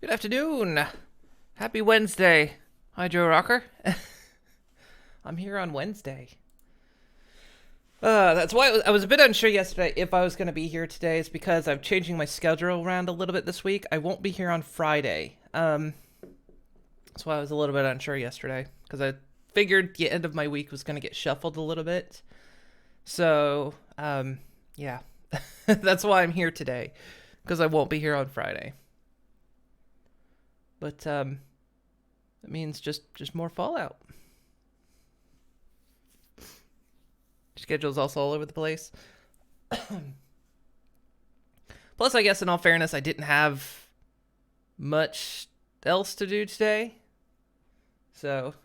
Good afternoon. Happy Wednesday. Hi, Joe Rocker. I'm here on Wednesday. That's why I was a bit unsure yesterday if I was going to be here today. It's because I'm changing my schedule around a little bit this week. I won't be here on Friday. That's why I was a little bit unsure yesterday. Because I figured the end of my week was going to get shuffled a little bit. So, yeah. That's why I'm here today. Because I won't be here on Friday. But, that means just more Fallout. Schedule's also all over the place. Plus, I guess in all fairness, I didn't have much else to do today. So.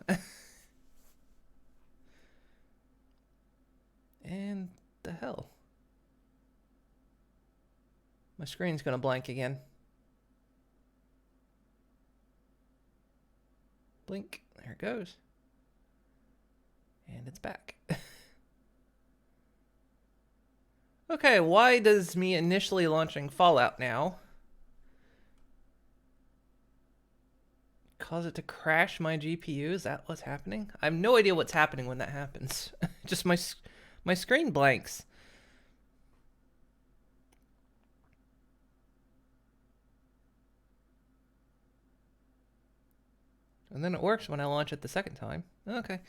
And the hell. My screen's gonna blank again. Blink. There it goes. And it's back. Okay, why does me initially launching Fallout now cause it to crash my GPU? Is that what's happening? I have no idea what's happening when that happens. Just my screen blanks. And then it works when I launch it the second time. Okay,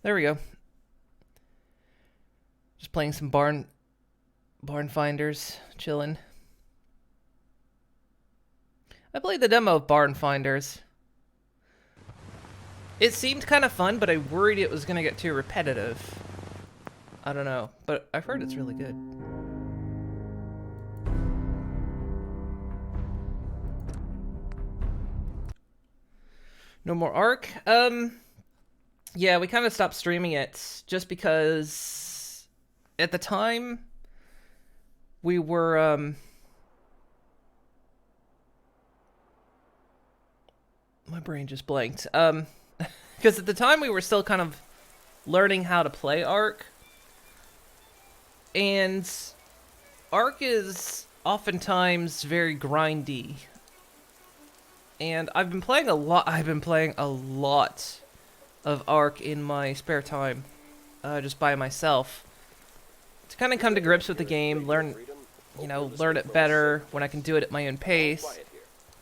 there we go. Just playing some Barn Finders, chilling. I played the demo of Barn Finders. It seemed kind of fun, but I worried it was going to get too repetitive. I don't know, but I've heard it's really good. No more Ark? Yeah, we kind of stopped streaming it just because at the time we were, my brain just blanked. Because at the time we were still kind of learning how to play Ark. And Ark is oftentimes very grindy. And I've been playing a lot of Ark in my spare time, just by myself, to kind of come to grips with the game, learn it better when I can do it at my own pace.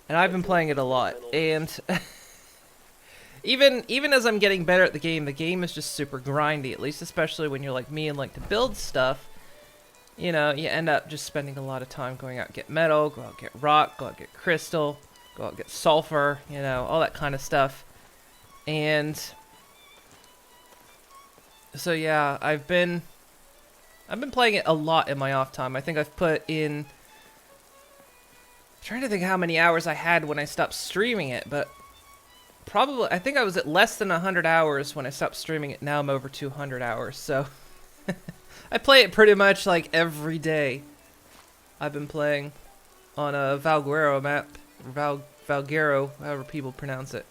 And I've been playing it a lot, and even as I'm getting better at the game is just super grindy. At least, especially when you're like me and like to build stuff. You know, you end up just spending a lot of time going out and get metal, go out and get rock, go out and get crystal. Go out and get sulfur, you know, all that kind of stuff. And so yeah, I've been playing it a lot in my off time. I think I've put in, I'm trying to think how many hours I had when I stopped streaming it, but probably I think I was at less than 100 hours when I stopped streaming it. Now I'm over 200 hours. So I play it pretty much like every day. I've been playing on a Valguero map. Valguero, however people pronounce it.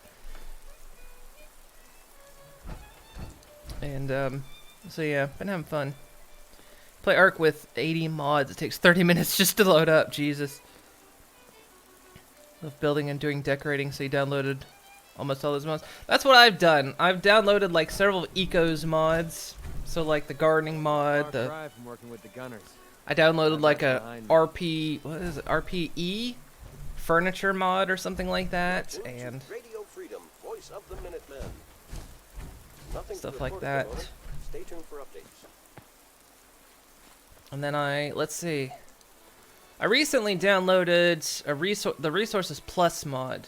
And, so yeah, been having fun. Play Ark with 80 mods. It takes 30 minutes just to load up. Jesus. Love building and doing decorating, so you downloaded almost all those mods. That's what I've done. I've downloaded, like, several Ecos mods. So, like, the gardening mod, I downloaded, like, a RP... What is it? RPE? Furniture mod or something like that, and Radio Freedom, voice of the Minutemen. Stuff like that. Stay tuned for updates. And then let's see. I recently downloaded the Resources Plus mod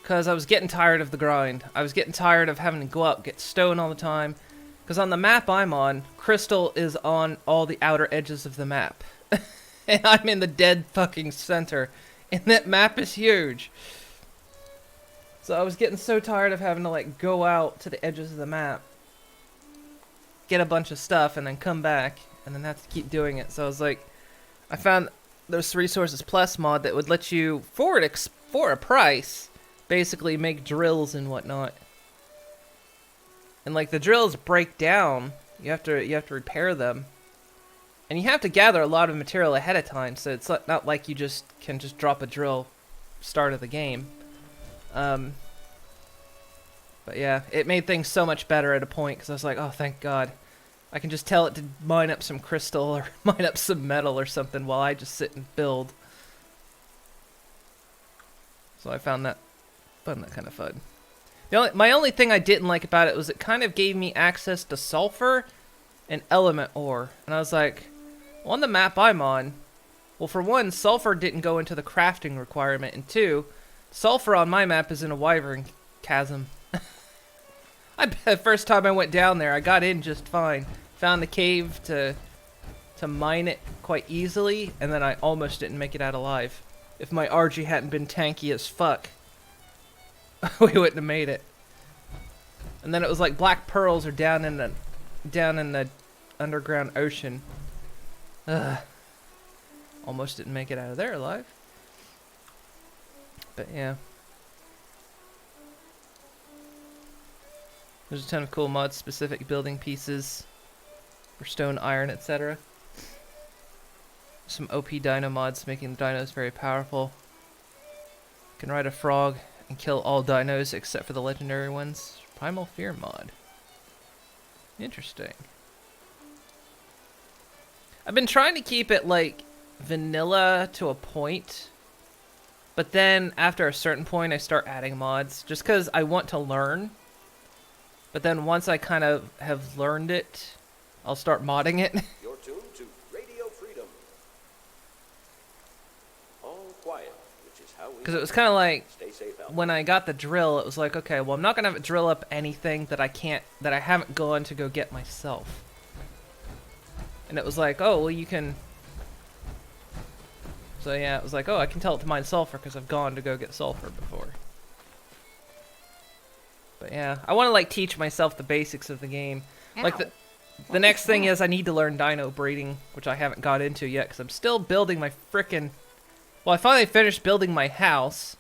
because I was getting tired of the grind. I was getting tired of having to go out and get stone all the time. Because on the map I'm on, crystal is on all the outer edges of the map, and I'm in the dead fucking center. And that map is huge. So I was getting so tired of having to like go out to the edges of the map, get a bunch of stuff, and then come back, and then have to keep doing it. So I was like, I found this Resources Plus mod that would let you, for a price, basically make drills and whatnot. And like the drills break down, you have to repair them. And you have to gather a lot of material ahead of time, so it's not like you can just drop a drill start of the game. But yeah, it made things so much better at a point because I was like, oh, thank God. I can just tell it to mine up some crystal or mine up some metal or something while I just sit and build. So I found that kind of fun. My only thing I didn't like about it was it kind of gave me access to sulfur and element ore. And I was like, well, on the map I'm on, well, for one, sulfur didn't go into the crafting requirement, and two, sulfur on my map is in a wyvern chasm. The first time I went down there, I got in just fine. Found the cave to mine it quite easily, and then I almost didn't make it out alive. If my RG hadn't been tanky as fuck, we wouldn't have made it. And then it was like black pearls are down in the underground ocean. Ugh. Almost didn't make it out of there alive. But yeah. There's a ton of cool mods, specific building pieces for stone, iron, etc. Some OP dino mods making the dinos very powerful. You can ride a frog and kill all dinos except for the legendary ones. Primal Fear mod. Interesting. I've been trying to keep it like vanilla to a point, but then after a certain point I start adding mods just because I want to learn. But then once I kind of have learned it, I'll start modding it. You're tuned to Radio Freedom. All quiet, which is how we... Because it was kind of like, Stay safe out. when I got the drill, it was like, okay, well, I'm not going to have it drill up anything that I haven't gone to go get myself. And it was like, oh, well, you can... So yeah, it was like, oh, I can tell it to mine sulfur because I've gone to go get sulfur before. But yeah, I want to like teach myself the basics of the game. Like the next thing is I need to learn dino breeding, which I haven't got into yet because I'm still building my frickin'... Well, I finally finished building my house.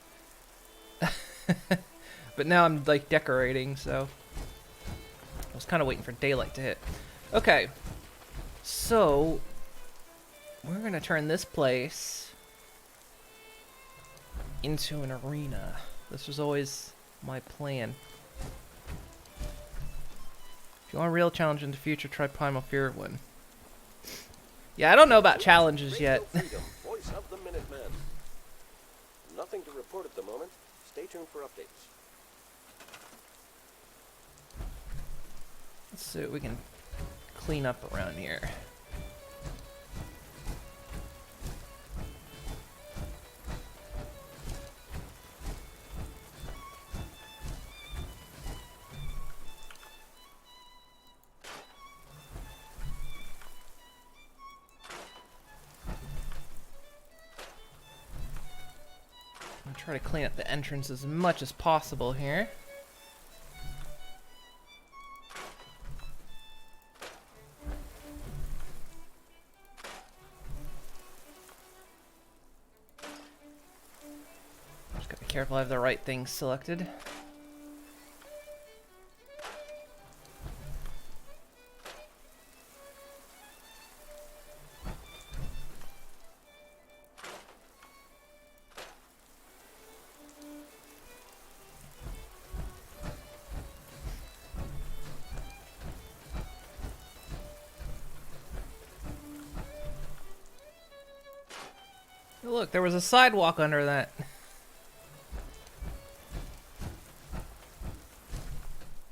But now I'm like decorating, so... I was kind of waiting for daylight to hit. Okay. So... we're going to turn this place into an arena. This was always my plan. If you want a real challenge in the future, try Primal Fear 1. Yeah, I don't know about challenges yet. Freedom, voice of the Minutemen. Nothing to report at the moment. Stay tuned for updates. Let's see what we can clean up around here. Try to clean up the entrance as much as possible here. Just gotta be careful I have the right things selected. Look, there was a sidewalk under that.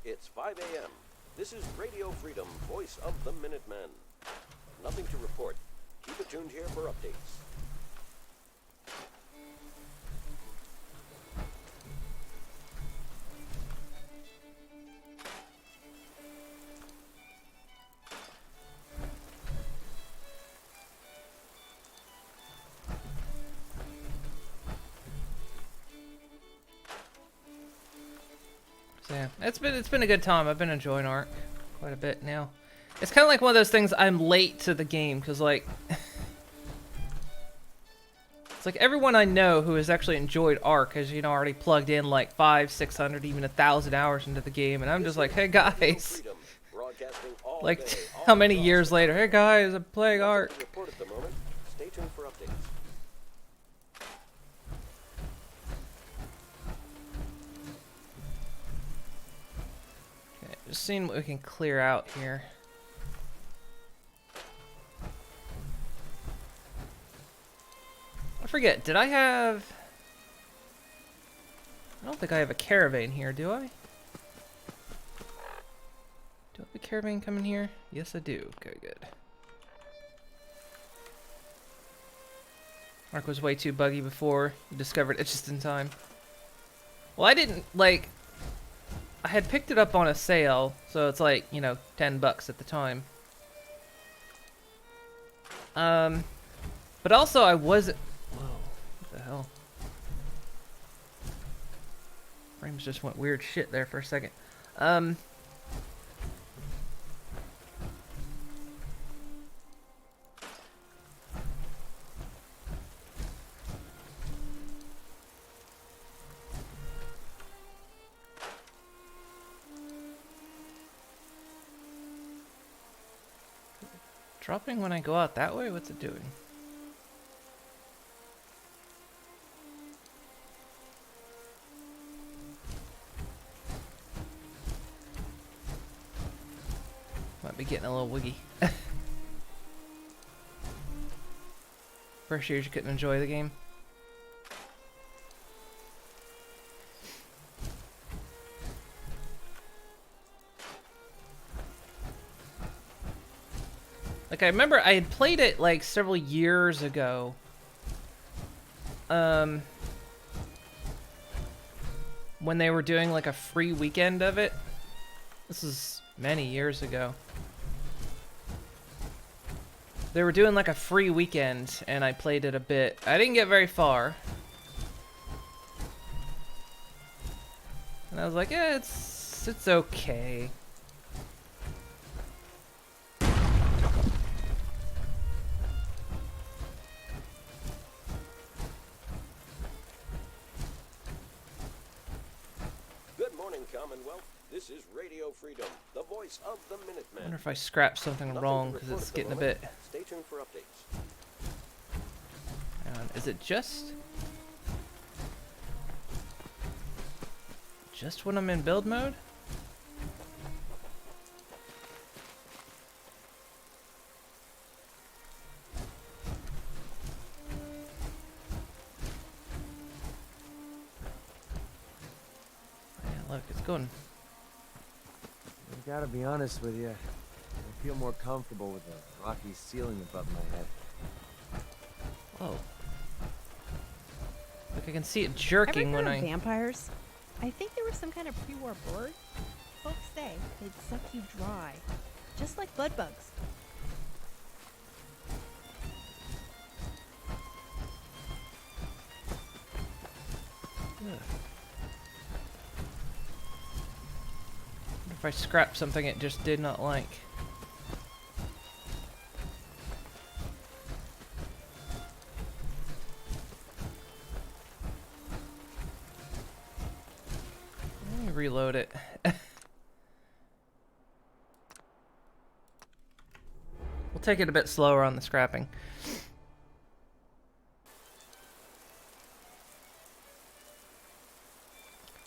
It's 5 a.m. This is Radio Freedom, voice of the Minutemen. Nothing to report. Keep it tuned here for updates. So yeah, it's been a good time. I've been enjoying Ark quite a bit now. It's kind of like one of those things I'm late to the game because like it's like everyone I know who has actually enjoyed Ark has already plugged in like 500, 600, even 1,000 hours into the game, and I'm just like, hey guys, like how many years later? Hey guys, I'm playing Ark. Report at the moment. Stay tuned for updates. Just seeing what we can clear out here. I forget, did I have... I don't think I have a caravan here, do I? Do I have a caravan coming here? Yes, I do. Okay, good. Mark was way too buggy before you discovered it just in time. Well, I didn't, like... I had picked it up on a sale, so it's like, you know, $10 at the time. But also I wasn't... Whoa, what the hell? Frames just went weird shit there for a second. Dropping when I go out that way? What's it doing? Might be getting a little wiggy. First years you couldn't enjoy the game. Like, I remember I had played it, like, several years ago. When they were doing, like, a free weekend of it. This is many years ago. They were doing, like, a free weekend, and I played it a bit. I didn't get very far. And I was like, yeah, it's okay. Commonwealth, this is Radio Freedom, the voice of the Minutemen. I wonder if I scrapped something wrong because it's getting a bit... Stay tuned for updates. Is it just when I'm in build mode? Look, it's going. I gotta be honest with you. I feel more comfortable with a rocky ceiling above my head. Whoa. Look, I can see it jerking when I... vampires? I think they were some kind of pre-war bird. Folks say they'd suck you dry, just like blood bugs. Ugh. If I scrap something it just did not like. Let me reload it. We'll take it a bit slower on the scrapping.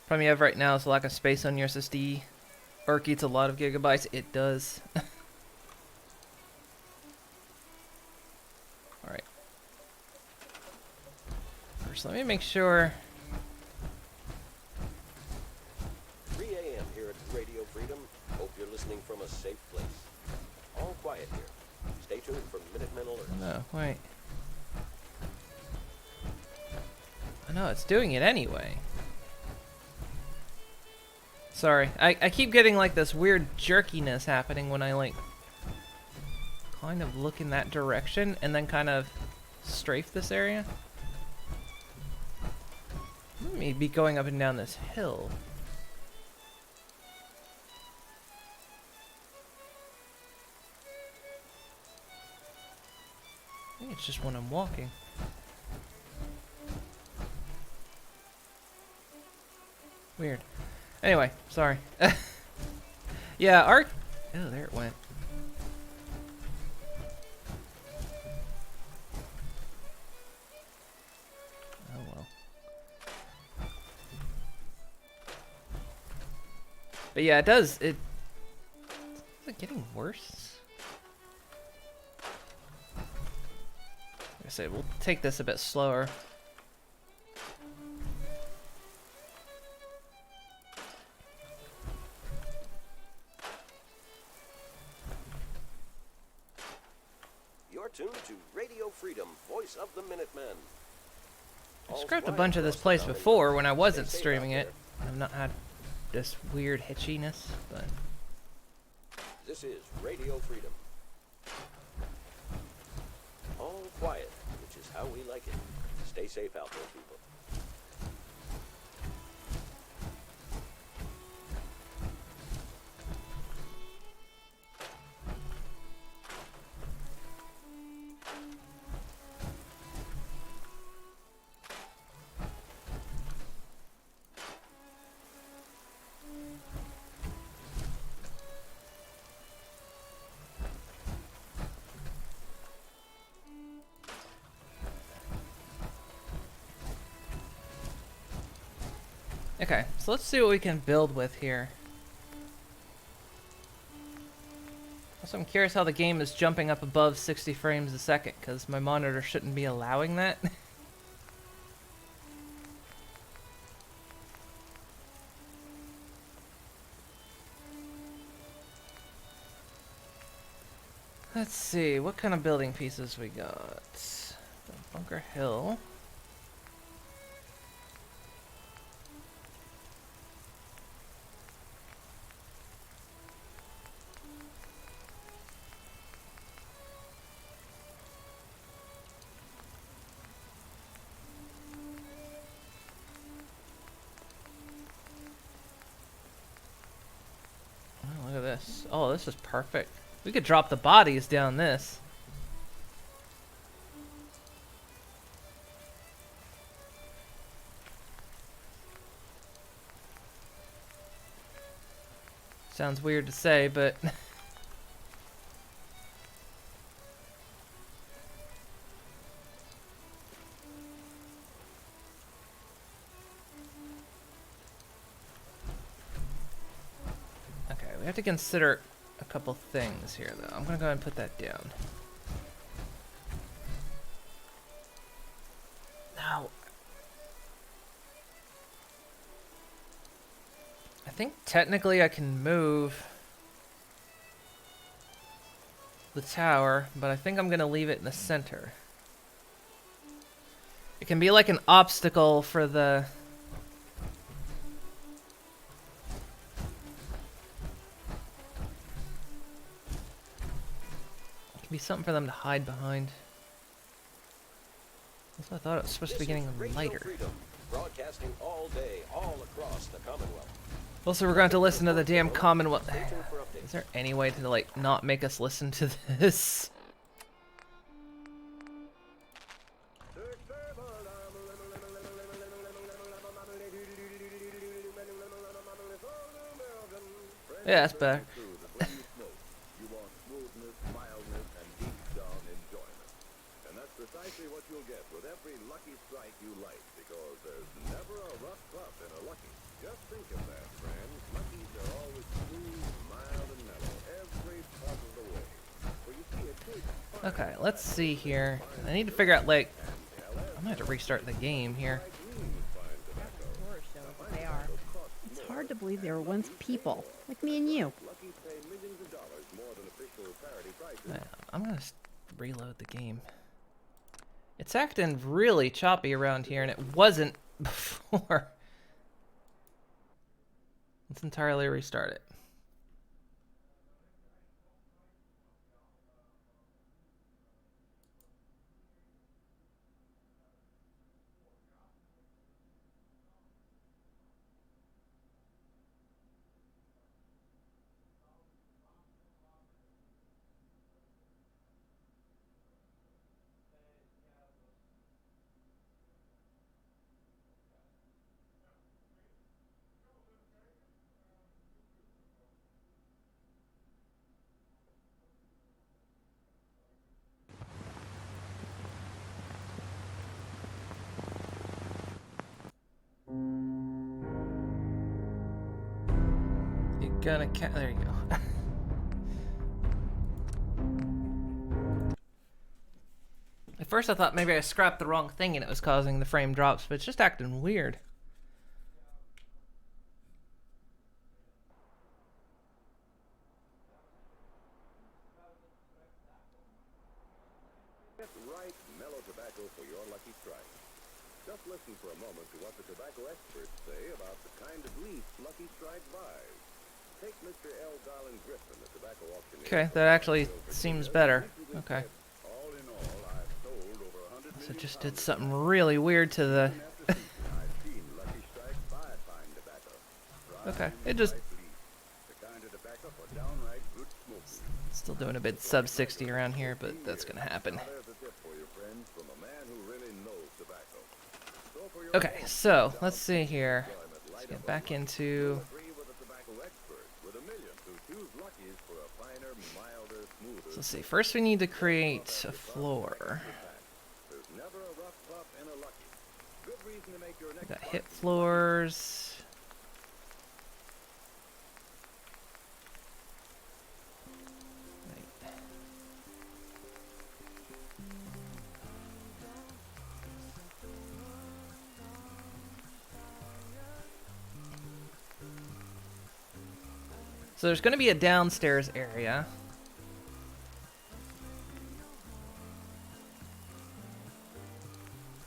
Problem you have right now is lack of space on your SSD. Arc eats a lot of gigabytes. It does. Alright. First, let me make sure. 3 a.m. here at Radio Freedom. Hope you're listening from a safe place. All quiet here. Stay tuned for Minutemen alerts. No, wait. I know, it's doing it anyway. Sorry, I keep getting like this weird jerkiness happening when I like kind of look in that direction and then kind of strafe this area. Let me be going up and down this hill. I think it's just when I'm walking. Weird. Anyway, sorry. Yeah, Arc... Oh, there it went. Oh, well. But yeah, it does. getting worse? Like I said, we'll take this a bit slower. You're tuned to Radio Freedom, voice of the Minutemen. I scrapped a bunch of this place before when I wasn't streaming it. I've not had this weird hitchiness, but... This is Radio Freedom. All quiet, which is how we like it. Stay safe out there, people. Okay, so let's see what we can build with here. Also, I'm curious how the game is jumping up above 60 frames a second, because my monitor shouldn't be allowing that. Let's see, what kind of building pieces we got? Bunker Hill. Oh, look at this. Oh, this is perfect. We could drop the bodies down this. Sounds weird to say, but... Okay, we have to consider a couple things here, though. I'm gonna go ahead and put that down. Now, I think technically I can move the tower, but I think I'm gonna leave it in the center. It can be like an obstacle for the... Be something for them to hide behind. That's what I thought it was supposed to be getting lighter. Freedom, broadcasting all day, all across the Commonwealth. Also, we're going to listen to the damn Commonwealth. Is there any way to, like, not make us listen to this? Yeah, that's better. Precisely what you'll get with every Lucky Strike you like, because there's never a rough pup in a Lucky. Just think of that, friends. Luckies are always smooth, mild, and mellow every part of the way. For you see, it takes Okay, let's see here. I need to figure out, like... I'm going to have to restart the game here. Horror shows as they are. It's hard to believe they were once people, like me and you. Luckies pay millions of dollars more than official parity prices. I'm going to reload the game. It's acting really choppy around here, and it wasn't before. Let's entirely restart it. There you go. first I thought maybe I scrapped the wrong thing and it was causing the frame drops, but it's just acting weird. Get right mellow tobacco for your Lucky Strike. Just listen for a moment to what the tobacco experts say about the kind of leaf Lucky Strike buys. Take Mr. L. Garland Griffin, the tobacco auctioneer. Okay, that actually seems better. Okay. All in all, I've sold over 100 So million just did something really weird to the... I've seen Lucky Strike buy fine tobacco. Okay, it just... The kind of tobacco for downright good smoking. Still doing a bit sub 60 around here, but that's gonna happen. There's a tip for your friends from a man who really knows tobacco. So for your Okay, so let's see here. Let's get back into... agree with a tobacco expert with a million who choose Lucky's for a finer, milder, smoother. So let's see. First, we need to create a floor. There's never a rough puff in a Lucky. Good reason to make your We next got hit floors. Right. So there's going to be a downstairs area.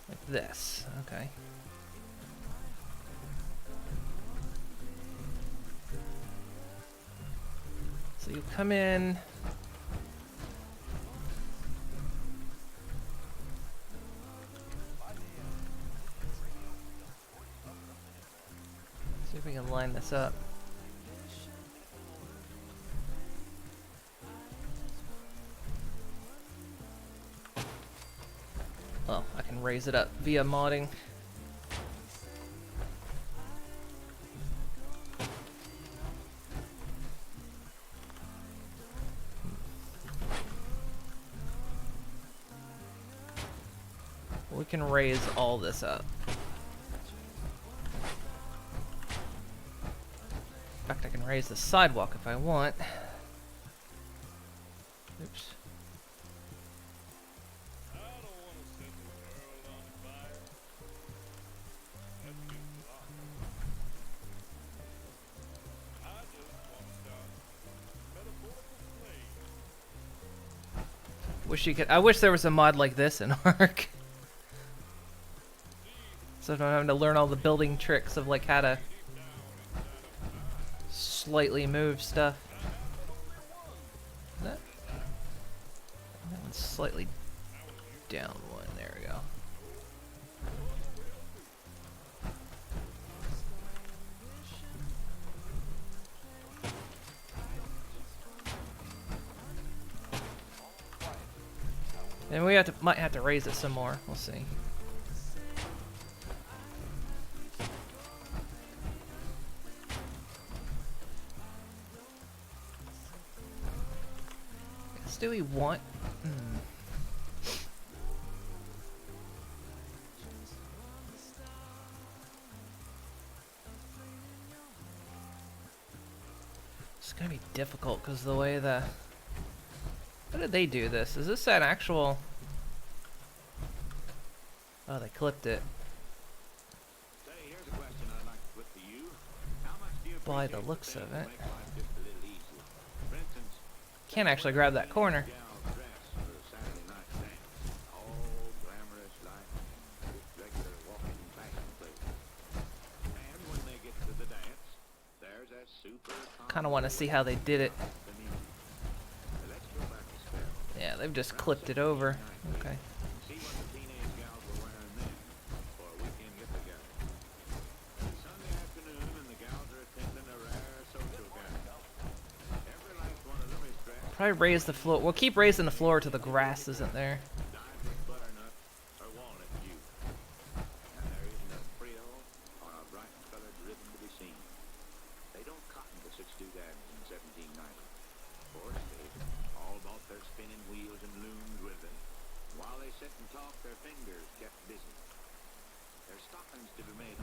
Like this. Okay. So you come in. See if we can line this up. Oh, I can raise it up via modding. We can raise all this up. In fact, I can raise the sidewalk if I want. Oops. Wish you could. I wish there was a mod like this in Ark. So I'm having to learn all the building tricks of like how to slightly move stuff. That one's slightly down one. There we go. And we might have to raise it some more. We'll see. Do we want? It's gonna be difficult because the way the... How did they do this? Is this an actual... Oh, they clipped it. By the looks of it. Can't actually grab that corner. Kind of want to see how they did it. Yeah, they've just clipped it over. Okay. Probably raise the floor. We'll keep raising the floor till the grass isn't there.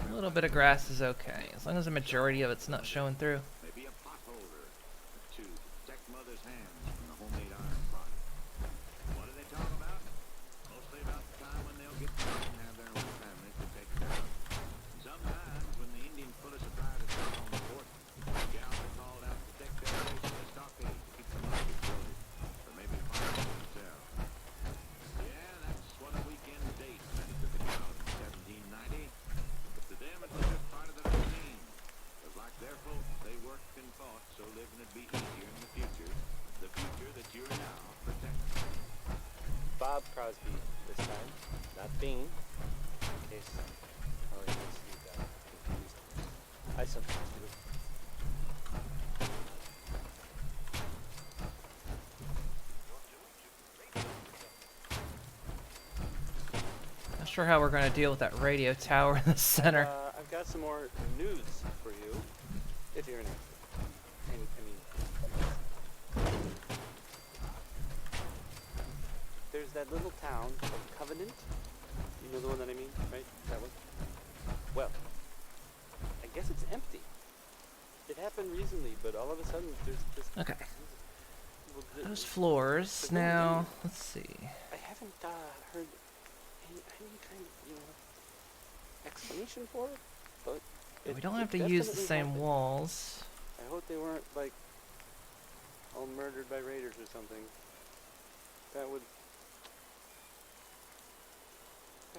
A little bit of grass is okay, as long as the majority of it's not showing through. I sometimes do. Not sure how we're gonna deal with that radio tower in the center. I've got some more news for you, if you're interested. There's that little town of Covenant. You know the one that I mean, right? That one? Well, I guess it's empty. It happened recently, but all of a sudden there's this... Okay. Well, Those floors. Now, let's see. I haven't heard any kind of, explanation for it, but... We don't have to use the definitely same happened. walls. I hope they weren't, like, all murdered by raiders or something. That would be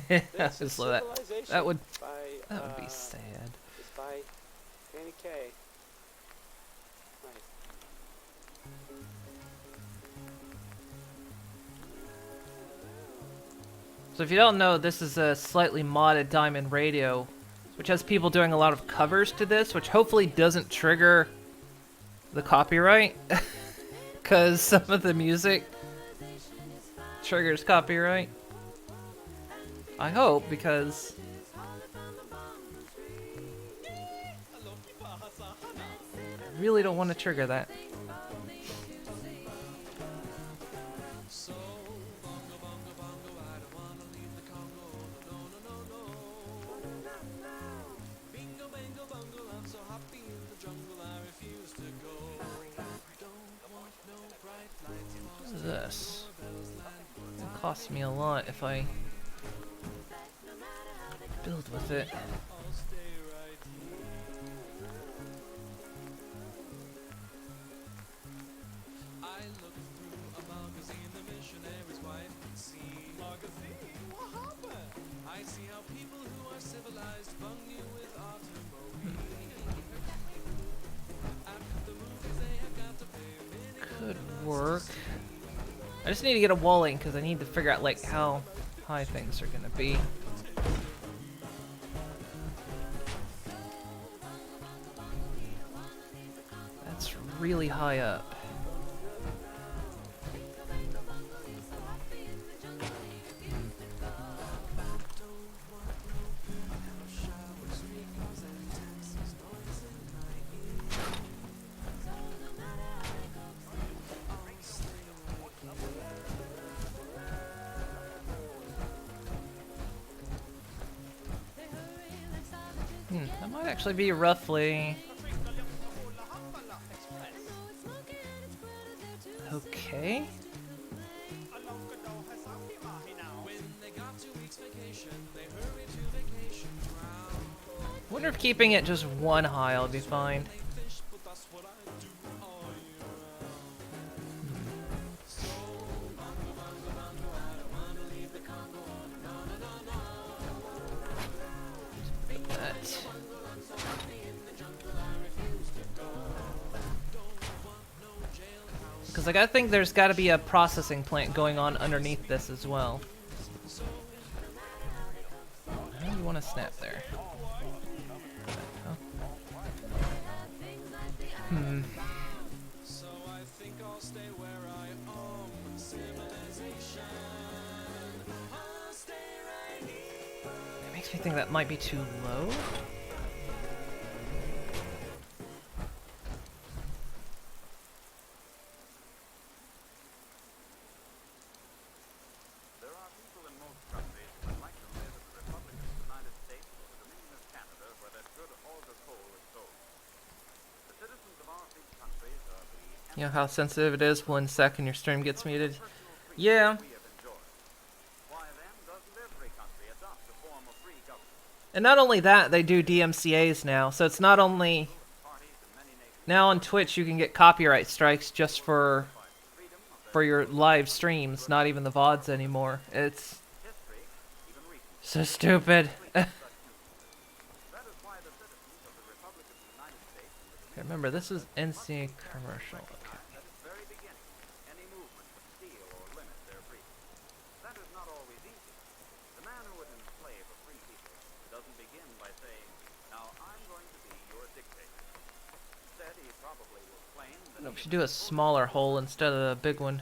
sad. This is So that Civilization would by, be sad. It's by Danny K. Nice. So if you don't know, this is a slightly modded diamond radio, which has people doing a lot of covers to this, which hopefully doesn't trigger the copyright, because some of the music triggers copyright. I hope, because I really don't want to trigger that. What is this? It'll cost me a lot if I build with it. Could work. I just need to get a walling because I need to figure out like how high things are gonna be. That's really high up. That might actually be roughly... Okay. Wonder if keeping it just one high will be fine. Because like, I think there's got to be a processing plant going on underneath this as well. How do you want to snap there? Hmm. It makes me think that might be too low. You know how sensitive it is 1 second your stream gets muted? Yeah. And not only that, they do DMCAs now, so it's not only... Now on Twitch you can get copyright strikes just for your live streams, not even the VODs anymore. It's so stupid. Remember, this is NC commercial. Okay. dictate. Instead, he probably will claim that We he should do a smaller hole instead of the big one.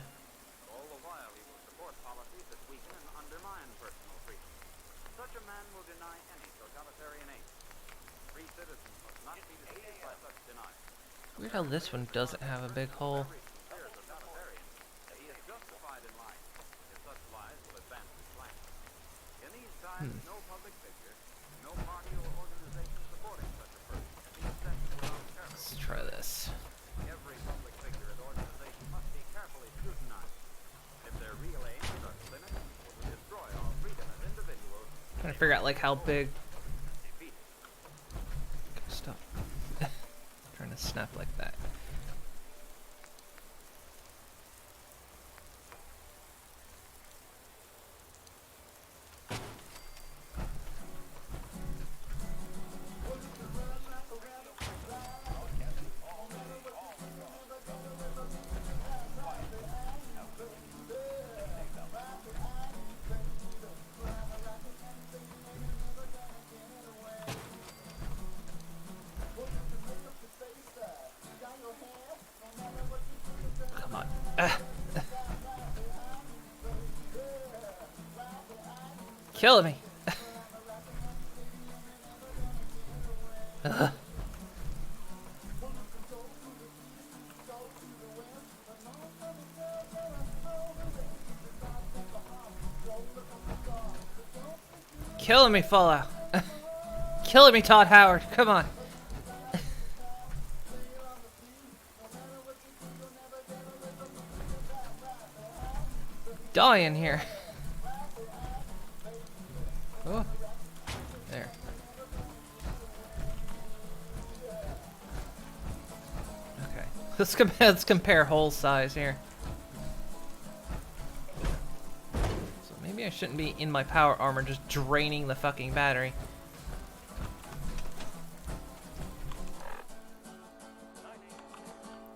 all the while he will support policies that weaken and undermine personal freedom. Such a man will deny any totalitarian aim. Free citizens must not be defeated by such denial. Weird how this one doesn't have a big hole. Every sincere totalitarian that he is justified in lying, if such lies will advance his plan. In these times, no public figure, no party or organization supporting such a person can be accepted without careful. Let's try this. Every public figure and organization must be carefully scrutinized. If their real aims are to limit or to destroy our freedom as individuals, Trying to figure out like how big. defeat. Stop. Trying to snap like that. Come on. Killing me. Ugh. Killing me, Fallout. Killing me, Todd Howard. Come on. Dying here. Oh, there. Okay, let's compare hole size here. So maybe I shouldn't be in my power armor just draining the fucking battery.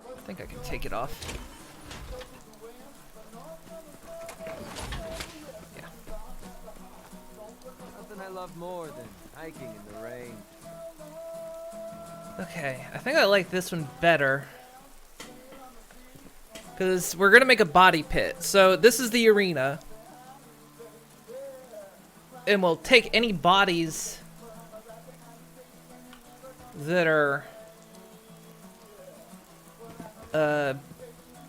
I think I can take it off. Nothing I love more than hiking in the rain. Okay, I think I like this one better. Because we're going to make a body pit. So this is the arena. And we'll take any bodies that are,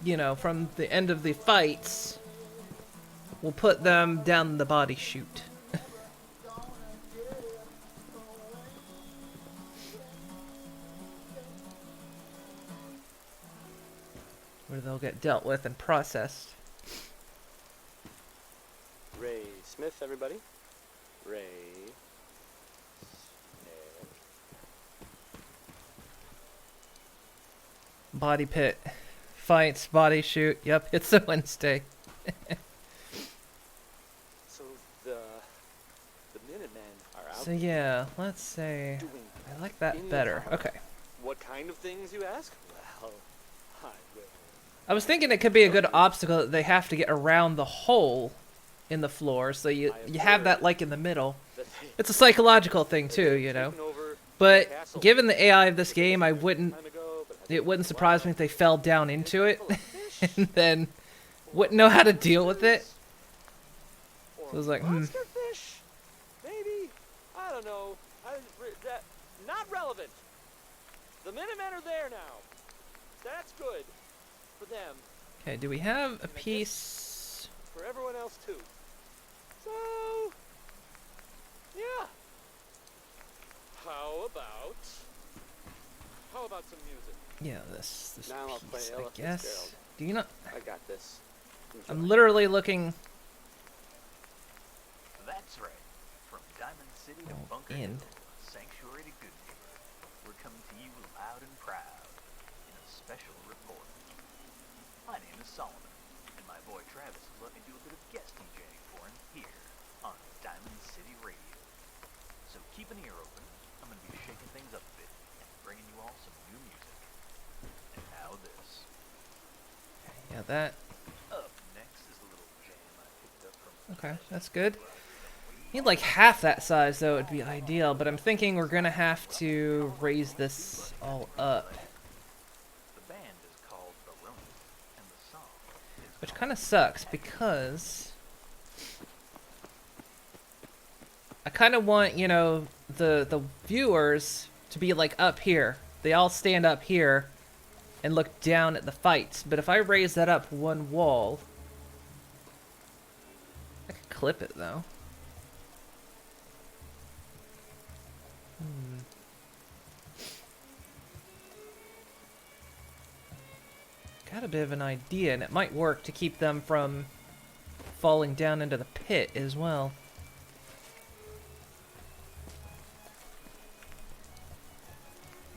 you know, from the end of the fights. We'll put them down the body chute. Where they'll get dealt with and processed. Ray Smith, everybody. Ray Smith. Body pit. Fights, body shoot. Yep, it's a Wednesday. So the Minutemen are out So yeah, let's say doing I like that in the better. park. Okay. what kind of things, you ask? Well, I will. I was thinking it could be a good obstacle that they have to get around the hole in the floor, so you have that like in the middle. That It's a psychological thing too, you know. taken over But the castle given the AI of this game, I wouldn't. time ago, but It wouldn't surprise me if they fell down into it and then wouldn't know how to deal with it. So I was like, monster fish? Maybe? I don't know. Not relevant. The Minutemen are there now. That's good. For them. Okay, do we have a piece? For everyone else, too. So... yeah. How about some music? Yeah, this Now I'll play piece, Ella I guess. Fitzgerald. Do you not? I got this. Enjoy. I'm literally looking. That's right. From Diamond City to Oh, Bunker in. Hill, sanctuary to good neighbor, we're coming to you loud and proud in a special report. My name is Solomon, and my boy Travis has let me do a bit of guest DJing for him here on Diamond City Radio. So keep an ear open. I'm going to be shaking things up a bit and bringing you all some new music. And now this. Yeah, that. Up next is a little jam I picked up from Okay, that's good. Need like half that size though, it'd be ideal, but I'm thinking we're gonna have to raise this all up. The band is called Baroni, and the song is Which kind of sucks because I kind of want, you know, the viewers to be like up here. They all stand up here and look down at the fights. But if I raise that up one wall, I could clip it though. Got a bit of an idea, and it might work to keep them from falling down into the pit as well.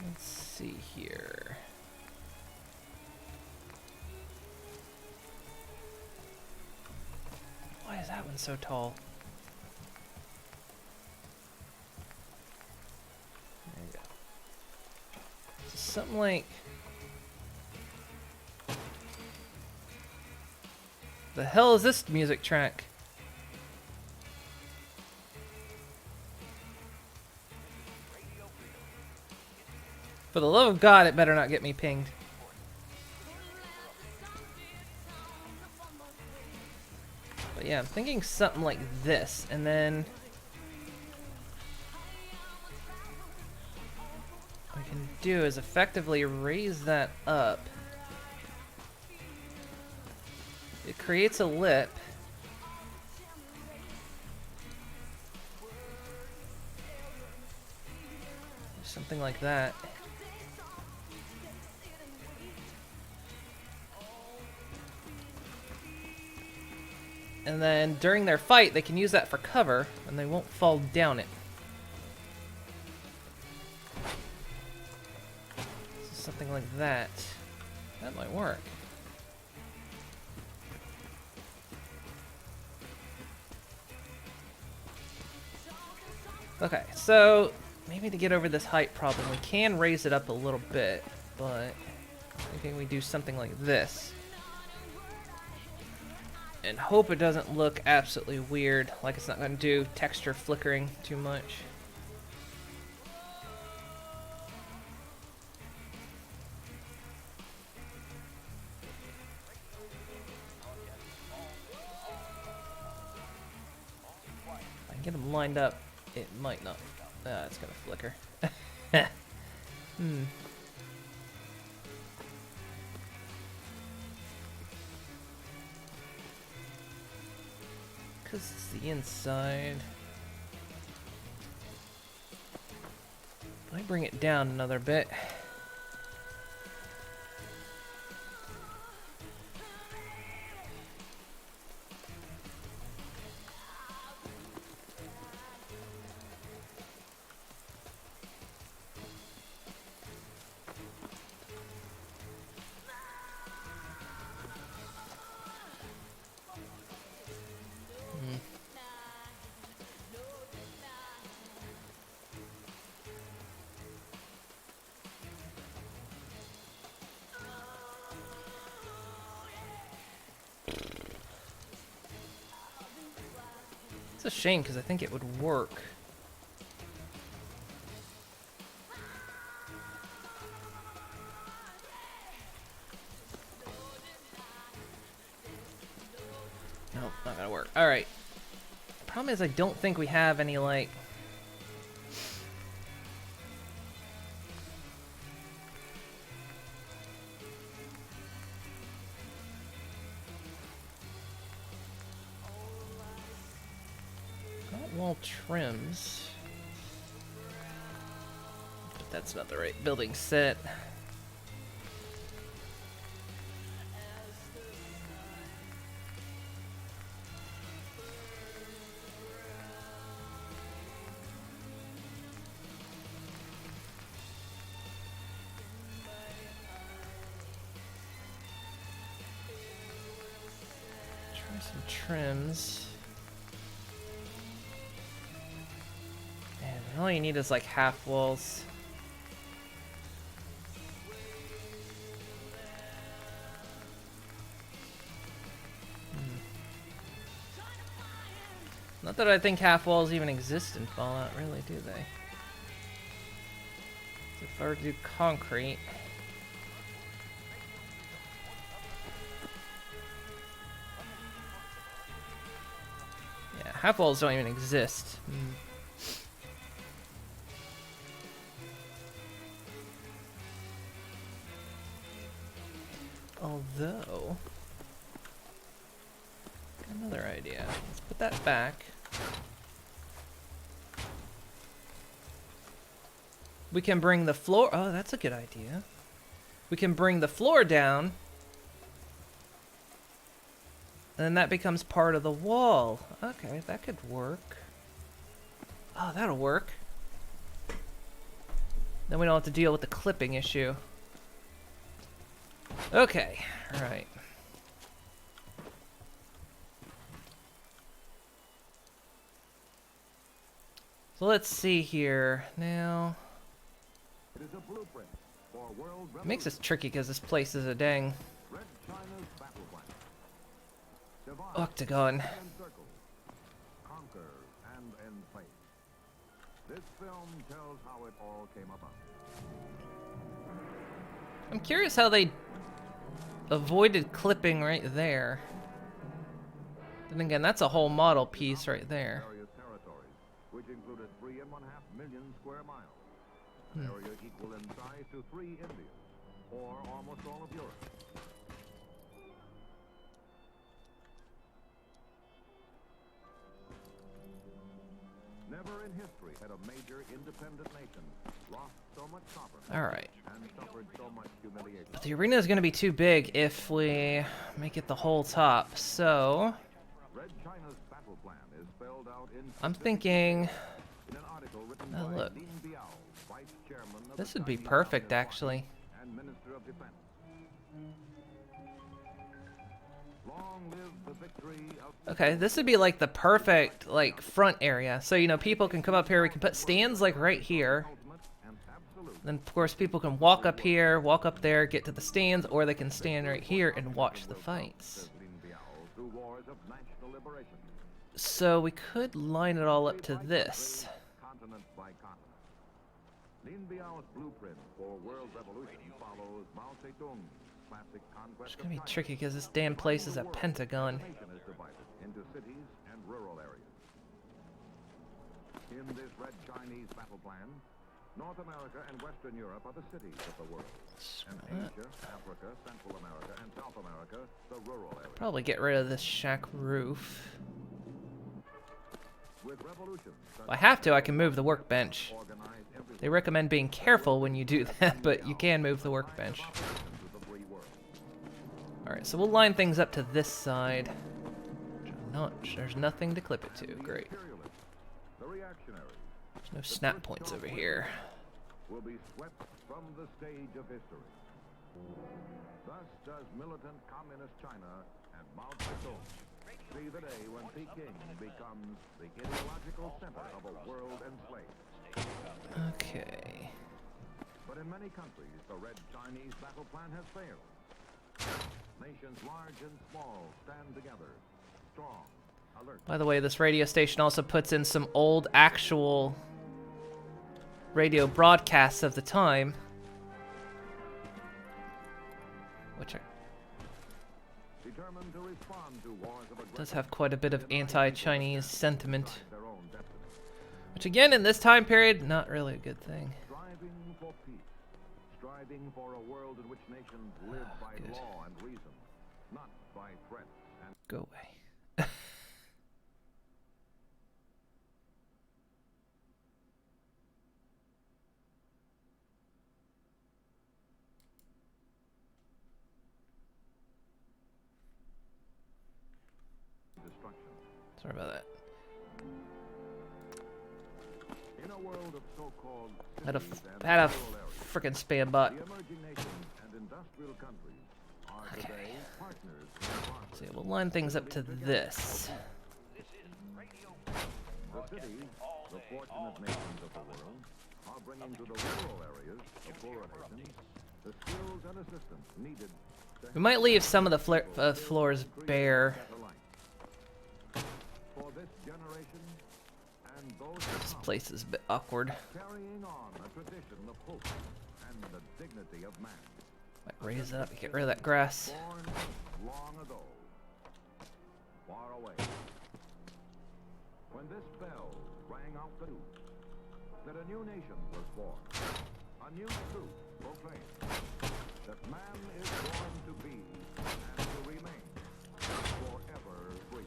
Let's see here. Why is that one so tall? There you go. Something like... The hell is this music track? For the love of God, it better not get me pinged. But yeah, I'm thinking something like this, and then what I can do is effectively raise that up. It creates a lip. Something like that. And then during their fight, they can use that for cover, and they won't fall down it. So something like that. That might work. Okay, so maybe to get over this height problem, we can raise it up a little bit, but I'm thinking we do something like this. And hope it doesn't look absolutely weird, like it's not going to do texture flickering too much. If I can get them lined up, it might not. Ah, it's going to flicker. Because it's the inside. If I bring it down another bit. It's a shame because I think it would work. Nope, not gonna work. Alright. The problem is I don't think we have any, like... wall trims. But that's not the right building set. Try some trims. All you need is like half walls. Not that I think half walls even exist in Fallout, really, do they? So if I were to do concrete. Yeah, half walls don't even exist. Although, another idea. Let's put that back. We can bring the floor. Oh, that's a good idea. We can bring the floor down. And then that becomes part of the wall. Okay, that could work. Oh, that'll work. Then we don't have to deal with the clipping issue. Okay, alright. So let's see here. Now, It is a blueprint for world it makes this tricky because this place is a dang Red China's battle plan. Divide octagon. and encircle, conquer and enslave. This film tells how it all came about. I'm curious how they avoided clipping right there. Then again, that's a whole model piece right there. Various territories, which included 3.5 million square miles. An area equal in size to 3 Indias, or almost all of Europe. Never in history had a major independent nation lost so much sovereignty Alright. and suffered so much humiliation. But the arena is going to be too big if we make it the whole top. So, Red China's battle plan is spelled out in I'm thinking in an article written Oh, by look. Lin Biao, Vice Chairman of this the would be Chinese perfect, Communist actually. Party and Minister of Defense. Long live the victory of Okay, this would be like the perfect like front area. So, you know, people can come up here. We can put stands like right here. ultimate and absolute. Then, of course, people can walk up here, walk up there, get to the stands, or they can stand right here and watch the fights. Says Lin Biao, through wars of national liberation. So we could line it all up to this. Continent by continent. Lin Biao's blueprint for world revolution follows Mao Zedong's classic conquest It's of gonna be China. tricky because this damn place is a pentagon. The nation is divided into cities and rural areas. In this Red Chinese battle plan, North America and Western Europe are the cities of the world, and Asia, Africa, Central America, and South America, the rural areas. Probably get rid of this shack roof. With revolutions, If I have to, I can move the workbench. organize everything They recommend being careful when you do that, but you can move the workbench. to the free world. Alright, so we'll line things up to this side. There's nothing to clip it to. Great. Imperialists, the reactionaries, There's no snap points over here. will be swept from the stage of history. Thus does militant communist China and Mao Zedong see the day when Peking becomes the ideological center of a world enslaved. Okay. But in many countries, the Red Chinese battle plan has failed. Nations large and small stand together, strong, alert. By the way, this radio station also puts in some old actual radio broadcasts of the time. Which Determined to respond to wars of aggression, does have quite a bit of anti-Chinese sentiment. their own destiny. Which again, in this time period, not really a good thing. Striving for peace, striving for a world in which nations live by good. law and reason, not by threats and Go away. destruction. Sorry about that. In a world of so-called Had a cities and had a rural areas, frickin' spam bot. the emerging nations and industrial countries are Okay. today partners in progress. So yeah, we'll line things up to this. The cities, the fortunate nations of the world, are bringing to the rural areas, the poorer nations, the skills and assistance needed to We might leave some of the floors bare. better life. For its generation and those This place is a bit awkward. carrying on a tradition of hope and the dignity of man. Might raise it up, get rid of that grass. Born long ago, far away. When this bell rang out the news that a new nation was born, a new truth proclaimed that man is born to be and to remain forever free.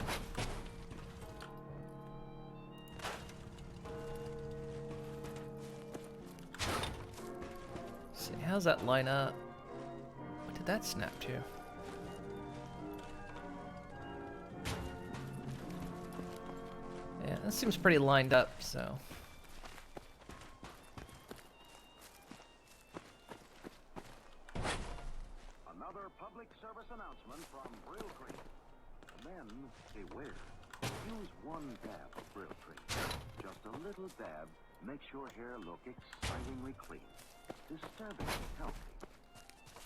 See, how's that line up? What did that snap to? Yeah, that seems pretty lined up, so. Another public service announcement from Brill Cream. Men, beware. Use one dab of Brill Cream. Just a little dab makes your hair look excitingly clean. Disturbingly healthy.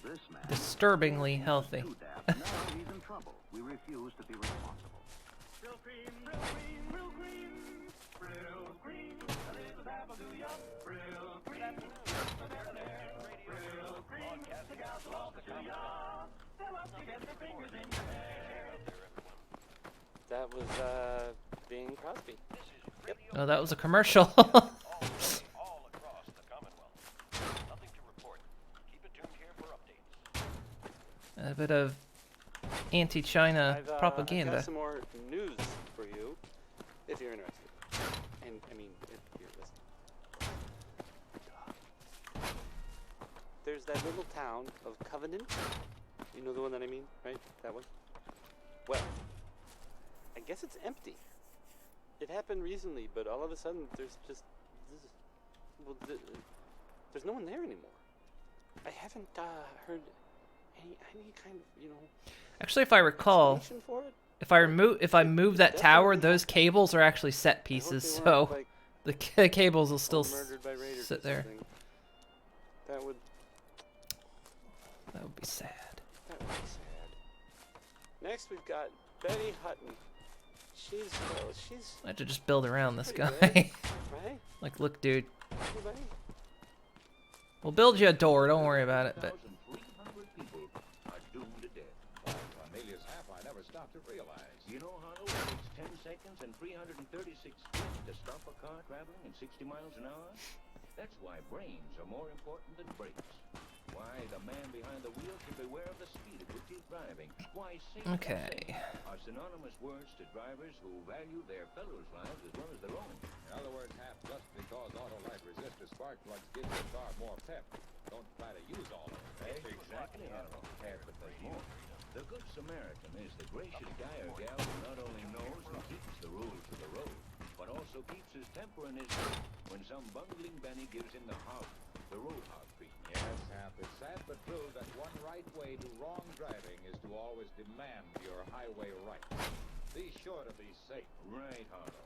This man... Disturbingly healthy. Two dabs, now he's in trouble. We refuse to be responsible. Brill Cream, Brill Cream, Brill Cream. Brill Cream. A little dab will do ya. Brill Cream. Brill Cream. The gals will all pursue ya. They'll love to get their fingers in your hair. That was Bing Crosby. Oh, that was a commercial. All across the Commonwealth. Nothing to report. Keep it tuned here for updates. A bit of anti-China I've got propaganda. some more news for you, if you're interested. And I mean, if you're listening. There's that little town of Covenant. You know the one that I mean, right? That one. Well, I guess it's empty. It happened recently, but all of a sudden there's just there's no one there anymore. I haven't heard any kind of, you know. Actually, if I recall, explanation for it. if I move that tower, those cables are actually set pieces, I hope they so weren't, the cables will still murdered by raiders sit or there. something. That would That would be sad. That would be sad. Next, we've got Betty Hutton. She's I have to just build around this pretty guy. good, right? Like, look, dude. Hey, buddy. We'll build you a door. Don't worry about it. But 1,300 people are doomed to death. Cornelius half I never stopped to realize. You know, Harlow, it takes 10 seconds and 336 feet to stop a car traveling at 60 miles an hour. That's why brains are more important than brakes. Why the man behind the wheel should beware of the speed at which he's driving. Why safe and Okay. safe are synonymous words to drivers who value their fellows' lives as well as their own. In other words, half just because Autolite resistor spark plugs give your car more pep, don't try to use all of it. Exactly, Harlow. Half but there's more. The Good Samaritan is the gracious guy or gal who not only knows and keeps the rules of the road, but also keeps his temper in his head when some bungling Benny gives him the road hog treatment. Yes, Hap, it's sad but true that one right way to wrong driving is to always demand your highway right. Be sure to be safe. Right, Harlow.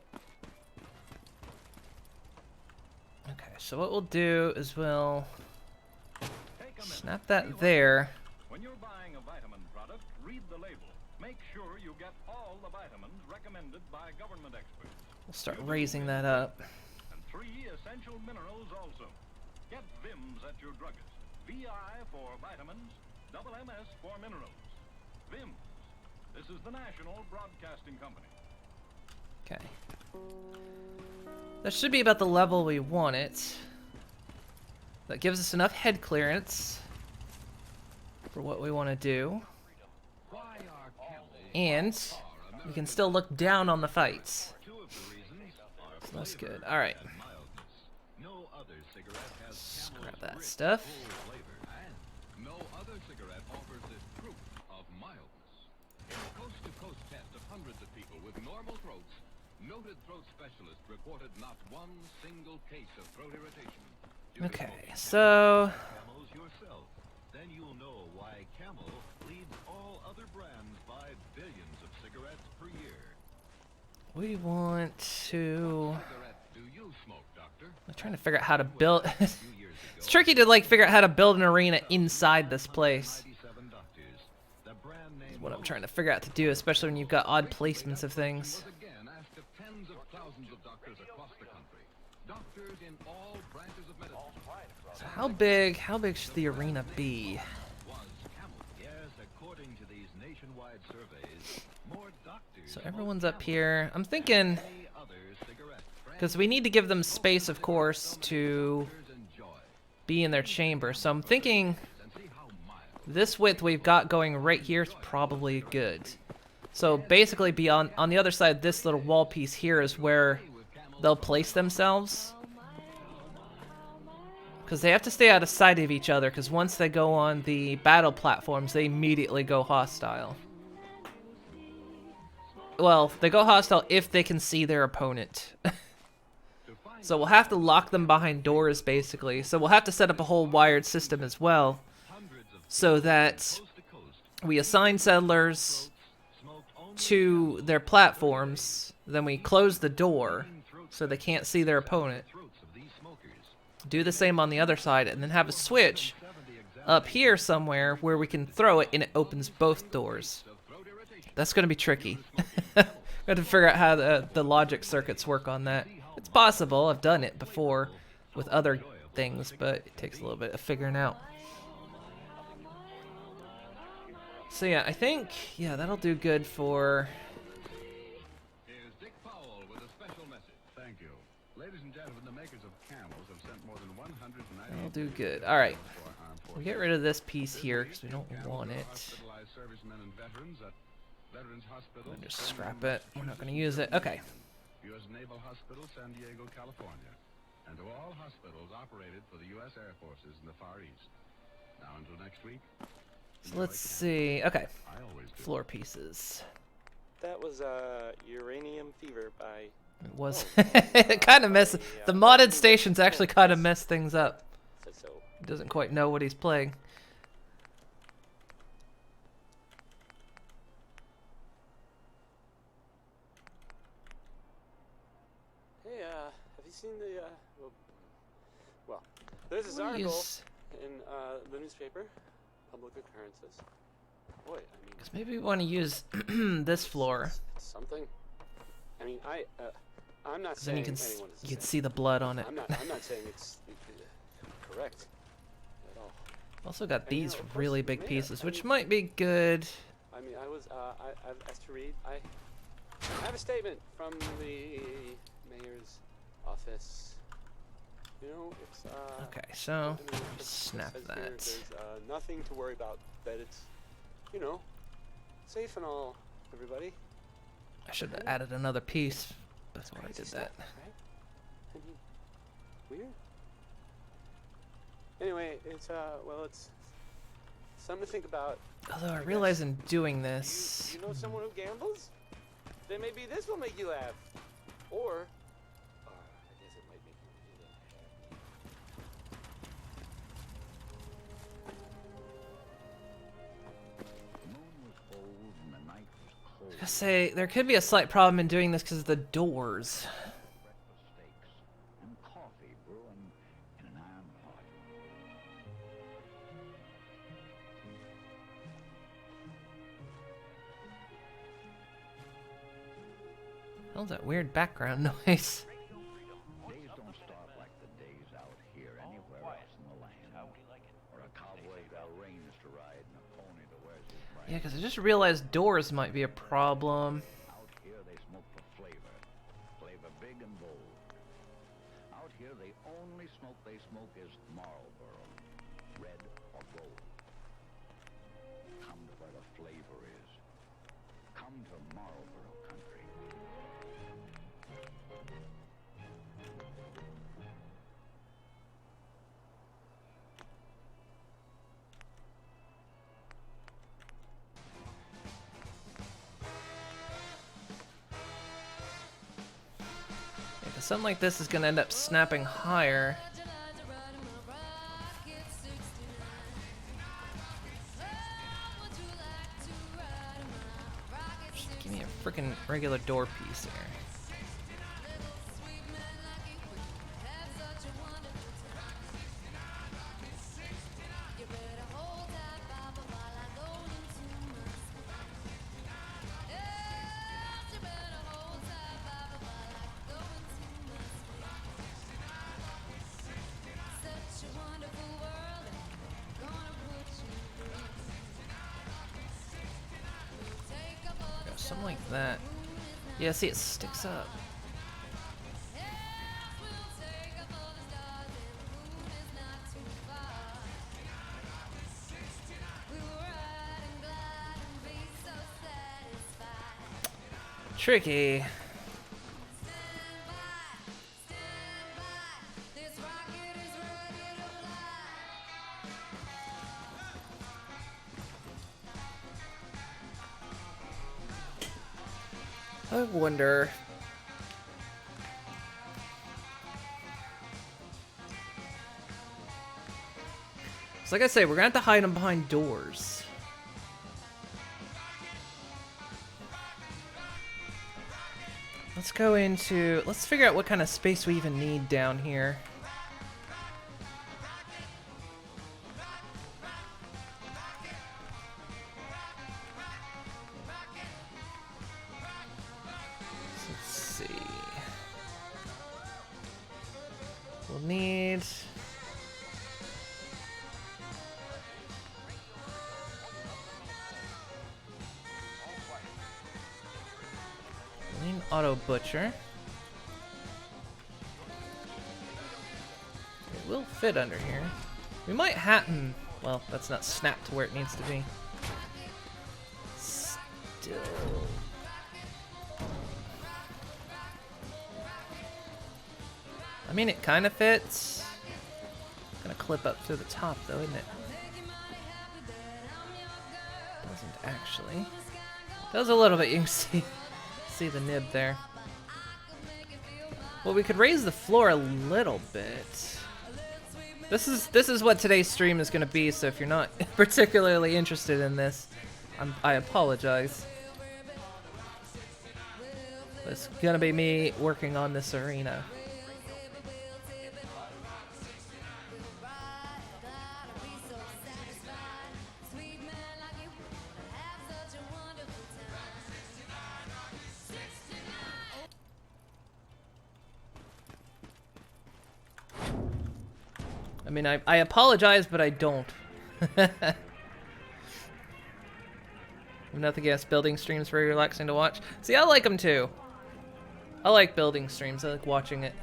okay, so what we'll do is we'll snap that there. When you're buying a vitamin product, read the label. Make sure you get all the vitamins recommended by government experts. We'll start raising that up. And 3 essential minerals also. Get VIMS at your druggist. VI for vitamins, double MS for minerals. VIMS. This is the National Broadcasting Company. Okay. That should be about the level we want it. That gives us enough head clearance for what we want to do. And we can still look down on the fights. So that's good. Alright. Let's grab that stuff. No other cigarette offers this proof of mildness. In a coast-to-coast test of hundreds of people with normal throats, noted throat specialists reported not one single case of throat irritation. Okay, so Camels yourself, then you'll know why Camel leads all other brands by billions of cigarettes per year. we want to... Cigarette do you smoke, doctor? I'm trying to figure out how to build... It's tricky to like figure out how to build an arena inside this place. Is what I'm trying to figure out to do, especially when you've got odd placements of things. Again asked if all branches of medicine. So how big should the arena be? Was camel. Yes, according to these nationwide surveys, more doctors. So everyone's up here. I'm thinking, Any other cigarette. because we need to give them space, of course, to be in their chamber. So I'm thinking this width we've got going right here is probably good. So basically beyond, on the other side, this little wall piece here is where they'll place themselves. Because they have to stay out of sight of each other, because once they go on the battle platforms, they immediately go hostile. Well, they go hostile if they can see their opponent. So we'll have to lock them behind doors, basically. So we'll have to set up a whole wired system as well, so that we assign settlers to their platforms, then we close the door so they can't see their opponent. Do the same on the other side, and then have a switch up here somewhere where we can throw it and it opens both doors. That's going to be tricky. We have to figure out how the logic circuits work on that. It's possible. I've done it before with other things, but it takes a little bit of figuring out. So yeah, I think, yeah, that'll do good for... Here's Dick Powell with a special message. Thank you. Ladies and gentlemen, the makers of camels have sent more than 190. That'll do good. Alright. We'll get rid of this piece here because we don't want it. Hospitalized servicemen and veterans at Veterans Hospital. Just scrap it. We're not going to use it. Okay. U.S. Naval Hospital, San Diego, California. And to all hospitals operated for the U.S. Air Forces in the Far East. Now until next week. So let's see. Okay. Floor pieces. That was Uranium Fever by... It was. It kind of messed... The modded stations actually kind of mess things up. So. He doesn't quite know what he's playing. Hey, have you seen the, well, there's this article in the newspaper, Public Occurrences. Boy, I mean... Because maybe we want to use this floor. Something. I mean, I'm not Then saying you can anyone is you can see the blood on it. I'm not saying it's correct at all. Also got And, you these know, of really course, big mayor, pieces, I which mean- might be good. I mean, I've asked to read. I have a statement from the mayor's office. You know, it's Okay, so I mean, it snap says that. here there's nothing to worry about. That it's, you know, safe and all. Everybody. I should have added another piece. That's why I did that. Right? I mean, weird. Anyway, it's well, it's something to think about. Although I guess. realize in doing this, You know someone who gambles? Then maybe this will make you laugh. Or I guess it might make you really The moon was old and the night was cold. I was gonna say there could be a slight problem in doing this because of the doors. Breakfast steaks and coffee brewing in an iron pot. How's that weird background noise? Days don't start like the days out here anywhere else in the land. Or a cowboy got reins to ride and a pony to wear his brand. Yeah, because I just realized doors might be a problem. Out here they smoke for flavor. Flavor big and bold. Out here the only smoke they smoke is Marlboro. Red or gold. Come to where the flavor is. Come to Marlboro country. Yeah, 'cause something like this is gonna end up snapping higher. Just give me a freaking regular door piece here. something like that. Yeah, see, it sticks up. Tricky. I wonder. So like I say, we're gonna have to hide them behind doors. Let's go into... Let's figure out what kind of space we even need down here. Let's see. We'll need... Auto Butcher. It will fit under here. We might Hutton. Well, that's not snapped to where it needs to be. Still. I mean, it kind of fits. Gonna clip up through the top, though, isn't it? Doesn't actually. Does a little bit. You can see the nib there. Well, we could raise the floor a little bit. This is what today's stream is going to be, so if you're not particularly interested in this, I apologize. It's going to be me working on this arena. I mean, I apologize, but I don't. I have nothing against building streams, very relaxing to watch. See, I like them too. I like building streams, I like watching it.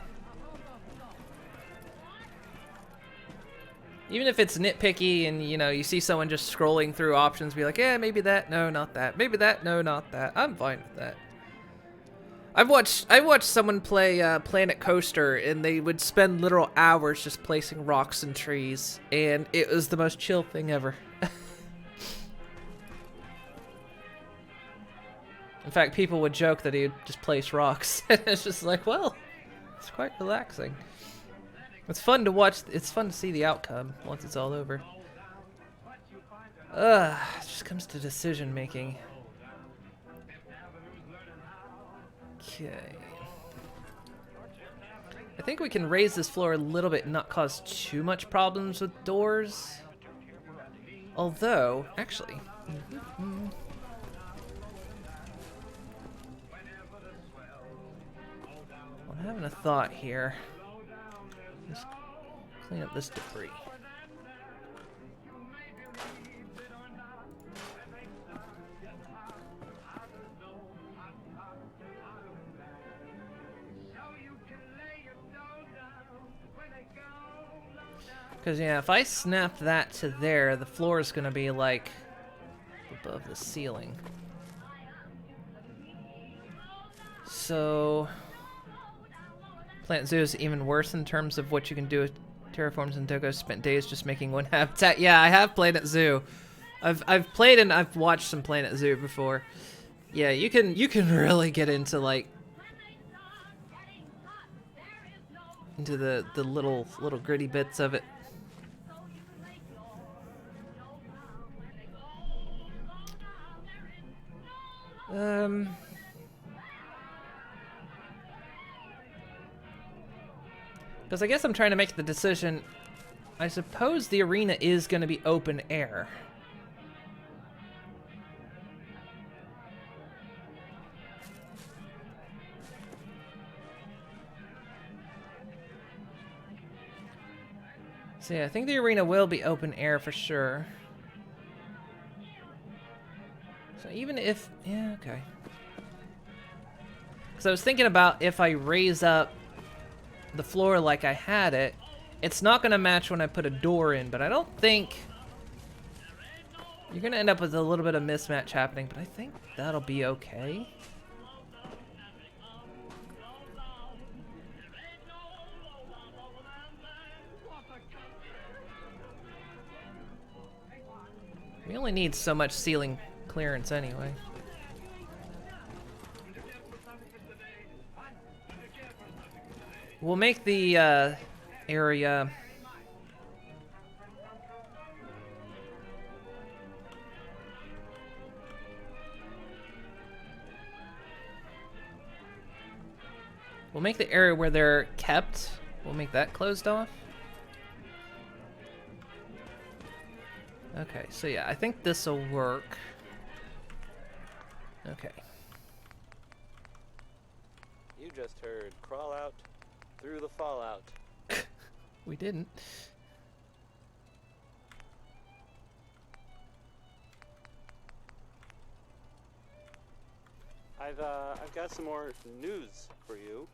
Even if it's nitpicky and, you know, you see someone just scrolling through options, be like, yeah, maybe that, no, not that. Maybe that, no, not that. I'm fine with that. I watched someone play Planet Coaster, and they would spend literal hours just placing rocks and trees, and it was the most chill thing ever. In fact, people would joke that he would just place rocks. It's just like, well, it's quite relaxing. It's fun to watch. It's fun to see the outcome once it's all over. It just comes to decision making. Okay. I think we can raise this floor a little bit and not cause too much problems with doors. Although, actually... I'm having a thought here. Let's clean up this debris. Because, yeah, if I snap that to there, the floor is going to be, like, above the ceiling. So... Plant Zoo is even worse in terms of what you can do with terraforms and Dogos. Spent days just making one habitat. Yeah, I have Planet Zoo. I've played and I've watched some Planet Zoo before. Yeah, you can really get into, like... into the little gritty bits of it. Because I guess I'm trying to make the decision. I suppose the arena is going to be open air. So yeah, I think the arena will be open air for sure. So even if... yeah, okay. Because I was thinking about if I raise up the floor like I had it, it's not going to match when I put a door in, but I don't think... You're going to end up with a little bit of mismatch happening, but I think that'll be okay. We only need so much ceiling clearance anyway. We'll make the area... We'll make the area where they're kept, we'll make that closed off. Okay, so yeah, I think this'll work. Okay. You just heard crawl out through the fallout. We didn't. I've got some more news for you,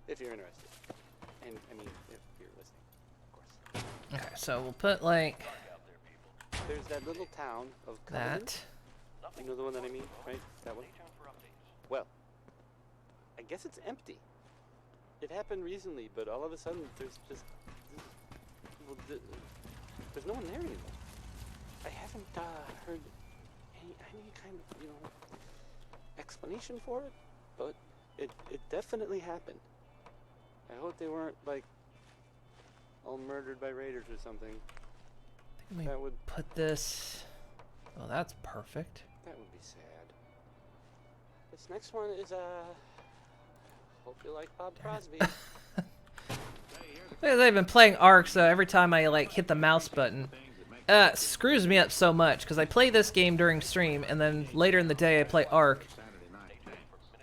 if you're interested. And, I mean, if you're listening, of course. Okay, so we'll put, like... There's that little town of Covenant. You know the one that I mean, right? That one? Well, I guess it's empty. It happened recently, but all of a sudden there's just... Well, there's no one there anymore. I haven't heard any kind of, you know, explanation for it, but it definitely happened. I hope they weren't, like, all murdered by raiders or something. Let me put this... Oh, that's perfect. That would be sad. This next one is, hope you like Bob Crosby. They've been playing Ark, so every time I, like, hit the mouse button, screws me up so much, because I play this game during stream, and then later in the day I play Ark.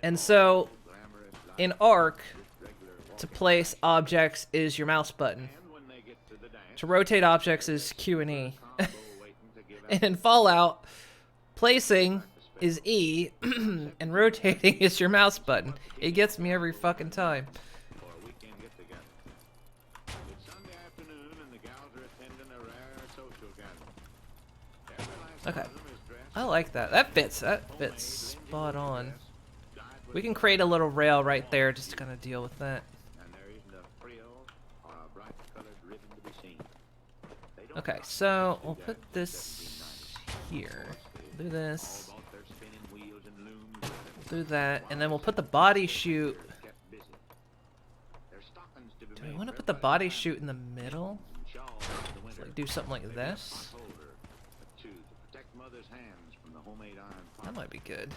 And so, in Ark, to place objects is your mouse button. To rotate objects is Q and E. And in Fallout, placing is E, and rotating is your mouse button. It gets me every fucking time. Okay. I like that. That fits. That fits spot on. We can create a little rail right there just to kind of deal with that. Okay, so we'll put this here. Do this. Do that, and then we'll put the body chute. Do we want to put the body chute in the middle? Like do something like this. That might be good.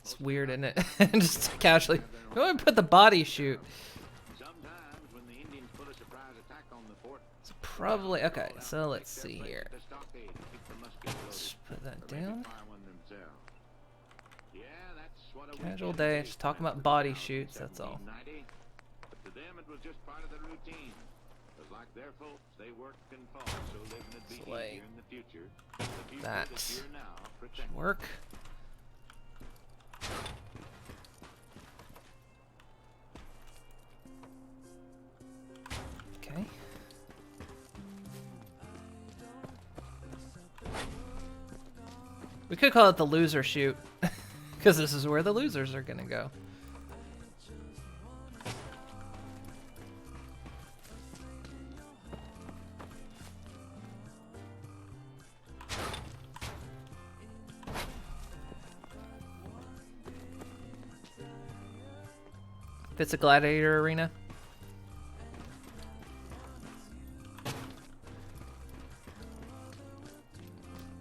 It's weird, isn't it? Just casually. Go ahead and put the body chute. It's probably okay. So let's see here. Let's put that down. Casual day, just talking about body chutes. That's all. So like that should work. Okay. We could call it the loser chute, because this is where the losers are gonna go. If it's a gladiator arena.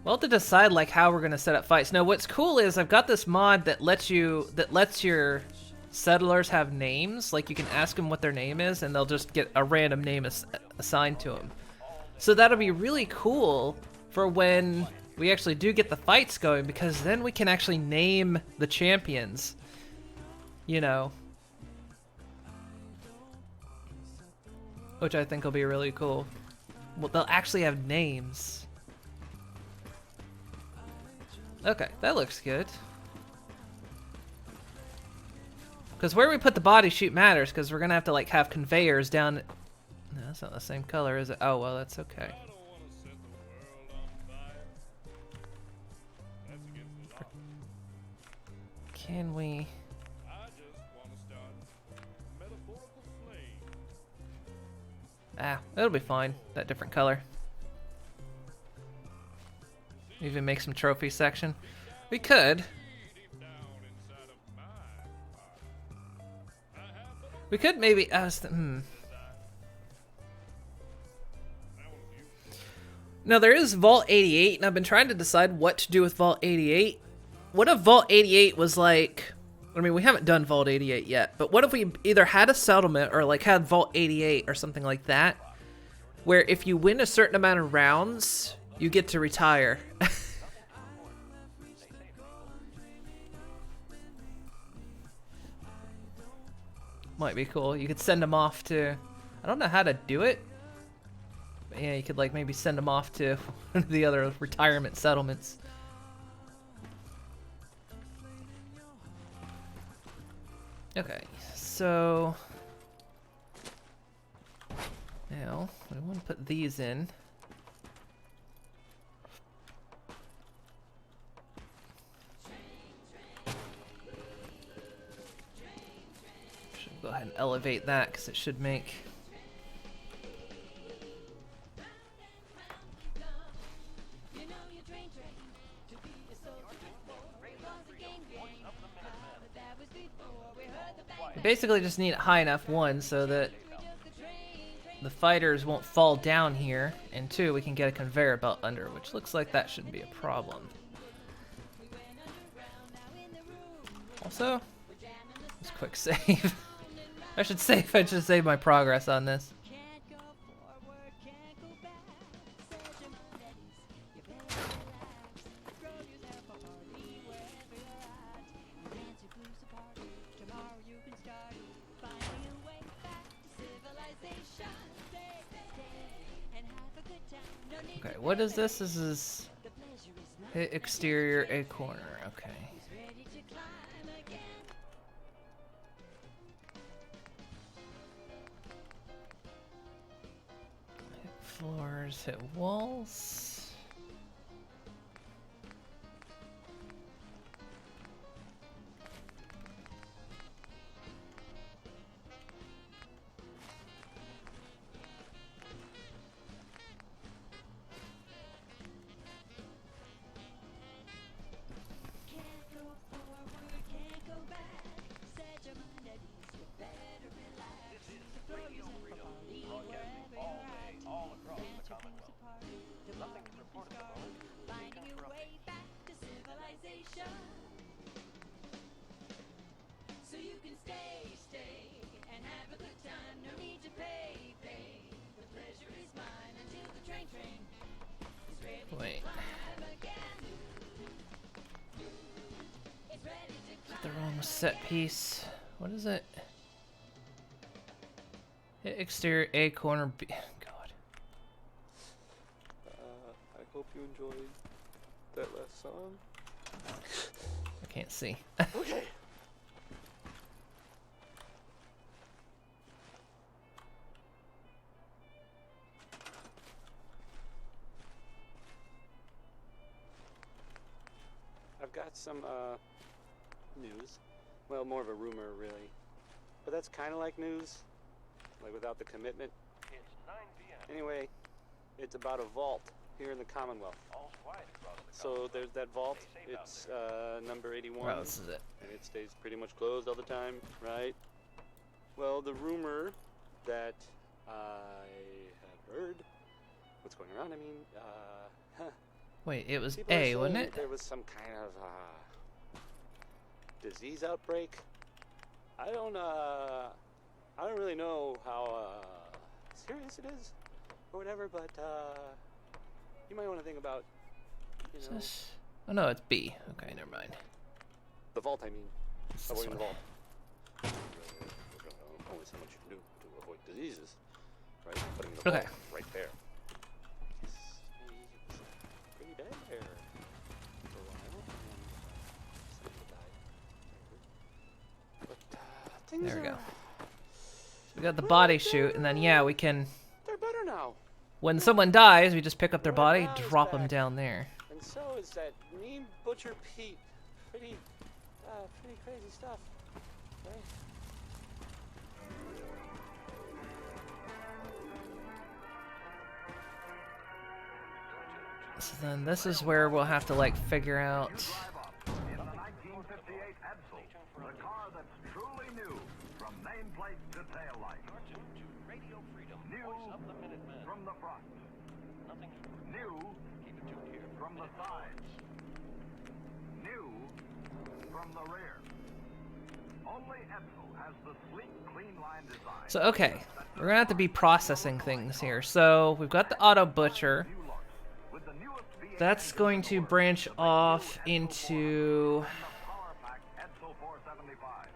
We'll have to decide like how we're gonna set up fights. Now what's cool is I've got this mod that lets your settlers have names. Like you can ask them what their name is and they'll just get a random name assigned to them. So that'll be really cool for when we actually do get the fights going, because then we can actually name the champions. You know. Which I think will be really cool. Well, they'll actually have names. Okay, that looks good. Because where we put the body chute matters, because we're going to have to, like, have conveyors down... No, that's not the same color, is it? Oh, well, that's okay. Can we... Ah, it'll be fine. That different color. Even make some trophy section. We could. We could maybe... Now, there is Vault 88, and I've been trying to decide what to do with Vault 88. What if Vault 88 was like... I mean, we haven't done Vault 88 yet, but what if we either had a settlement or like had Vault 88 or something like that, where if you win a certain amount of rounds, you get to retire. Might be cool. You could send them off to... I don't know how to do it. But yeah, you could like maybe send them off to one of the other retirement settlements. Okay, so now we want to put these in. Should go ahead and elevate that because it should make. Basically just need it high enough, one, so that the fighters won't fall down here, and two, we can get a conveyor belt under, which looks like that shouldn't be a problem. Also, just quick save. I should save my progress on this. Okay, what is this? This is hit exterior a corner. Okay. Hit floors, hit walls. Wait. The wrong set piece. What is it? Hit exterior A corner B. God. I hope you enjoyed that last song. I can't see. Okay. I've got some news. Well, more of a rumor, really. But that's kind of like news, like without the commitment. It's 9 p.m. Anyway, it's about a vault here in the Commonwealth. All quiet across the So there's that vault. It's number 81. Well, this is it. And it stays pretty much closed all the time, right? Well, the rumor that I have heard, what's going around, I mean, Wait, it was people are A, wasn't saying it? there was some kind of disease outbreak. I don't really know how serious it is or whatever, but you might want to think about, you know, Oh no, it's B. Okay, never mind. the vault. I mean, It's this avoiding the one. vault. Only so much you can do to avoid diseases, right? Putting the Okay. vault right there. Yes, it was pretty bad there for a while, and somebody died. But got the body chute, and then yeah, we can. They're better now. When someone dies, we just pick up their Roy body, Brown is drop them back. down there. And so is that mean Butcher Pete. Pretty crazy stuff. Right? So then this is where we'll have to like figure out. In the 1958 Edsel, the car that's truly new, from nameplate to tail light. You're tuned to Radio Freedom, New voice of the Minutemen. from the front, Nothing to report. new Keep it tuned here. from the sides, new from the rear. Only Edsel has the sleek, clean line design. So okay, we're gonna have to be processing things here. So we've got the auto butcher. New looks, with the newest V8 That's going to branch off into. power-packed Edsel 475.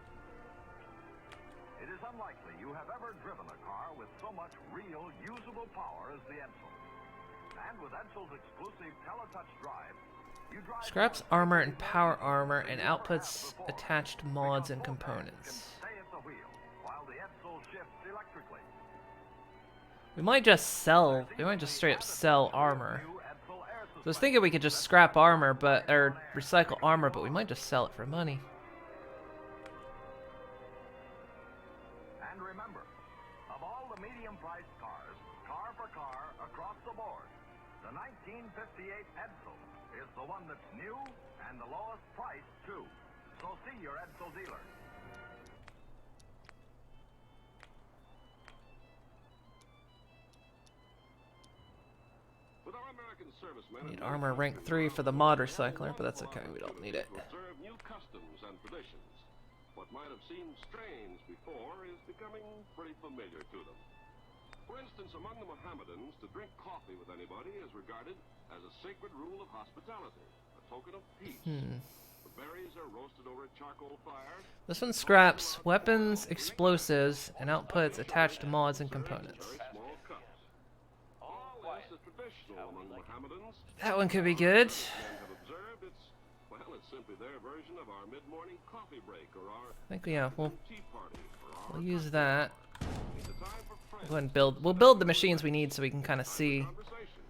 It is unlikely you have ever driven a car with so much real, usable power as the Edsel. And with Edsel's exclusive teletouch drive, you drive Scraps armor and power armor and outputs attached mods and components. stay at the wheel, while the Edsel shifts electrically. We might just straight up sell armor. New Edsel air So I was thinking we could just scrap armor, or recycle armor, but we might just sell it for money. And remember, of all the medium-priced cars, car for car, across the board, the 1958 Edsel is the one that's new and the lowest price, too. So see your Edsel dealer. With our American servicemen Need and armor rank 3 for the mod recycler, but that's okay, we don't need it. to observe new customs and traditions. What might have seemed strange before is becoming pretty familiar to them. For instance, among the Mohammedans, to drink coffee with anybody is regarded as a sacred rule of hospitality, a token of peace. The berries are roasted over a charcoal fire. This one scraps weapons, explosives, and outputs attached mods and components. Very small cups. All this is traditional among Mohammedans. That one could be good. Men have observed it's simply their version of our mid-morning coffee break or our I think yeah, we'll tea party or our use that. it's a time for friends. Go ahead and build. We'll build the machines we need so we can kind of see. Conversation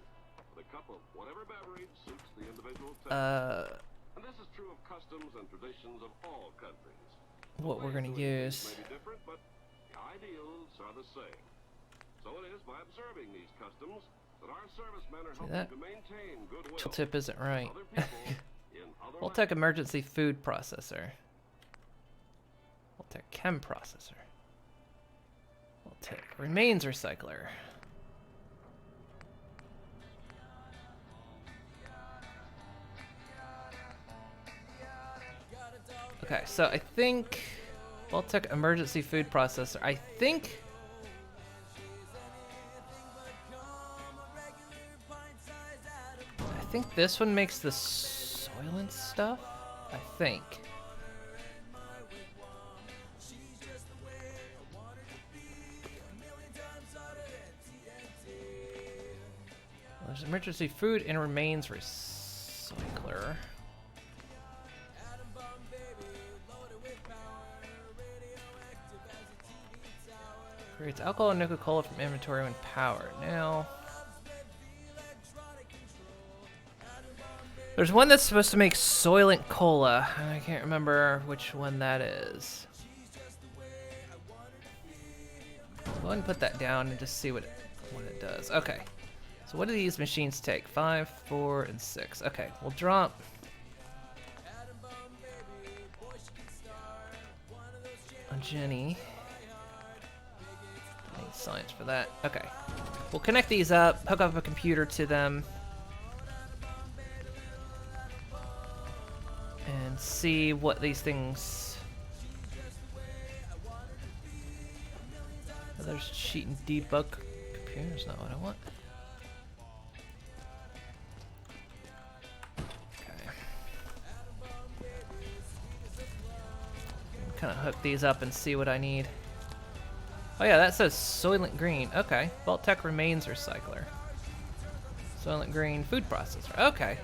with a cup of whatever beverage suits the individual taste. And this is true of customs and traditions of all countries. What we're gonna use. May be different, but the ideals are the same. So it is by observing these customs that our servicemen are helping that? to maintain goodwill. Tooltip isn't right. Other people in other We'll take emergency food processor. We'll take chem processor. We'll take remains recycler. Okay, so I think we'll take emergency food processor. I think this one makes the soylent stuff. I think. There's emergency food and remains recycler. Creates alcohol and Nuka-Cola from inventory when powered. Now, there's one that's supposed to make Soylent Cola. I can't remember which one that is. Go ahead and put that down and just see what it does. Okay. So what do these machines take? 5, 4, and 6. Okay, we'll drop. A Jenny. Need science for that. Okay. We'll connect these up, hook up a computer to them. And see what these things... Oh, there's cheat and debug computer's not what I want. Kind of hook these up and see what I need. Oh yeah, that says Soylent Green. Okay, Vault-Tec Remains Recycler. Soylent Green Food Processor. Okay.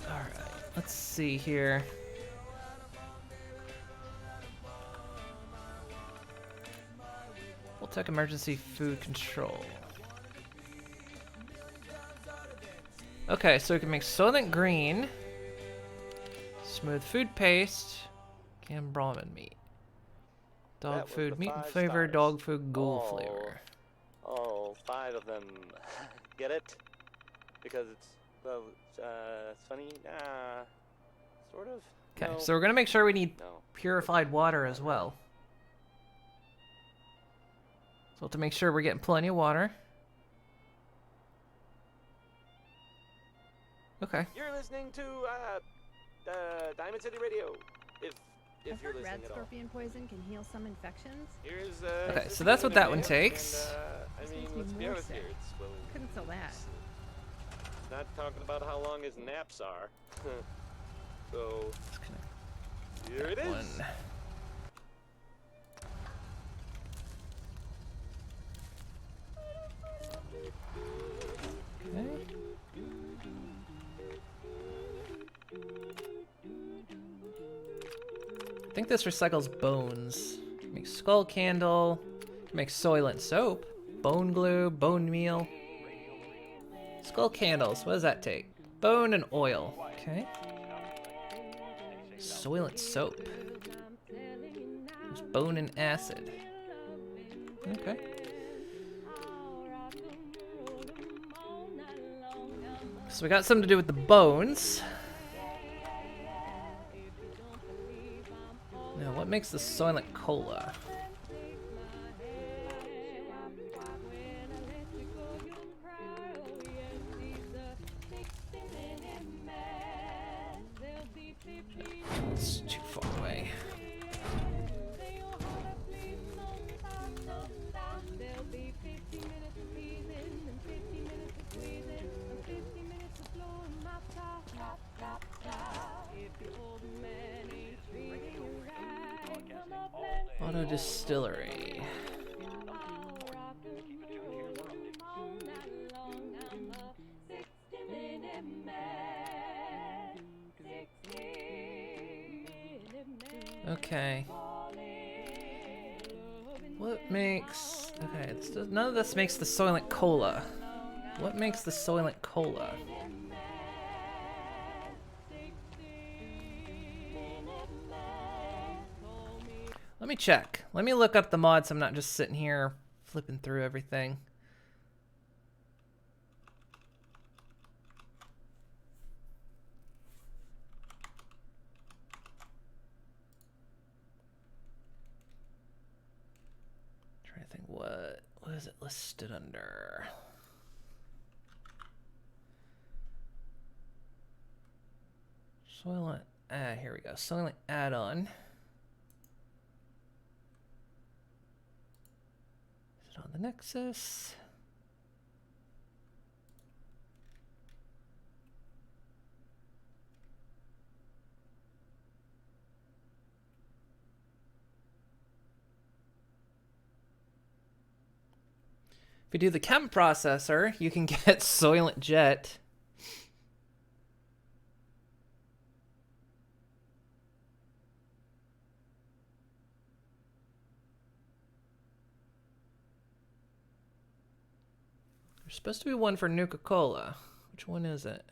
Alright. see here. We'll take emergency food control. Okay, so we can make Soylent Green, smooth food paste, canned Brahmin meat. Dog That was food, the meat and 5 flavor, stars. dog food, ghoul Oh. flavor. All 5 of them. Get it? Because it's, well, it's funny. Sort of. Okay, No. so we're gonna make sure we need No. purified water as well. So to make sure we're getting plenty of water. Okay. You're listening to Diamond City Radio. If I've you're heard listening red at all. scorpion poison can heal some infections. Here's Okay, this so that's what that one mail, takes. And, This I mean, makes me let's be more honest sick. here. It's, well, Couldn't sell that. it's not talking about how long his naps are. So here it is. One. Okay. I think this recycles bones. Make skull candle. Make Soylent soap. Bone glue, bone meal. Skull candles. What does that take? Bone and oil. Okay. Soylent soap. There's bone and acid. Okay. So we got something to do with the bones. Now, what makes the Soylent Cola? It's too far away. Auto distillery. Okay. What makes... Okay, none of this makes the Soylent Cola. What makes the Soylent Cola? Let me check. Let me look up the mods so I'm not just sitting here flipping through everything. Trying to think what is it listed under? Soylent, here we go. Soylent add-on. Is it on the Nexus? If you do the chem processor, you can get Soylent Jet. There's supposed to be one for Nuka-Cola. Which one is it?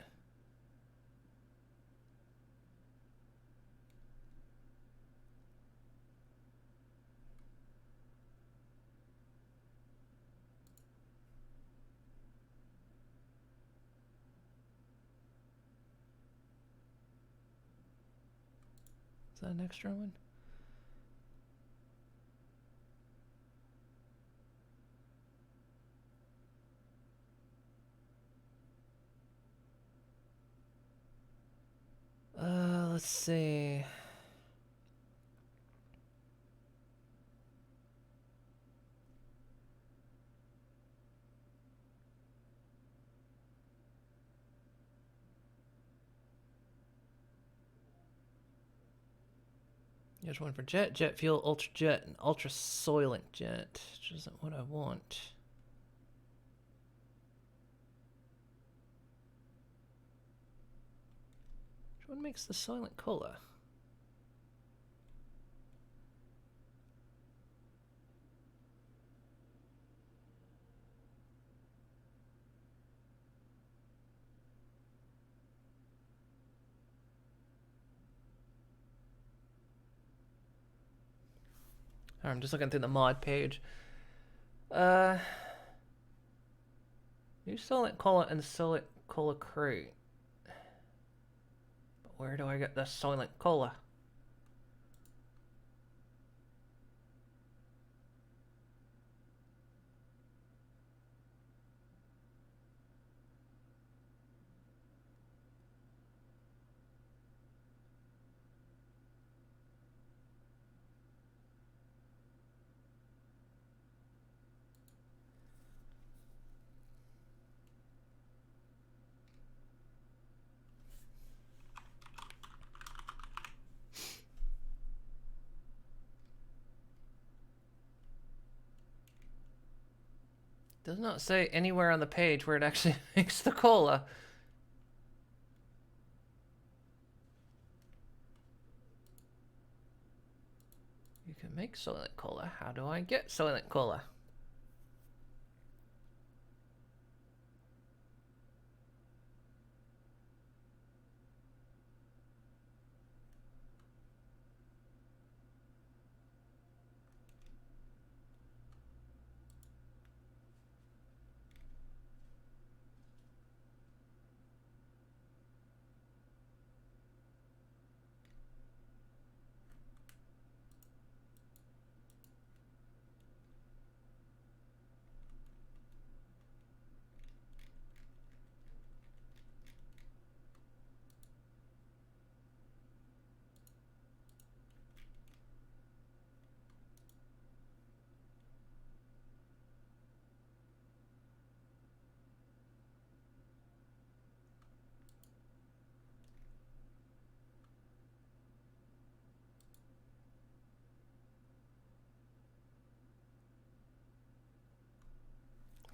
Is that an extra one? Let's see. There's one for jet, jet fuel, ultra jet, and ultra soylent jet, which isn't what I want. Which What makes the Silent Cola? I'm just looking through the mod page. New Silent Cola and Silent Cola Crate. But where do I get the Silent Cola? Does not say anywhere on the page where it actually makes the cola. You can make Silent Cola. How do I get Silent Cola?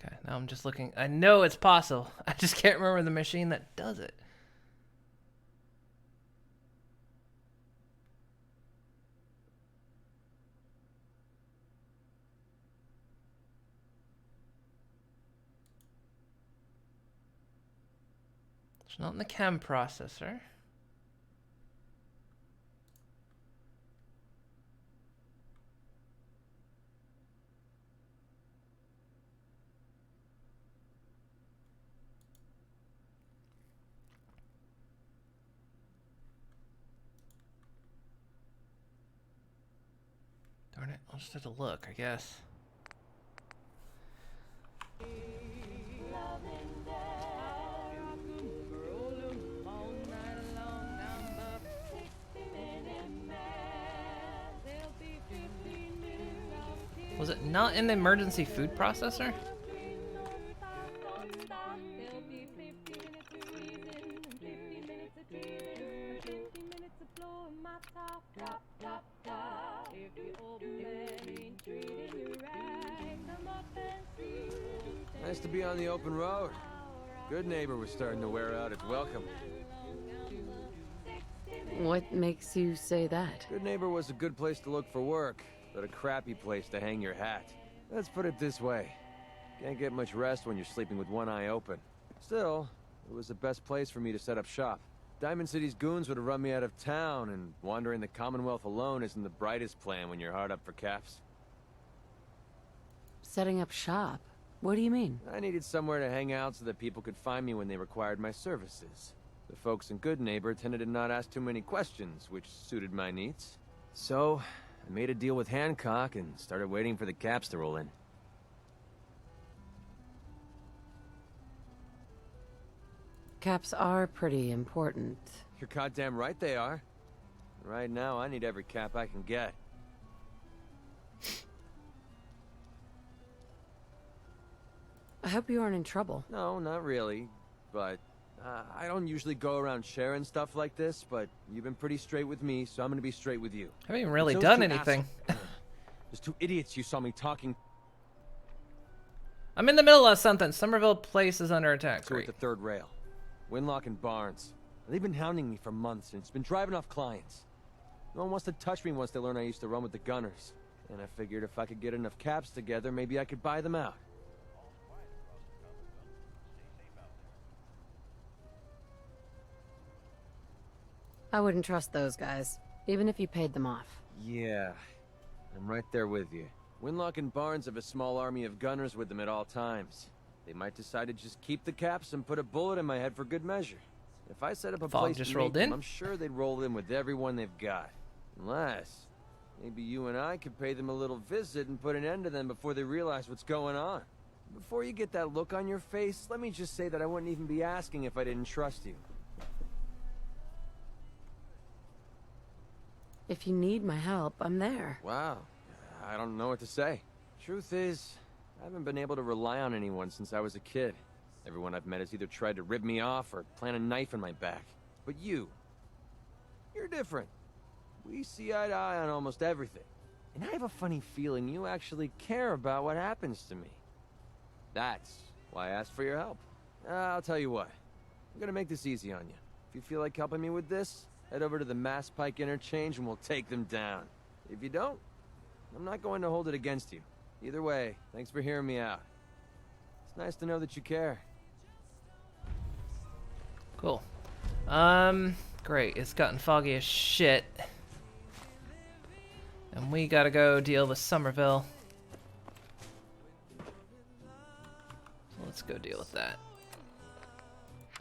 Okay, now I'm just looking. I know it's possible. I just can't remember the machine that does it. It's not in the chem processor. Darn it, I'll just have to look, I guess. Was it not in the emergency food processor? Nice to be on the open road. Good neighbor was starting to wear out its welcome. What makes you say that? Good neighbor was a good place to look for work, but a crappy place to hang your hat. Let's put it this way. Can't get much rest when you're sleeping with one eye open. Still, it was the best place for me to set up shop. Diamond City's goons would have run me out of town, and wandering the Commonwealth alone isn't the brightest plan when you're hard up for caps. Setting up shop? What do you mean? I needed somewhere to hang out so that people could find me when they required my services. The folks in Good Neighbor tended to not ask too many questions, which suited my needs. So, I made a deal with Hancock and started waiting for the caps to roll in. Caps are pretty important. You're goddamn right they are. Right now, I need every cap I can get. I hope you aren't in trouble. No, not really. But, I don't usually go around sharing stuff like this, but you've been pretty straight with me, so I'm gonna be straight with you. I haven't even really Those done two anything. Those two idiots you saw me talking I'm in the middle of something. Somerville Place is under attack. to at Great. the third rail. Winlock and Barnes. They've been hounding me for months, and it's been driving off clients. No one wants to touch me once they learn I used to run with the Gunners. And I figured if I could get enough caps together, maybe I could buy them out. I wouldn't trust those guys, even if you paid them off. Yeah, I'm right there with you. Winlock and Barnes have a small army of gunners with them at all times. They might decide to just keep the caps and put a bullet in my head for good measure. If I set up a Fog place just to rolled meet them, in. I'm sure they'd roll in with everyone they've got. Unless, maybe you and I could pay them a little visit and put an end to them before they realize what's going on. Before you get that look on your face, let me just say that I wouldn't even be asking if I didn't trust you. If you need my help, I'm there. Wow. I don't know what to say. Truth is, I haven't been able to rely on anyone since I was a kid. Everyone I've met has either tried to rip me off or plant a knife in my back. But you're different. We see eye to eye on almost everything. And I have a funny feeling you actually care about what happens to me. That's why I asked for your help. I'll tell you what. I'm gonna make this easy on you. If you feel like helping me with this, head over to the Mass Pike interchange and we'll take them down. If you don't, I'm not going to hold it against you. Either way, thanks for hearing me out. It's nice to know that you care. Cool. Great. It's gotten foggy as shit. And we gotta go deal with Somerville. So let's go deal with that.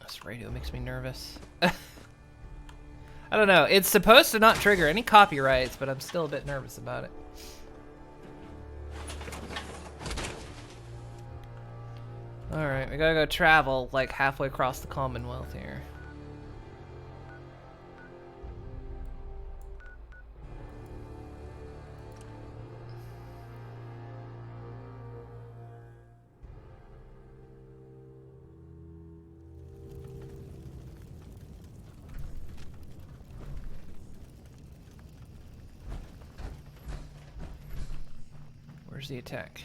This radio makes me nervous. I don't know. It's supposed to not trigger any copyrights, but I'm still a bit nervous about it. Alright, we gotta go travel like halfway across the Commonwealth here. Where's the attack?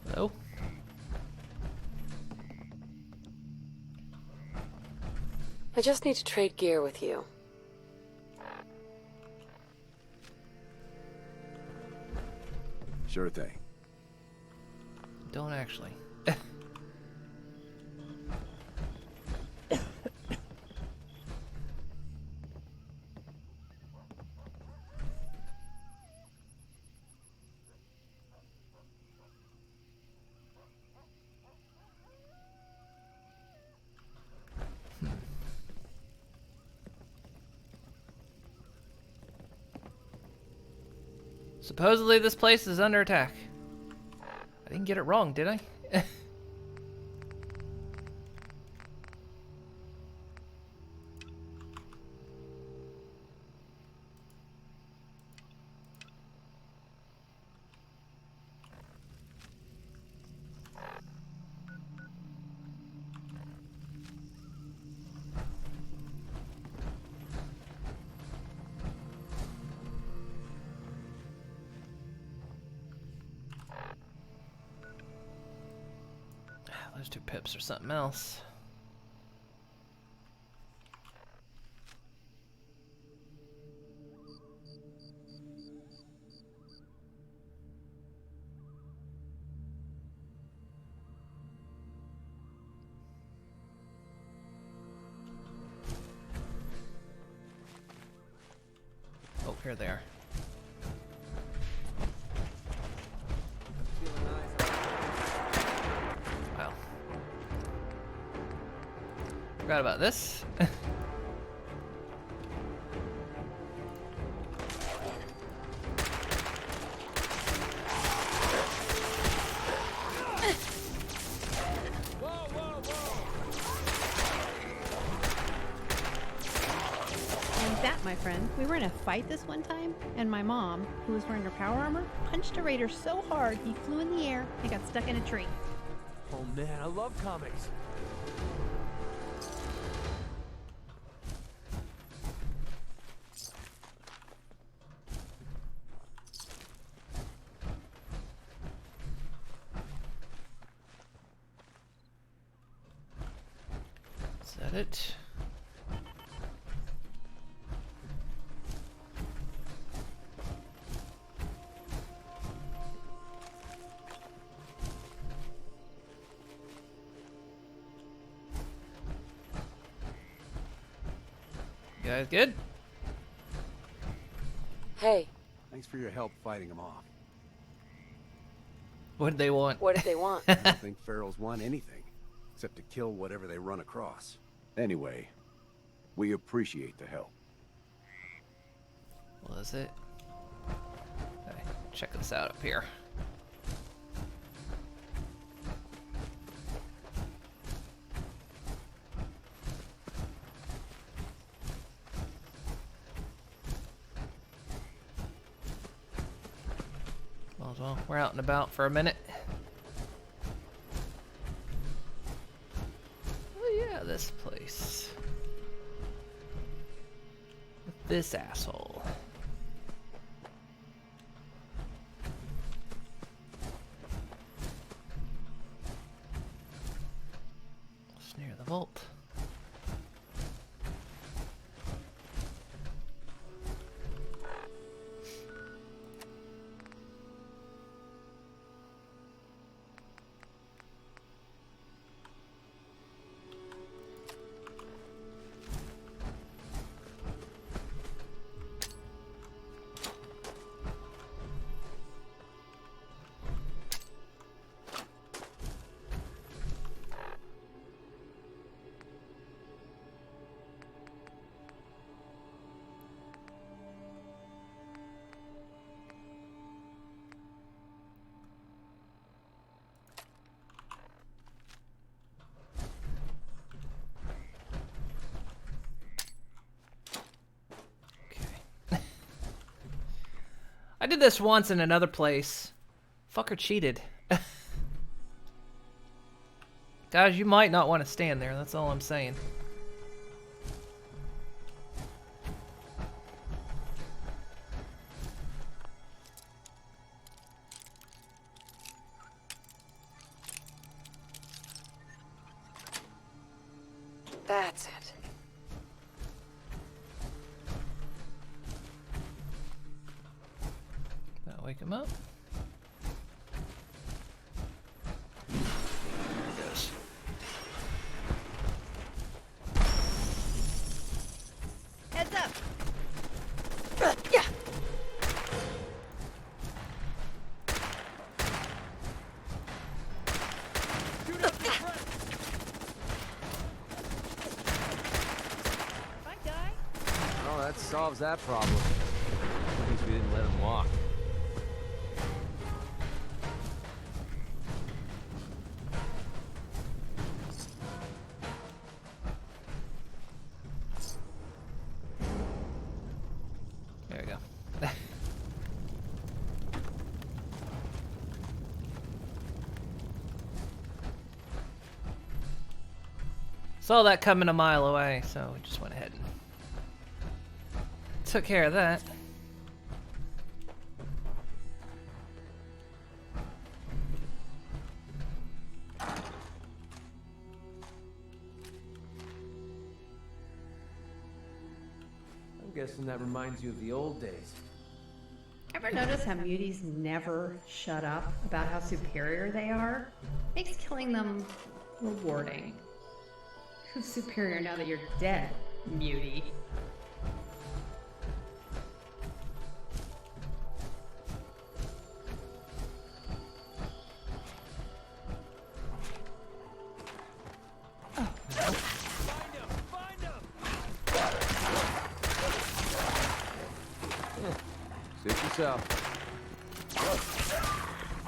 Hello? I just need to trade gear with you. Sure thing. Don't actually. Supposedly this place is under attack. I didn't get it wrong, did I? Those two pips are something else. Oh, here they are. Wow. Forgot about this. And that, my friend, we were in a fight this one time, and my mom, who was wearing her power armor, punched a raider so hard he flew in the air and got stuck in a tree. Oh man, I love comics. it. You guys good? Hey, Thanks for your help fighting them off. What did they want? what did they want? I don't think ferals want anything, except to kill whatever they run across. Anyway, we appreciate the help. Was it? Okay, check this out up here. Well, we're out and about for a minute. Oh yeah, this place. With this asshole. It's near the vault. I did this once in another place. Fucker cheated. Guys, you might not want to stand there. That's all I'm saying. That's it. That'll wake him up. There he goes. Heads up. Yeah. If I die, Oh, that solves that problem. At least we didn't let him walk. There we go. Saw that coming a mile away, so we just went ahead and took care of that. I'm guessing that reminds you of the old days. Ever notice how muties never shut up about how superior they are? Makes killing them rewarding. Who's superior now that you're dead, mutie? Suit yourself.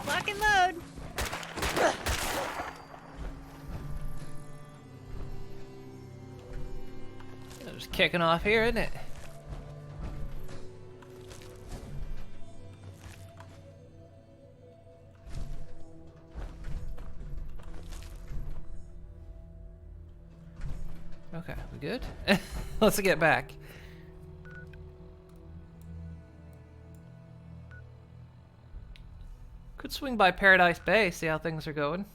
lock and load. Just kicking off here, isn't it? Okay, we good? Let's get back. Could swing by Paradise Bay, see how things are going.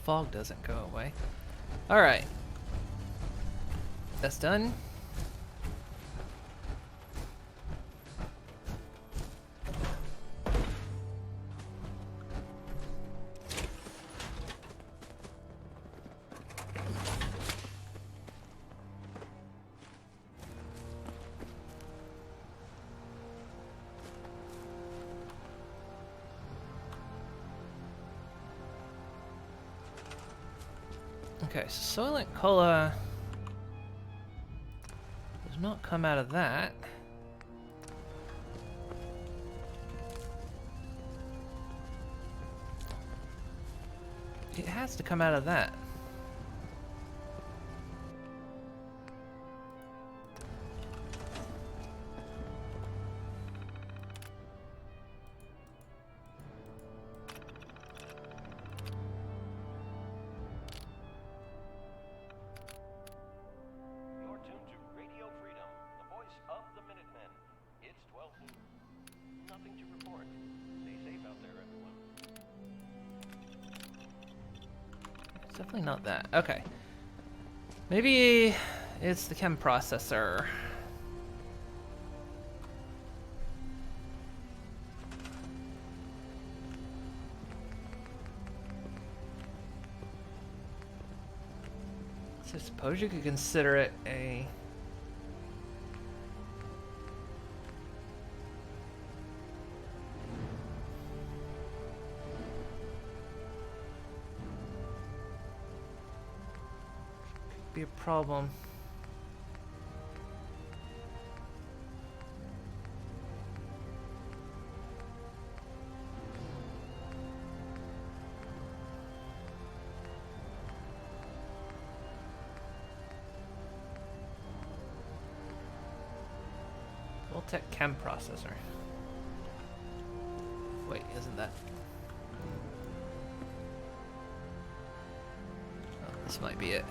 fog doesn't go away. Alright. That's done. Okay, so Soylent Cola does not come out of that. It has to come out of that. You're tuned to Radio Freedom, the voice of the Minutemen. It's 12 noon. Nothing to report. Stay safe out there, everyone. It's definitely not that. Okay. Maybe it's the chem processor. So I suppose you could consider it a... be a problem. Voltec chem processor. Wait, isn't that? Oh, this might be it.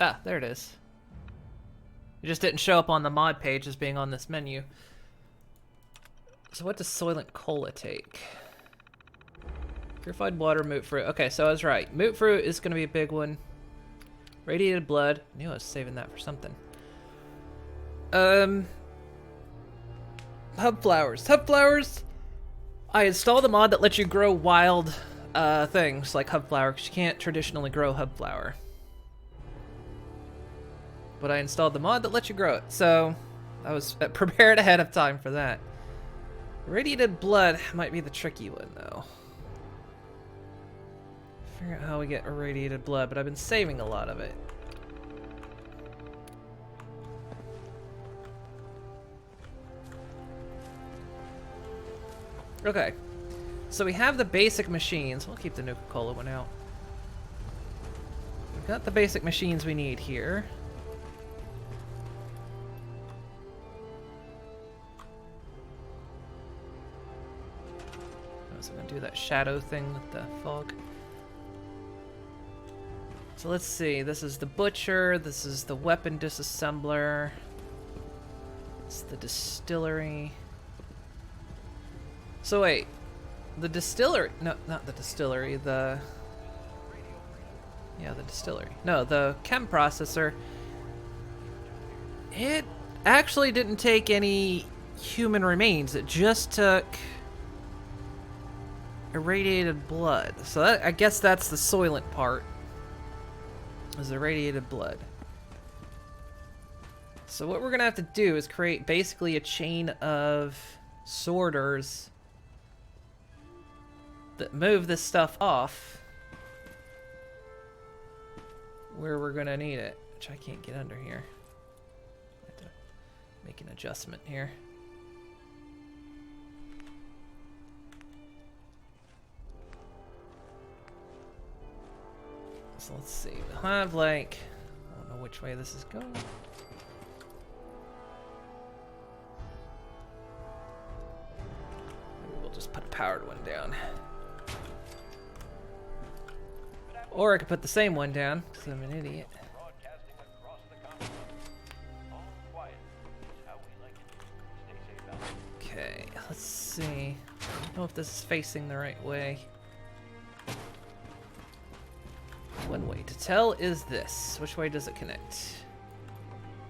Ah, there it is. It just didn't show up on the mod page as being on this menu. So what does Soylent Cola take? Purified water, moot fruit. Okay, so I was right. Moot fruit is going to be a big one. Radiated blood. I knew I was saving that for something. Hub flowers. Hub flowers! I installed a mod that lets you grow wild things like hub flower, because you can't traditionally grow hub flower. But I installed the mod that lets you grow it, so I was prepared ahead of time for that. Radiated blood might be the tricky one, though. Figure out how we get irradiated blood, but I've been saving a lot of it. Okay, so we have the basic machines. We'll keep the Nuka-Cola one out. We've got the basic machines we need here. I was gonna do that shadow thing with the fog. So let's see, this is the butcher, this is the weapon disassembler, it's the distillery. So wait, the distillery, no, not the distillery, the distillery. No, the chem processor, it actually didn't take any human remains, it just took irradiated blood. So that, I guess that's the Soylent part. Is irradiated blood. So what we're gonna have to do is create basically a chain of sorters that move this stuff off where we're gonna need it. which I can't get under here. I have to make an adjustment here. So let's see. We'll have like, I don't know which way this is going. Maybe we'll just put a powered one down. Or I could put the same one down, because I'm an idiot. Okay, let's see. I don't know if this is facing the right way. One way to tell is this. Which way does it connect?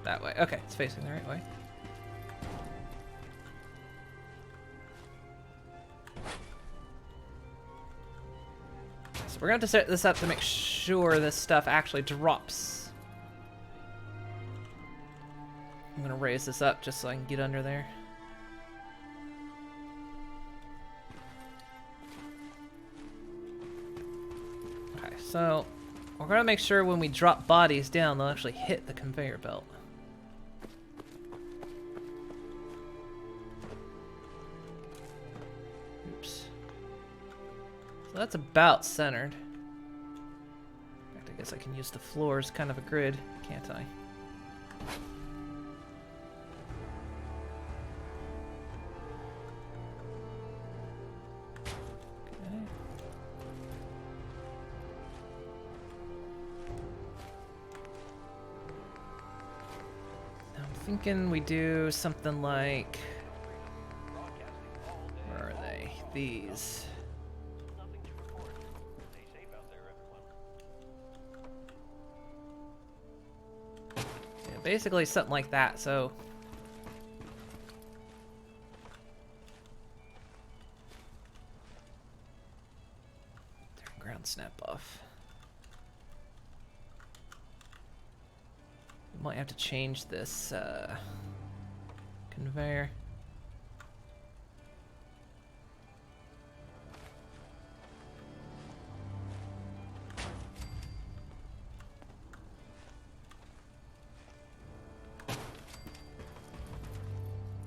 That way. Okay, it's facing the right way. So we're going to set this up to make sure this stuff actually drops. I'm going to raise this up just so I can get under there. Okay, so we're going to make sure when we drop bodies down, they'll actually hit the conveyor belt. Oops. So that's about centered. In fact, I guess I can use the floor as kind of a grid, can't I? Thinking we do something like, where are they? These. Yeah, basically something like that. So turn ground snap off. Might have to change this conveyor.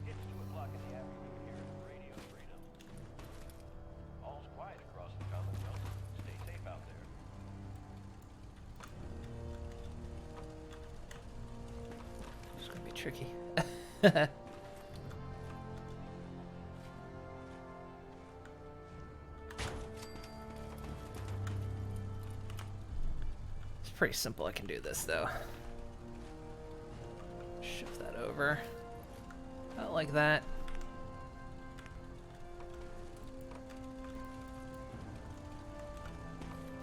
It's 2 o'clock in the afternoon here at Radio Freedom. All's quiet across the Commonwealth. Stay safe out there. It's gonna be tricky. It's pretty simple. I can do this though. Shift that over. Not like that.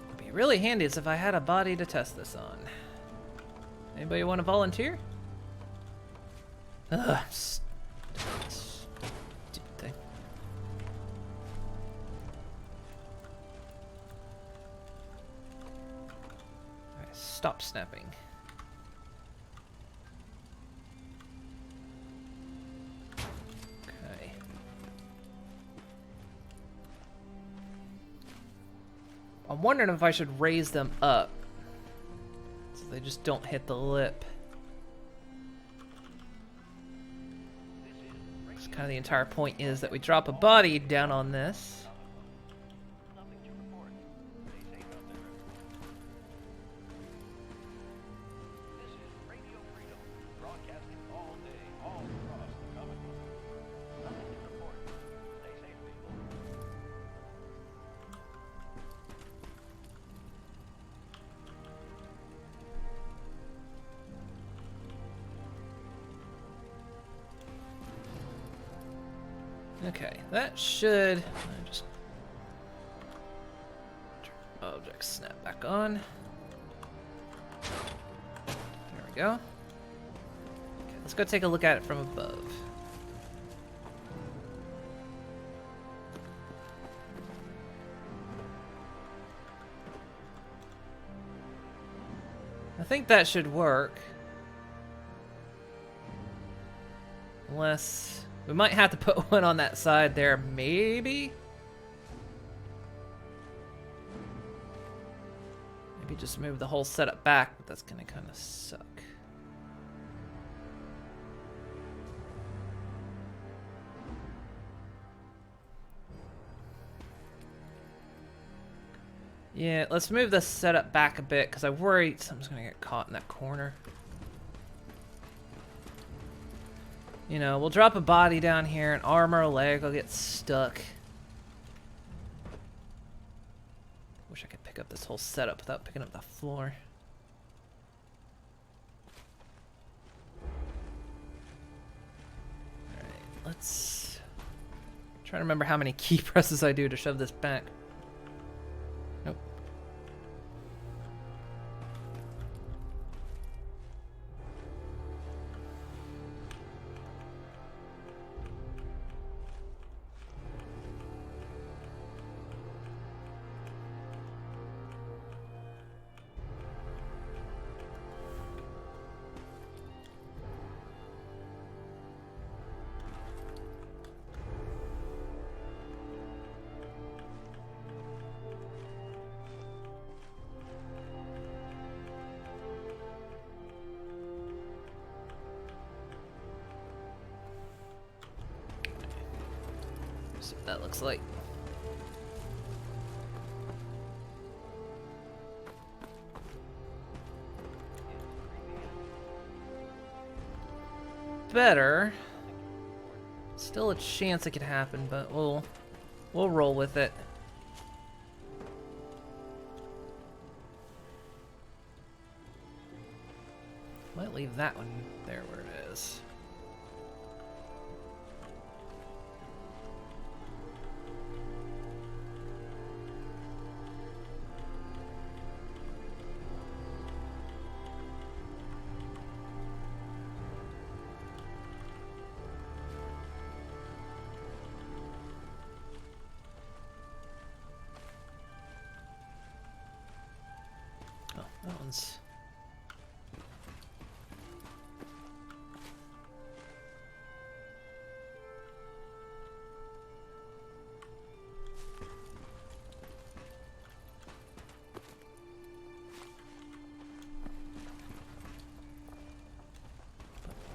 It'd be really handy as if I had a body to test this on. Anybody want to volunteer? Ugh, stupid thing. Alright, stop snapping. Okay. I'm wondering if I should raise them up so they just don't hit the lip. Kind of the entire point is that we drop a body down on this. Nothing to report. Stay safe out there. This is Radio Freedom, broadcasting all day, all across the Commonwealth. Nothing to report. Stay safe, people. Okay, that should just turn object snap back on. There we go. Okay, let's go take a look at it from above. I think that should work. Unless we might have to put one on that side there, maybe? Maybe could just move the whole setup back, but that's gonna kind of suck. Yeah, let's move the setup back a bit, because I worry something's gonna get caught in that corner. You know, we'll drop a body down here, an arm or a leg will get stuck. Wish I could pick up this whole setup without picking up the floor. Alright, let's try to remember how many key presses I do to shove this back. Nope. See what that looks like. Better. Still a chance it could happen, but we'll roll with it. Might leave that one there where it is. Oh, that one's...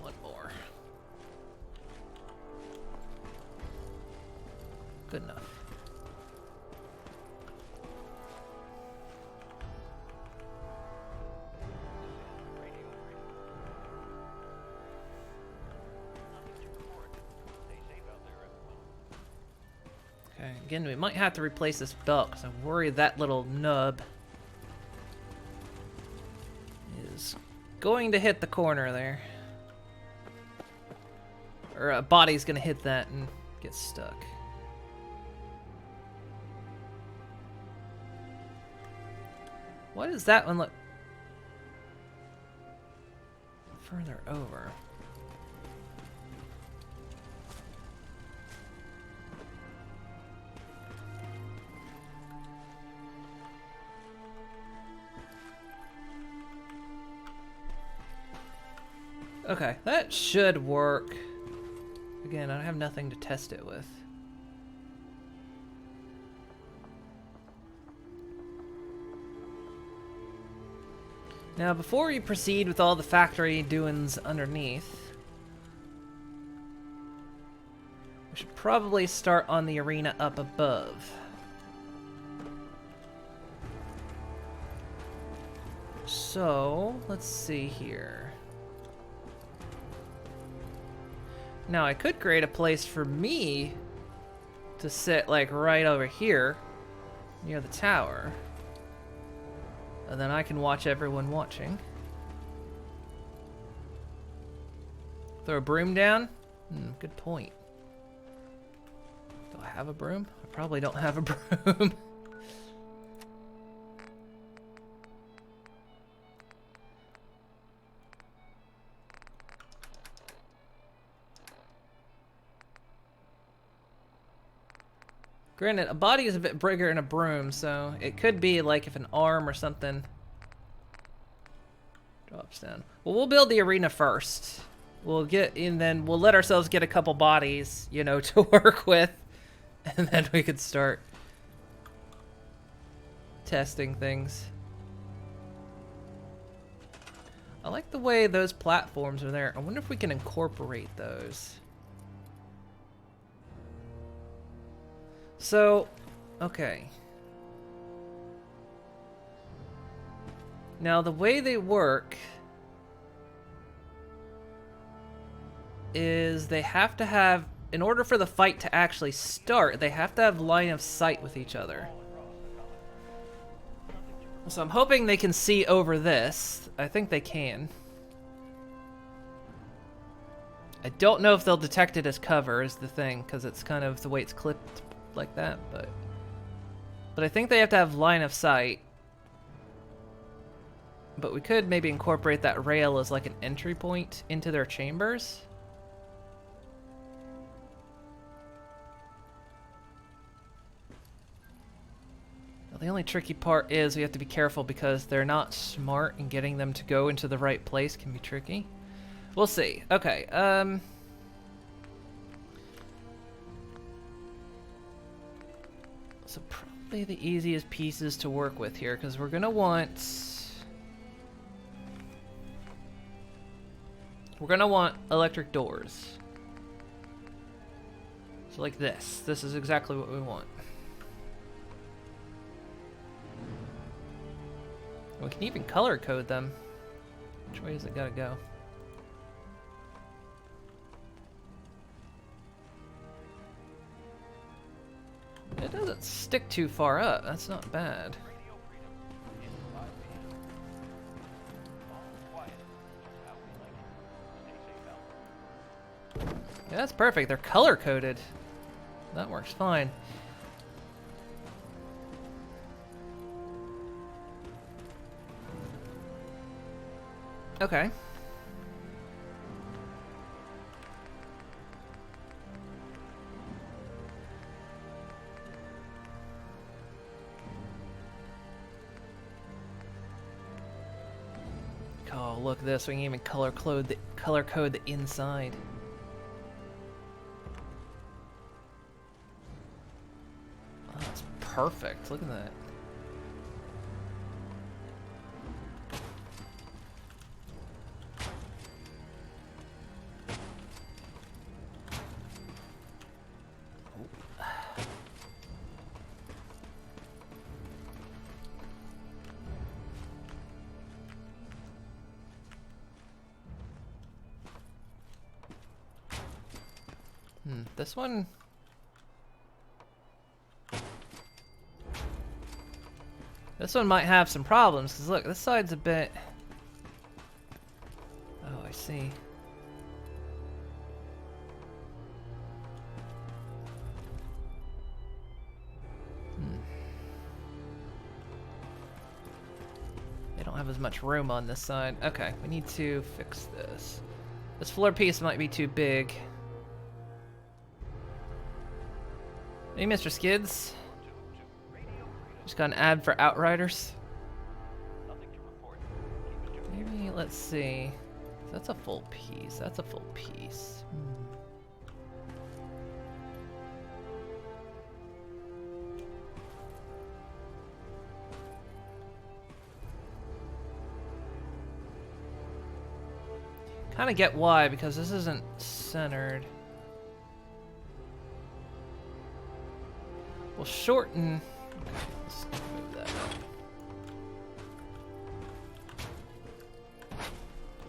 One more. Good enough. Okay, again, we might have to replace this belt because I worry that little nub is going to hit the corner there. Or a body's going to hit that and get stuck. Why does that one look further over? Okay, that should work. Again, I have nothing to test it with. Now, before we proceed with all the factory doings underneath, we should probably start on the arena up above. So, let's see here. Now, I could create a place for me to sit, like, right over here, near the tower. And then I can watch everyone watching. Throw a broom down? Good point. Do I have a broom? I probably don't have a broom. Granted, a body is a bit bigger than a broom, so it could be like if an arm or something drops down. Well, we'll build the arena first. We'll get, and then we'll let ourselves get a couple bodies, you know, to work with, and then we could start testing things. I like the way those platforms are there. I wonder if we can incorporate those. So, okay. Now the way they work is they have to have, in order for the fight to actually start, they have to have line of sight with each other. So I'm hoping they can see over this. I think they can. I don't know if they'll detect it as cover is the thing, because it's kind of the way it's clipped like that, but I think they have to have line of sight. But we could maybe incorporate that rail as like an entry point into their chambers. Now, the only tricky part is we have to be careful because they're not smart, and getting them to go into the right place can be tricky. We'll see. Okay, so probably the easiest pieces to work with here, because we're gonna want electric doors. So like this. This is exactly what we want. We can even color code them. Which way does it gotta go? It doesn't stick too far up. That's not bad. Yeah, that's perfect. They're color coded. That works fine. Okay. Oh, look at this. We can even color code the inside. Oh, that's perfect. Look at that. This one... This one might have some problems, because look, this side's a bit... Oh, I see. They don't have as much room on this side. Okay, we need to fix this. This floor piece might be too big. Hey, Mr. Skids. Just got an ad for Outriders. Maybe, let's see. That's a full piece. That's a full piece. Kind of get why, because this isn't centered. We'll shorten. Okay, let's move that up.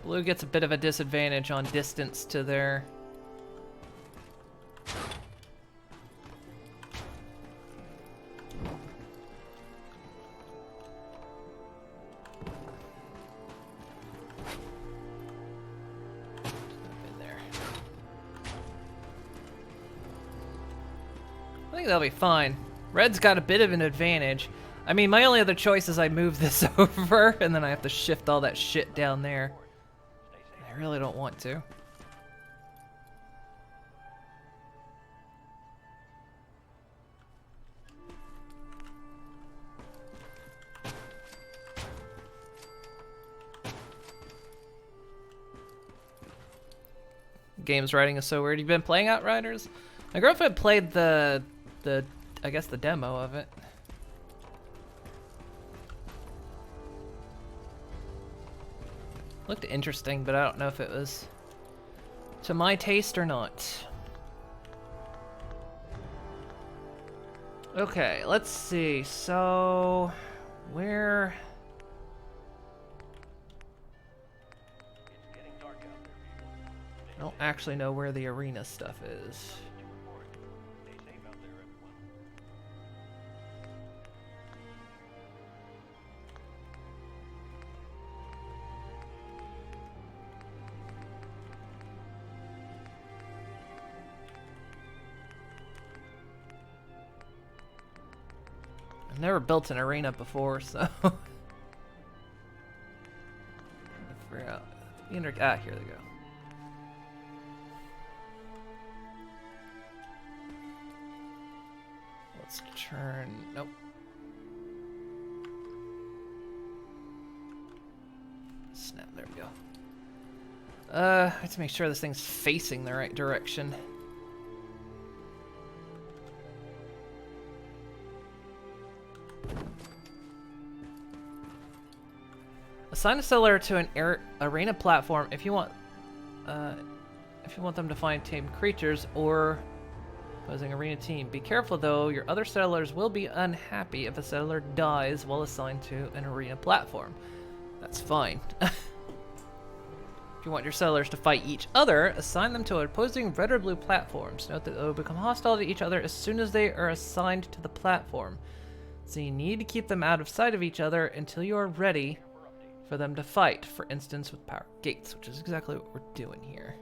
Blue gets a bit of a disadvantage on distance to their. I think that'll be fine. Red's got a bit of an advantage. I mean, my only other choice is I move this over, and then I have to shift all that shit down there. I really don't want to. Game's writing is so weird. You've been playing Outriders? My girlfriend played I guess the demo of it. Looked interesting, but I don't know if it was to my taste or not. Okay, let's see. So, where... I don't actually know where the arena stuff is. I've never built an arena before, so... figure out... Ah, here they go. Let's turn... Nope. Snap, there we go. I have to make sure this thing's facing the right direction. Assign a settler to an arena platform if you want them to find tamed creatures or opposing arena team. Be careful though, your other settlers will be unhappy if a settler dies while assigned to an arena platform. That's fine. If you want your settlers to fight each other, assign them to opposing red or blue platforms. Note that they will become hostile to each other as soon as they are assigned to the platform. So you need to keep them out of sight of each other until you are ready for them to fight, for instance with power gates, which is exactly what we're doing here.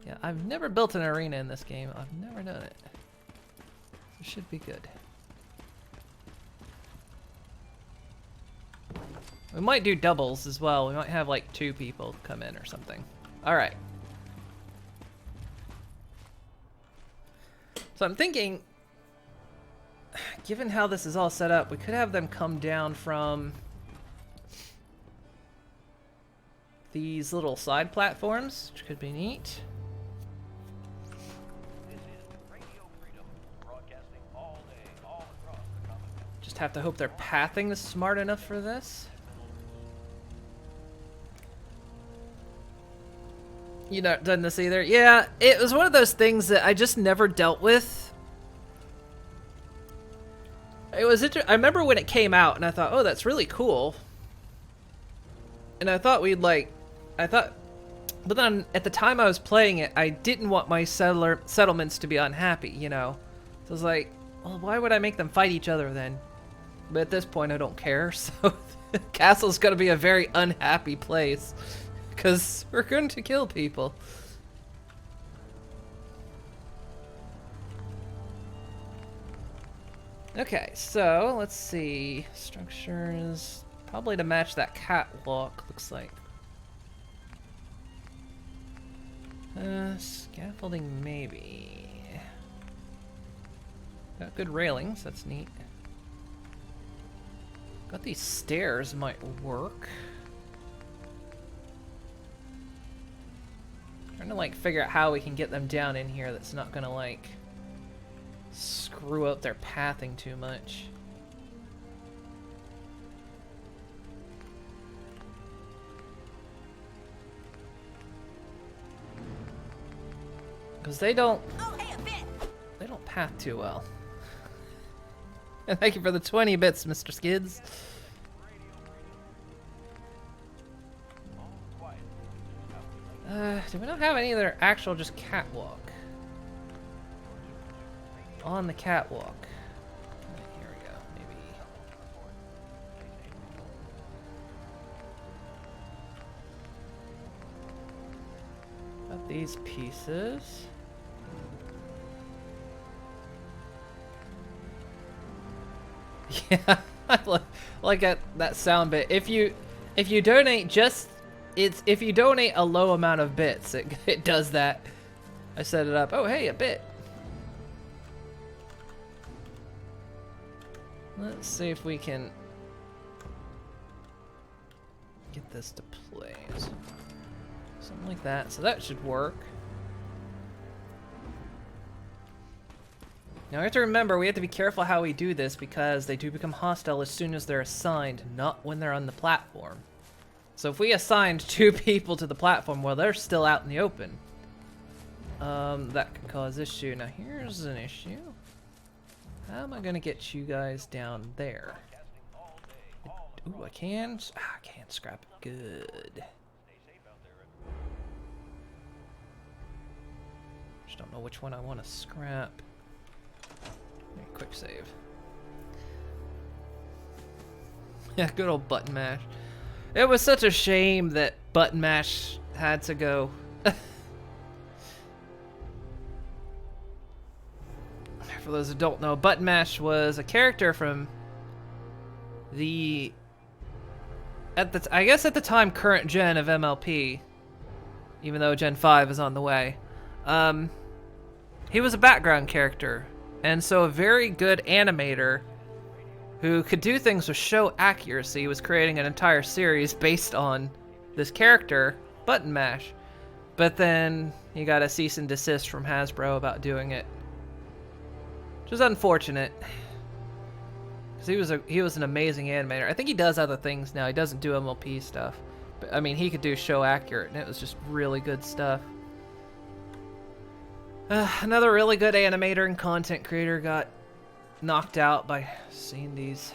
Yeah, I've never built an arena in this game. I've never done it. So it should be good. We might do doubles as well. We might have like 2 people come in or something. Alright. So I'm thinking, given how this is all set up, we could have them come down from these little side platforms, which could be neat. Just have to hope their pathing is smart enough for this. You not done this either? Yeah, it was one of those things that I just never dealt with. It was I remember when it came out and I thought, oh, that's really cool. And I thought we'd like, but then at the time I was playing it, I didn't want my settlements to be unhappy, you know? So I was like, well, why would I make them fight each other then? But at this point, I don't care, so the castle's gonna be a very unhappy place. Because we're going to kill people. Okay, so let's see. Structures, probably to match that catwalk, looks like. Scaffolding, maybe. Got good railings, that's neat. Got these stairs, might work. Trying to like figure out how we can get them down in here that's not gonna like screw up their pathing too much. Because they don't path too well. And thank you for the 20 bits, Mr. Skids. Do we not have any other actual just catwalk? On the catwalk. Here we go, maybe. Got these pieces. Yeah, I like that sound bit. If you donate just if you donate a low amount of bits, it does that. I set it up. Oh, hey, a bit. Let's see if we can get this to play. Something like that. So that should work. Now we have to remember, we have to be careful how we do this because they do become hostile as soon as they're assigned, not when they're on the platform. So if we assigned 2 people to the platform, well, they're still out in the open. That could cause issue. Now here's an issue. How am I gonna get you guys down there? Ooh, I can. I can't scrap it. Good. Just don't know which one I want to scrap. Quick save. Yeah, good old button mash. It was such a shame that button mash had to go. For those who don't know, button mash was a character from the I guess at the time current gen of MLP, even though Gen 5 is on the way. He was a background character, and so a very good animator who could do things with show accuracy was creating an entire series based on this character, Button Mash. But then he got a cease and desist from Hasbro about doing it, which is unfortunate. Because he was an amazing animator. I think he does other things now. He doesn't do MLP stuff. But I mean, he could do show accurate, and it was just really good stuff. Another really good animator and content creator got knocked out by seeing these.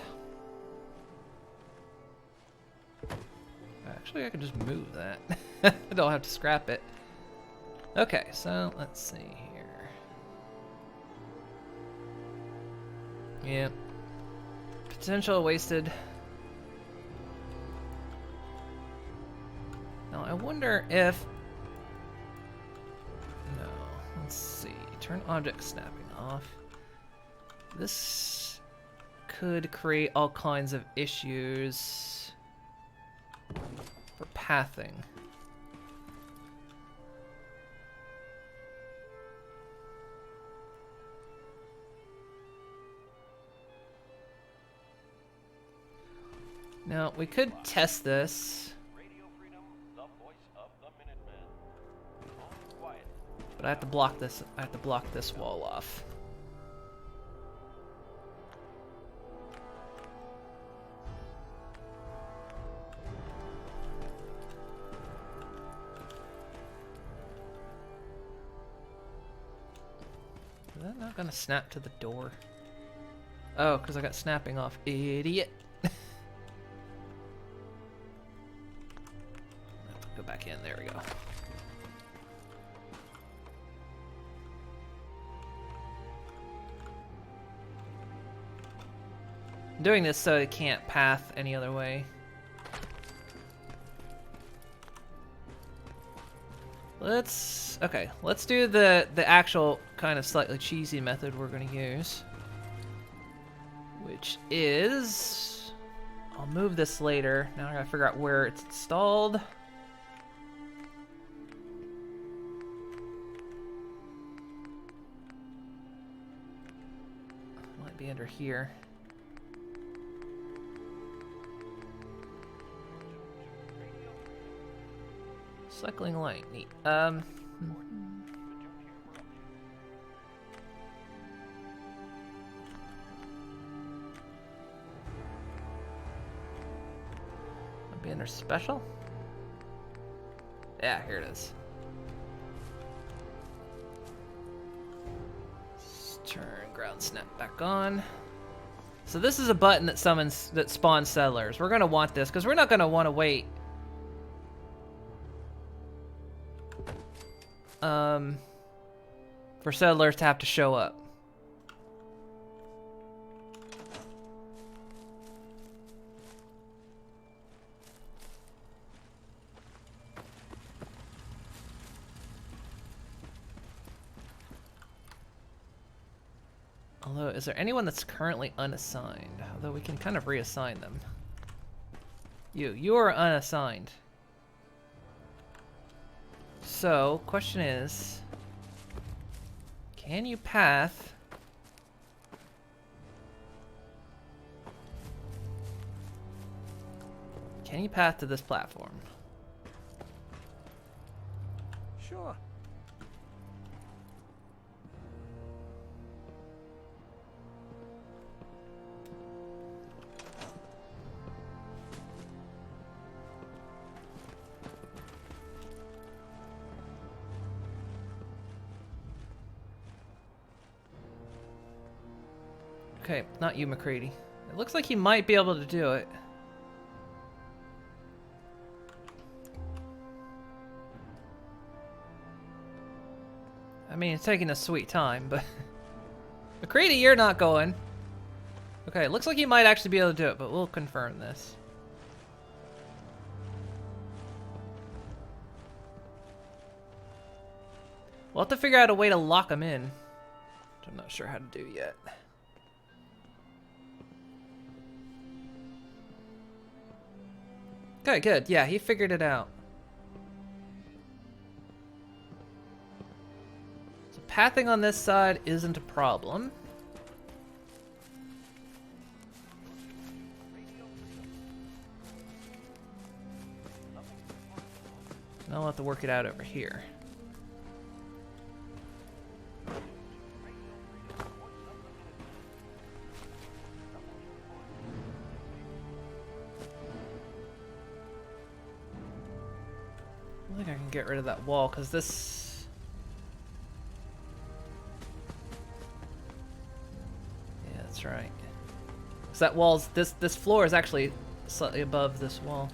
Actually, I can just move that. I don't have to scrap it. Okay, so let's see here. Yeah. Potential wasted. Now, I wonder if... No, let's see. Turn object snapping off. This could create all kinds of issues for pathing. Now, we could test this. But I have to block this. I have to block this wall off. Is that not gonna snap to the door? Oh, because I got snapping off. Idiot. Go back in. There we go. I'm doing this so it can't path any other way. Let's do the actual kind of slightly cheesy method we're going to use, which is I'll move this later. Now I gotta figure out where it's installed. Might be under here. Cycling light, neat. Might be under special? Yeah, here it is. Let's turn ground snap back on. So this is a button that spawns settlers. We're gonna want this because we're not gonna want to wait. For settlers to have to show up. Although, is there anyone that's currently unassigned? Although we can kind of reassign them. You are unassigned. So, question is, can you path? Can you path to this platform? Sure. Okay, not you, McCready. It looks like he might be able to do it. I mean, it's taking a sweet time, but... McCready, you're not going. Okay, it looks like he might actually be able to do it, but we'll confirm this. We'll have to figure out a way to lock him in, which I'm not sure how to do yet. Okay, good. Yeah, he figured it out. So pathing on this side isn't a problem. Now I'll have to work it out over here. I think I can get rid of that wall, because this... Yeah, that's right. Because that wall's... This floor is actually slightly above this wall.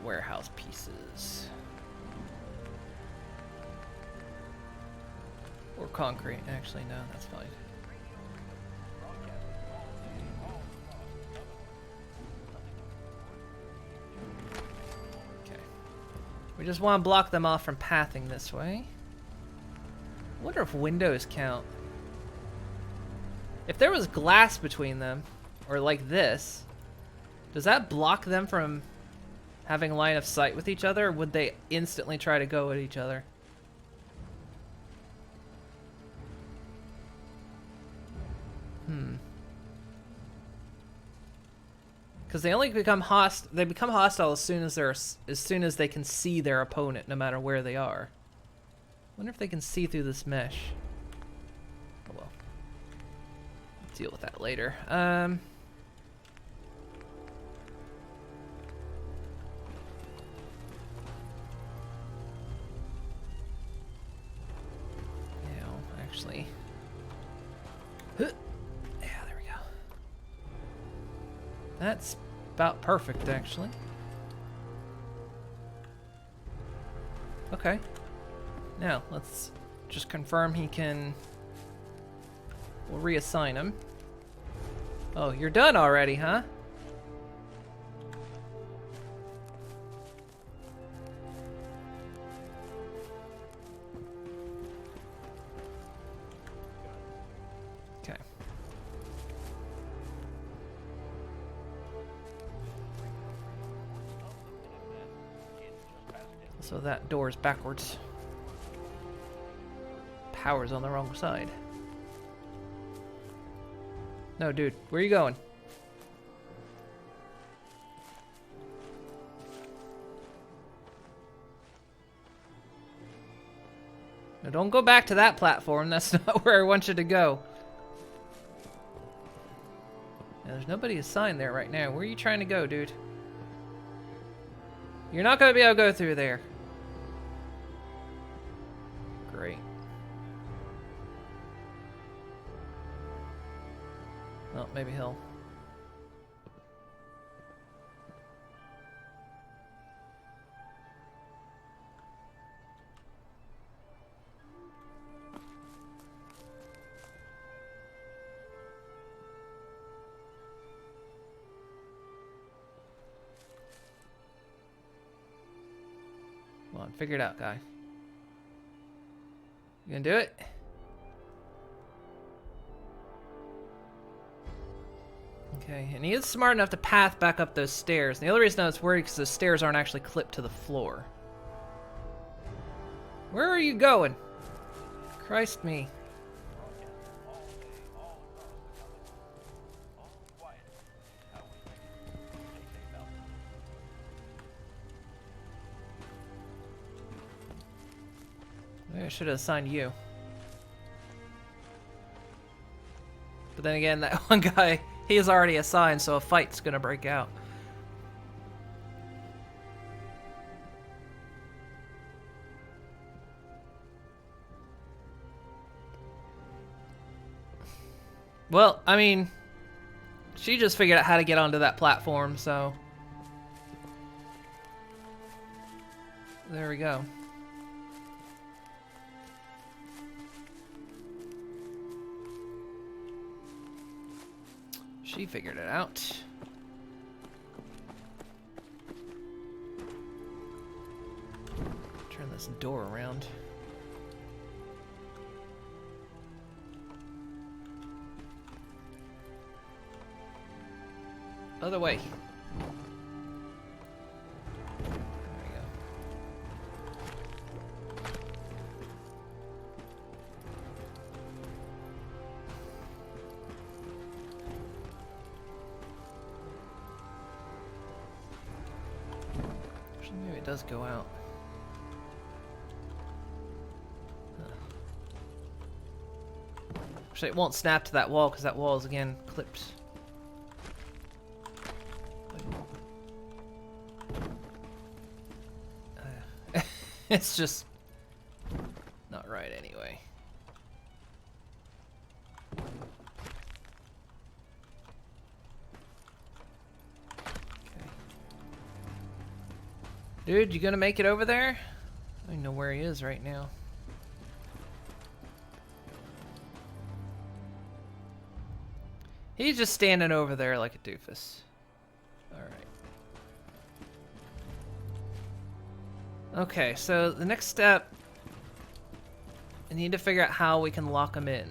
Warehouse pieces. Or concrete, actually, no, that's fine. Okay. We just want to block them off from pathing this way. I wonder if windows count. If there was glass between them, or like this, does that block them from having line of sight with each other, or would they instantly try to go at each other? Because they only become hostile as soon as they can see their opponent, no matter where they are. Wonder if they can see through this mesh. Oh well. Deal with that later. Actually. Yeah, there we go. That's about perfect, actually. Okay. Now, let's just confirm he can... We'll reassign him. Oh, you're done already, huh? So that door's backwards. Power's on the wrong side. No, dude, where are you going? No, don't go back to that platform. That's not where I want you to go. Now, there's nobody assigned there right now. Where are you trying to go, dude? You're not going to be able to go through there. Great. Well, maybe he'll... Come on, figure it out, guy. You gonna do it? Okay, and he is smart enough to path back up those stairs. And the other reason I was worried because the stairs aren't actually clipped to the floor. Where are you going? Christ me. Maybe I should have assigned you. then again, that one guy, he is already assigned, so a fight's gonna break out. Well, I mean, she just figured out how to get onto that platform, so... There we go. She figured it out. Turn this door around. Other way. There we go. Actually, maybe it does go out. Huh. Actually, it won't snap to that wall because that wall is again clipped. It's just not right anyway. Okay. Dude, you gonna make it over there? I don't even know where he is right now. He's just standing over there like a doofus. Alright. Okay, so the next step, I need to figure out how we can lock him in.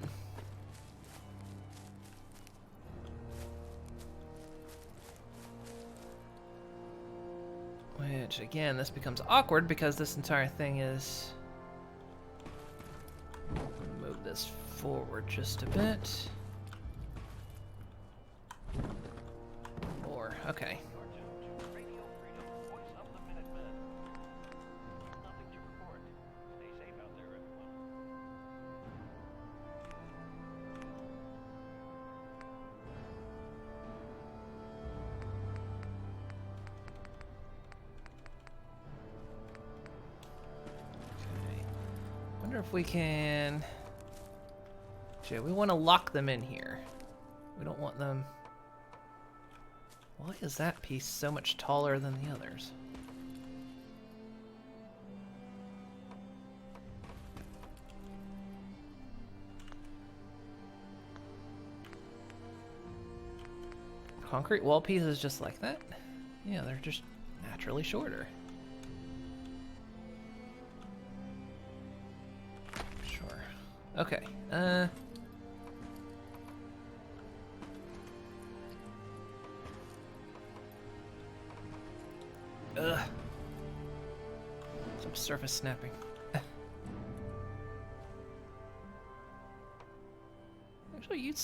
Which, again, this becomes awkward because this entire thing is... Move this forward just a bit. Or, okay. If we can... Actually, we want to lock them in here. We don't want them... Why is that piece so much taller than the others? Concrete wall pieces just like that? Yeah, they're just naturally shorter. Okay, Ugh. Some surface snapping. Actually, you...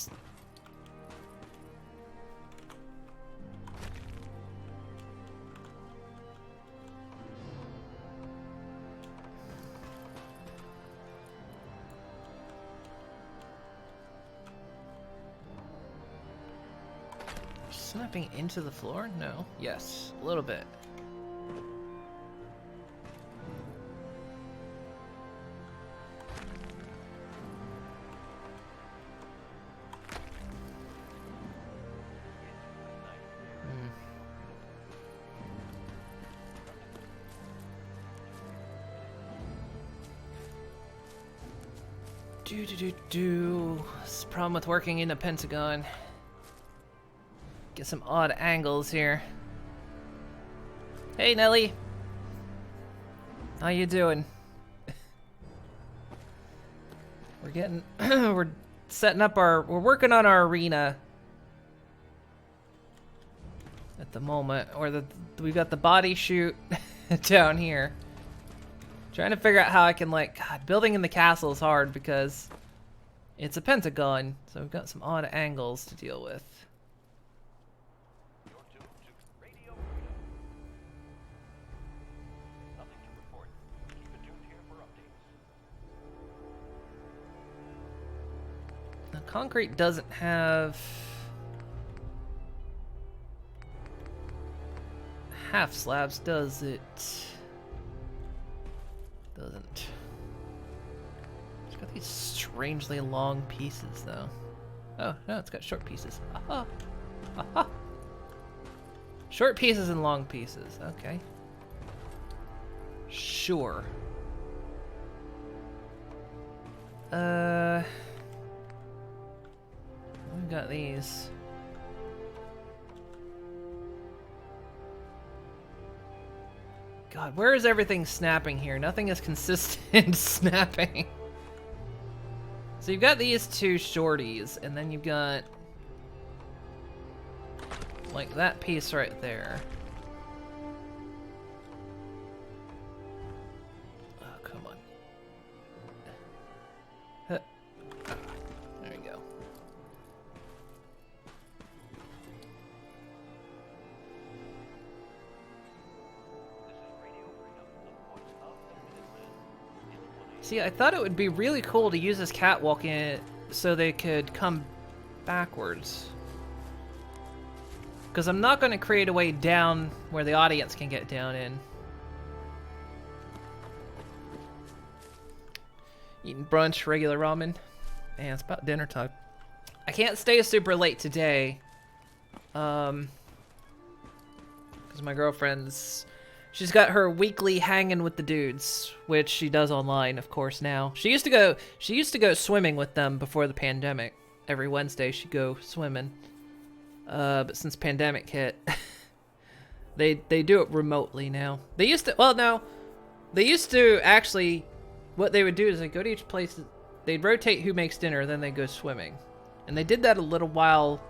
Snapping into the floor? No. Yes, a little bit. This is the problem with working in a pentagon. Get some odd angles here. Hey, Nelly. How you doing? We're getting... we're setting up our... We're working on our arena. At the moment. Or we've got the body shoot down here. Trying to figure out how I can, like... God, building in the castle is hard because... It's a pentagon. So we've got some odd angles to deal with. Concrete doesn't have half slabs, does it? Doesn't. It's got these strangely long pieces, though. Oh, no, it's got short pieces. Aha! Aha! Short pieces and long pieces. Okay. Sure. We got these. God, where is everything snapping here? Nothing is consistent snapping. So you've got these two shorties, and then you've got like that piece right there. Oh, come on. Huh. There we go. See, I thought it would be really cool to use this catwalk in it so they could come backwards. Because I'm not going to create a way down where the audience can get down in. Eating brunch, regular ramen. Man, it's about dinner time. I can't stay super late today. Because my girlfriend's... She's got her weekly hanging with the dudes, which she does online, of course, now. She used to go swimming with them before the pandemic. Every Wednesday she'd go swimming. But since pandemic hit, they do it remotely now. They used to, well, no. They used to actually, what they would do is they'd go to each place, they'd rotate who makes dinner, then they'd go swimming. And they did that a little while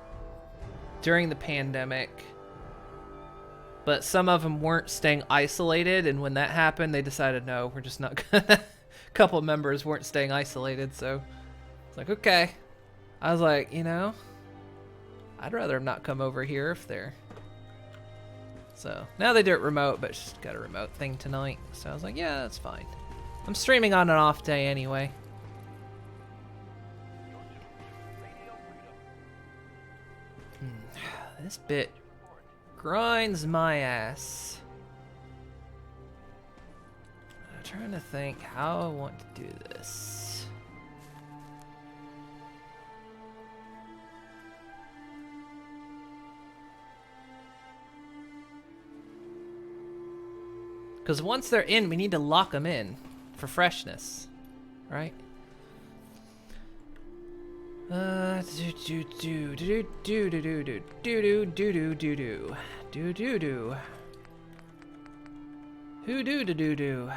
during the pandemic. But some of them weren't staying isolated, and when that happened, they decided, no, we're just not gonna... A couple of members weren't staying isolated, so... It's like, okay. I was like, you know... I'd rather them not come over here if they're... So, now they do it remote, but she's got a remote thing tonight. So I was like, yeah, that's fine. I'm streaming on an off day anyway. This bit... grinds my ass. I'm trying to think how I want to do this. Because once they're in, we need to lock them in for freshness, right? Do do do do do do do do do do do do do do do. Who do do do do?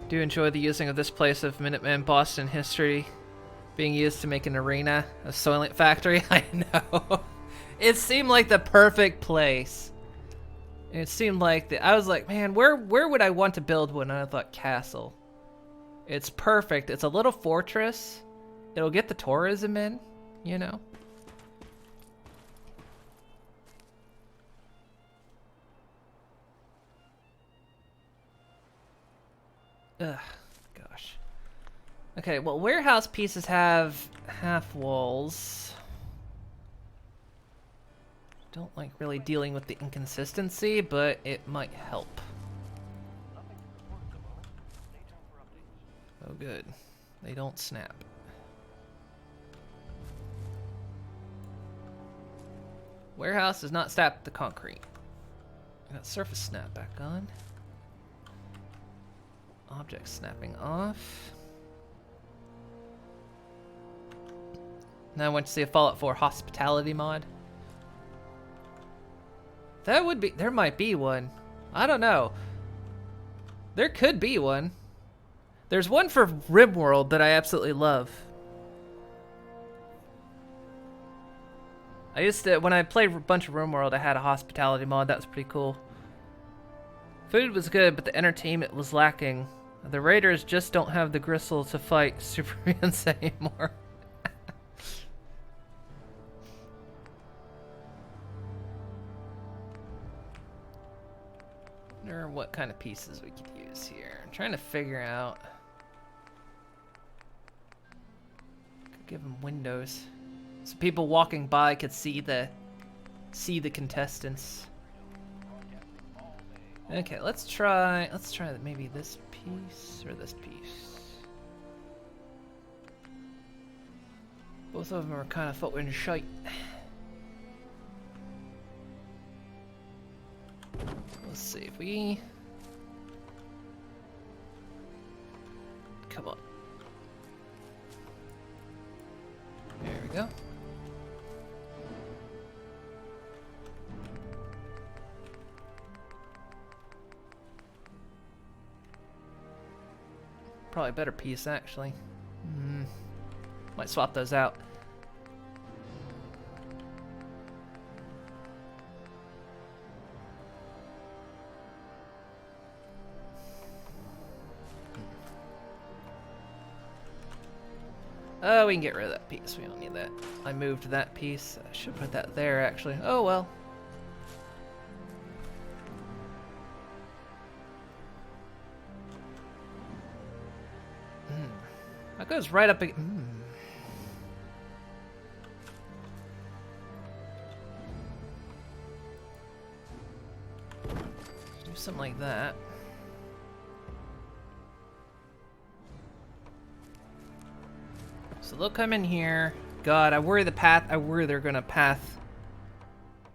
Do enjoy the using of this place of Minuteman Boston history being used to make an arena, a Soylent Factory. I know. It seemed like the perfect place. It seemed like I was like, man, where would I want to build one? And I thought castle. It's perfect. It's a little fortress. It'll get the tourism in, you know. Ugh, gosh. Okay, well, warehouse pieces have half walls. Don't like really dealing with the inconsistency, but it might help. Oh, good. They don't snap. Warehouse does not snap the concrete. I got surface snap back on. Object snapping off. Now I went to see a Fallout 4 hospitality mod. That would be... There might be one. I don't know. There could be one. There's one for RimWorld that I absolutely love. I used to... When I played a bunch of RimWorld, I had a hospitality mod. That was pretty cool. Food was good, but the entertainment was lacking. The Raiders just don't have the gristle to fight superhumans anymore. Wonder what kind of pieces we could use here. I'm trying to figure out. Could give them windows, so people walking by could see the contestants. Okay, let's try maybe this piece or this piece. Both of them are kind of fucking shite. Let's see if we... Come on. There we go. Probably a better piece, actually. Might swap those out. Oh, we can get rid of that piece. We don't need that. I moved that piece. I should put that there, actually. Oh, well. That goes right up... Do something like that. So they'll come in here. God, I worry they're gonna path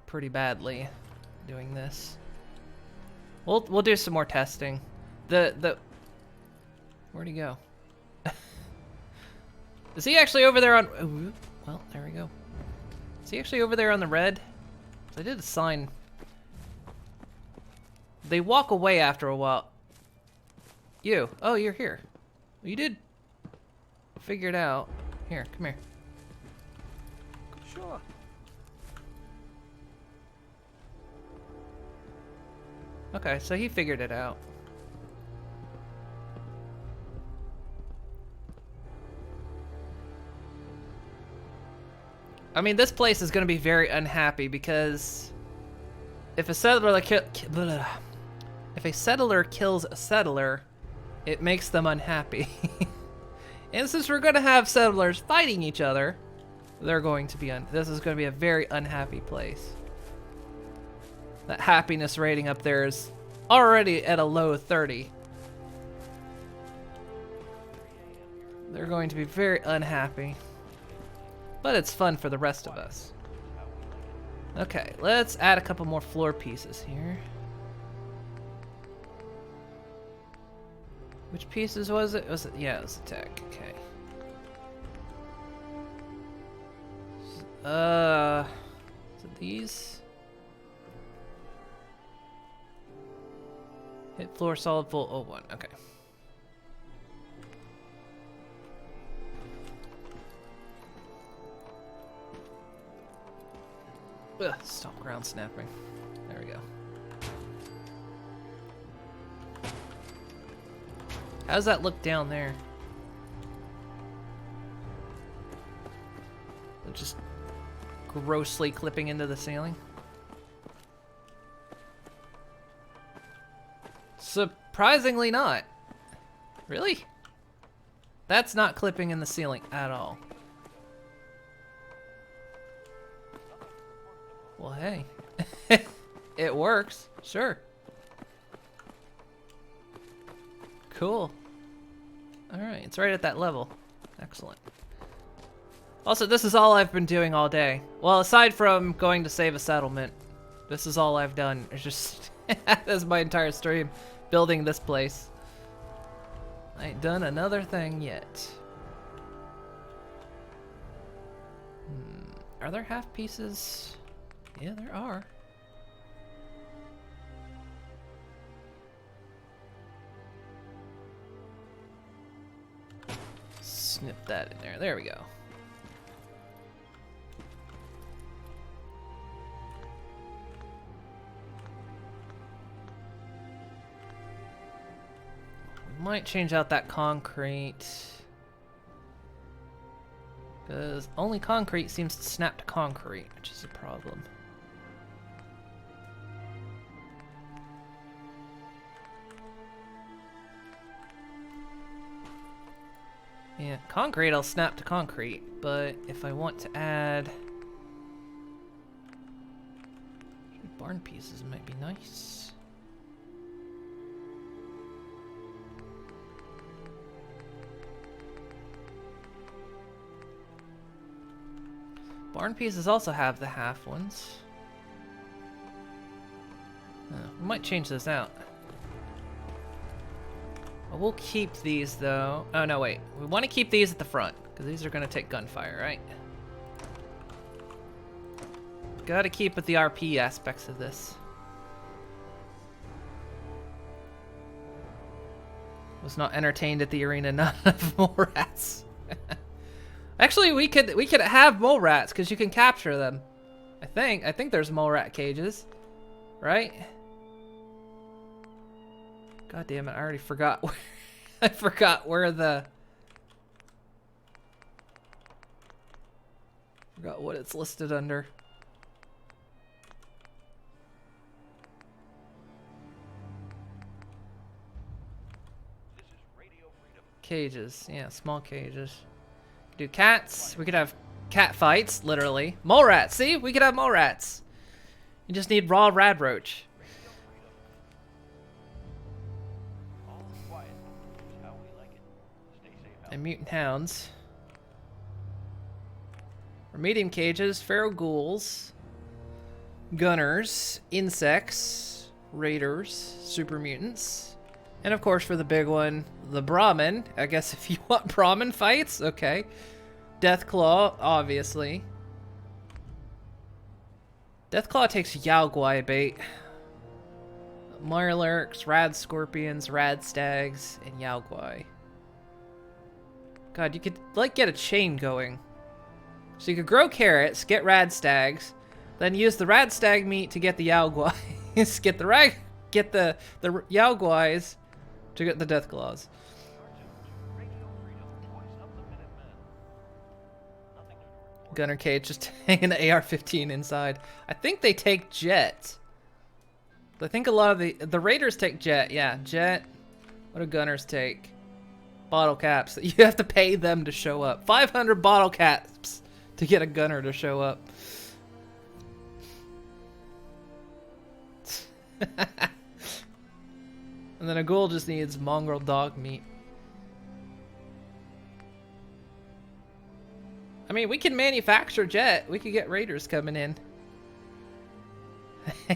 pretty badly doing this. We'll do some more testing. Where'd he go? Is he actually over there on... Ooh, well, there we go. Is he actually over there on the red? I did a sign. They walk away after a while. You. Oh, you're here. Well, you did figure it out. Here, come here. Sure. Okay, so he figured it out. I mean, this place is going to be very unhappy because if a settler kills a settler, it makes them unhappy. And since we're going to have settlers fighting each other, they're going to be this is going to be a very unhappy place. That happiness rating up there is already at a low 30. They're going to be very unhappy. But it's fun for the rest of us. Okay, let's add a couple more floor pieces here. Which pieces was it? Yeah, it was the tech. Okay. Is it these? Hit floor solid full 01. Okay. Ugh, stop ground snapping. There we go. How's that look down there? Just grossly clipping into the ceiling. Surprisingly not. Really? That's not clipping in the ceiling at all. Well, hey. It works. Sure. Cool. Alright, it's right at that level. Excellent. Also, this is all I've been doing all day. Well, aside from going to save a settlement, this is all I've done. It's just... this is my entire stream. Building this place. I ain't done another thing yet. Are there half pieces? Yeah, there are. Snip that in there. There we go. We might change out that concrete. Because only concrete seems to snap to concrete, which is a problem. Yeah, concrete I'll snap to concrete, but if I want to add barn pieces, it might be nice. Barn pieces also have the half ones. We might change this out. We'll keep these though. Oh no, wait. We want to keep these at the front because these are going to take gunfire, right? Gotta keep with the RP aspects of this. Was not entertained at the arena. Not enough mole rats. Actually, we could have mole rats because you can capture them. I think there's mole rat cages, right? God damn it! I already forgot. I forgot where the. Forgot what it's listed under. Cages, yeah, small cages. Do cats. We could have cat fights, literally. Mole rats. See, we could have mole rats. You just need raw rad roach. And mutant hounds. For medium cages, feral ghouls, gunners, insects, raiders, super mutants, and of course for the big one, the Brahmin. I guess if you want Brahmin fights, okay. Deathclaw, obviously. Deathclaw takes Yao Guai bait. Mirelurks, rad scorpions, rad stags, and Yao Guai. God, you could, like, get a chain going. So you could grow carrots, get rad stags, then use the rad stag meat to get the Yao Guais, get the Yao Guais to get the Deathclaws. Gunner cage just hanging the AR-15 inside. I think they take jet. I think a lot of the raiders take jet. Yeah, jet. What do gunners take? Bottle caps. You have to pay them to show up. 500 bottle caps to get a gunner to show up. And then a ghoul just needs mongrel dog meat. I mean, we can manufacture jet. We could get raiders coming in.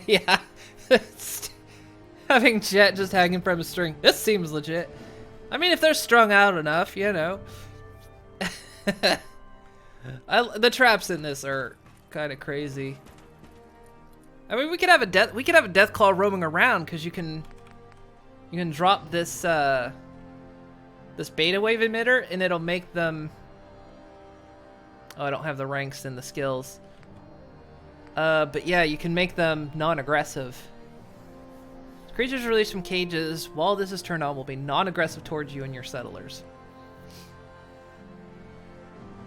Yeah. Having jet just hanging from a string. This seems legit. I mean, if they're strung out enough, you know. The traps in this are kind of crazy. I mean, we could have a Deathclaw roaming around because you can drop this this beta wave emitter and it'll make them. Oh, I don't have the ranks and the skills. But yeah, you can make them non-aggressive. Creatures released from cages while this is turned on will be non-aggressive towards you and your settlers.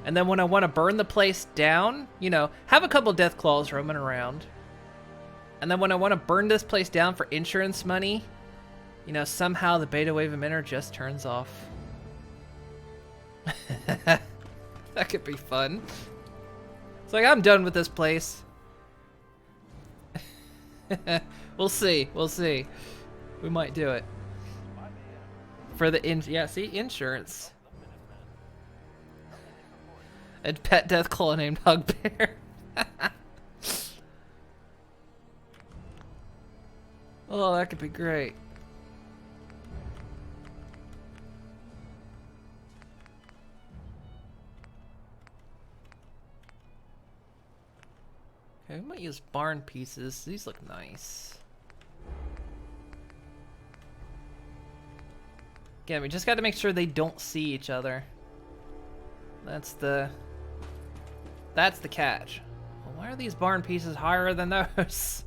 And then when I want to burn the place down, you know, have a couple Deathclaws roaming around. And then when I want to burn this place down for insurance money, you know, somehow the beta wave emitter just turns off. That could be fun. It's like, I'm done with this place. We'll see. We'll see. We might do it. For the insurance. A pet Deathclaw named Hugbear. Oh, that could be great. Okay, we might use barn pieces. These look nice. Again, we just got to make sure they don't see each other. That's the catch. Well, why are these barn pieces higher than those?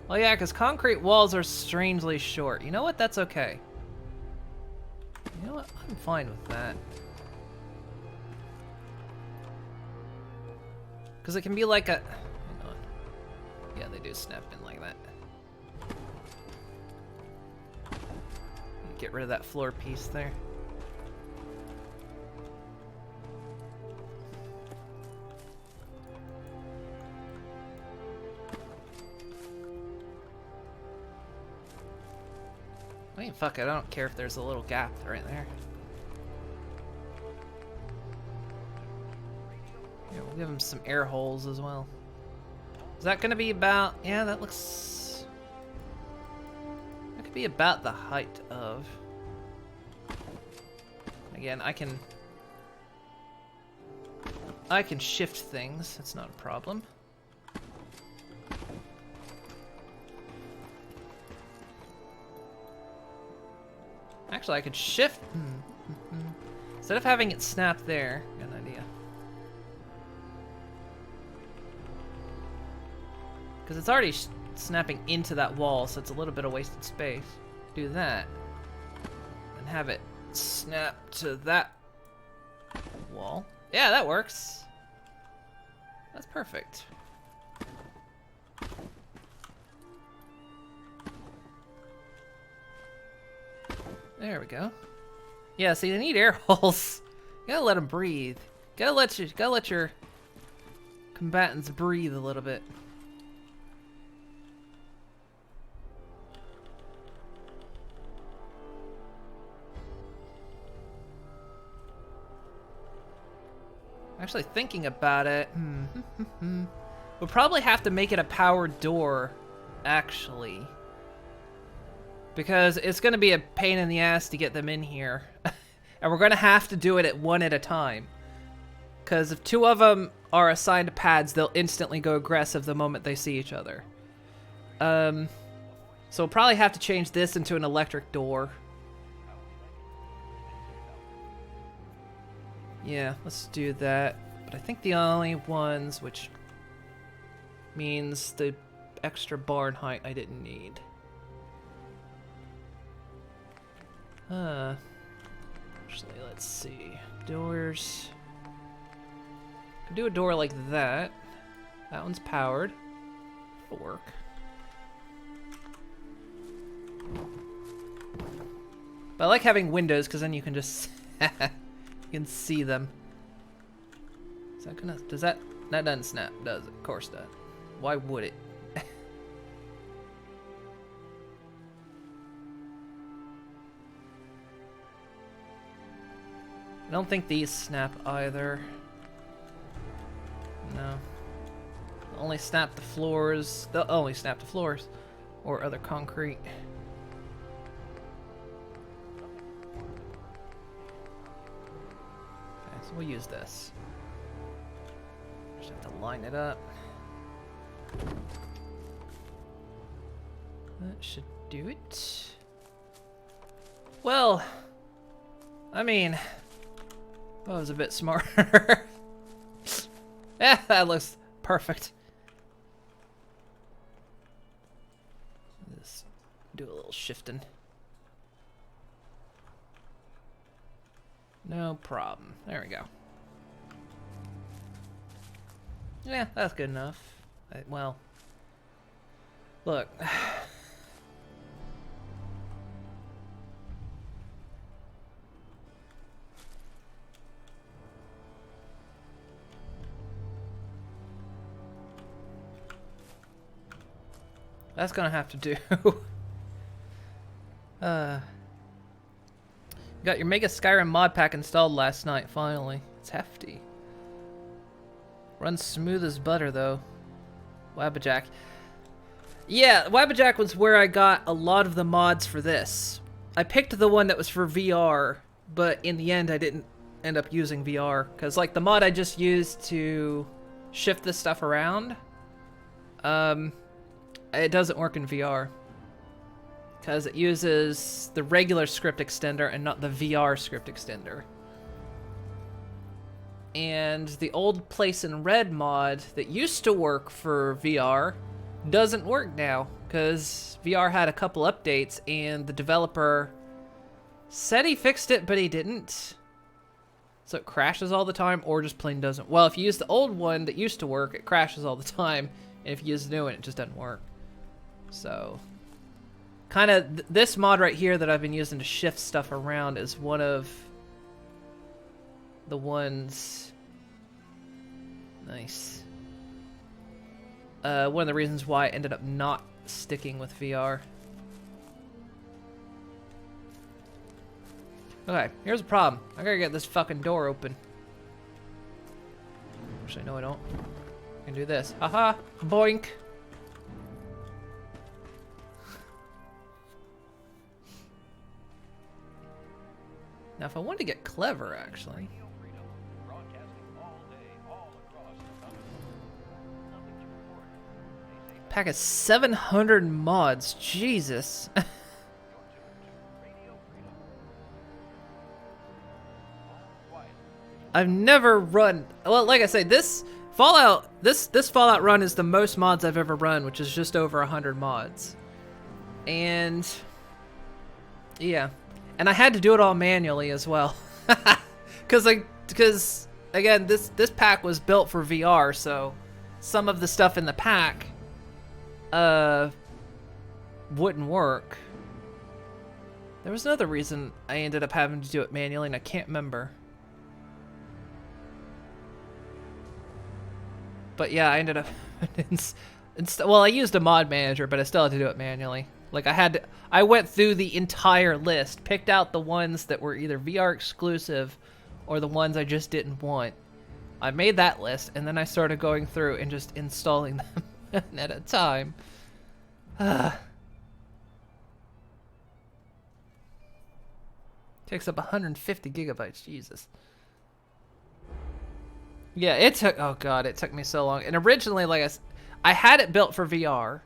Well, yeah, because concrete walls are strangely short. You know what? That's okay. You know what? I'm fine with that. Because it can be like a... Hang on. Yeah, they do snap in like that. Get rid of that floor piece there. I mean, fuck it, I don't care if there's a little gap right there. Yeah, we'll give him some air holes as well. Is that gonna be about... Yeah, that looks... That could be about the height of... Again, I can shift things, that's not a problem. Actually, I could shift... Instead of having it snap there, got an idea. Because it's already snapping into that wall, so it's a little bit of wasted space. Do that. And have it snap to that wall. Yeah, that works. That's perfect. There we go. Yeah, see, they need air holes. You gotta let them breathe. Gotta let your combatants breathe a little bit. Actually, thinking about it, we'll probably have to make it a powered door, actually. Because it's going to be a pain in the ass to get them in here. And we're going to have to do it one at a time. Because if two of them are assigned pads, they'll instantly go aggressive the moment they see each other. So we'll probably have to change this into an electric door. Yeah, let's do that. But I think the only ones, which means the extra barn height I didn't need. Actually, let's see. Doors. Could do a door like that. That one's powered. Fork. But I like having windows because then you can just you can see them. Is that gonna? Does that? That doesn't snap, does it? Of course not. Why would it? I don't think these snap either. No. They'll only snap the floors. They'll only snap the floors or other concrete. Okay, so we'll use this. Just have to line it up. That should do it. Well, I mean, that was a bit smarter. Yeah, that looks perfect. Just do a little shifting. No problem. There we go. Yeah, that's good enough. Well, look. That's gonna have to do. You got your Mega Skyrim mod pack installed last night, finally. It's hefty. Runs smooth as butter, though. Wabbajack. Yeah, Wabbajack was where I got a lot of the mods for this. I picked the one that was for VR, but in the end I didn't end up using VR. Because, like, the mod I just used to shift this stuff around, it doesn't work in VR. Because it uses the regular script extender and not the VR script extender. And the old Place in Red mod that used to work for VR doesn't work now. Because VR had a couple updates and the developer said he fixed it, but he didn't. So it crashes all the time or just plain doesn't. Well, if you use the old one that used to work, it crashes all the time. And if you use the new one, it just doesn't work. So, kind of this mod right here that I've been using to shift stuff around is one of the ones. Nice. One of the reasons why I ended up not sticking with VR. Okay, here's the problem. I gotta get this fucking door open. Actually, no, I don't. I can do this. Haha! Boink! Now, if I wanted to get clever, actually. Pack of 700 mods. Jesus. I've never run. Well, like I say, this Fallout run is the most mods I've ever run, which is just over 100 mods. And yeah, and I had to do it all manually as well, because again, this pack was built for VR, so some of the stuff in the pack wouldn't work. There was another reason I ended up having to do it manually, and I can't remember. But yeah, I ended up well, I used a mod manager, but I still had to do it manually. Like I went through the entire list, picked out the ones that were either VR exclusive or the ones I just didn't want. I made that list, and then I started going through and just installing them at a time. Takes up 150 gigabytes, Jesus. Yeah, it took, oh god, it took me so long. And originally, like I had it built for VR.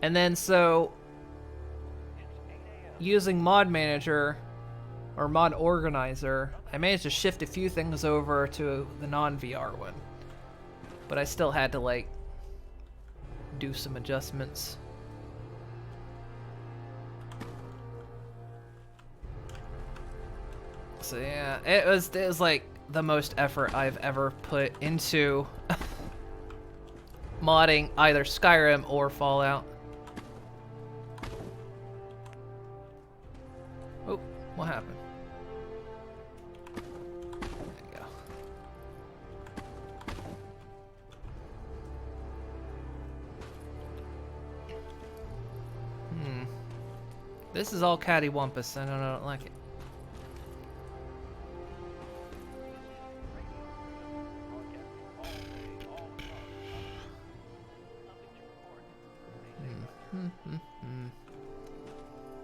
And then so, using Mod Manager, or Mod Organizer, I managed to shift a few things over to the non-VR one. But I still had to, like, do some adjustments. So yeah, it was like the most effort I've ever put into modding either Skyrim or Fallout. Oh, what happened? There you go. This is all cattywampus. I don't like it.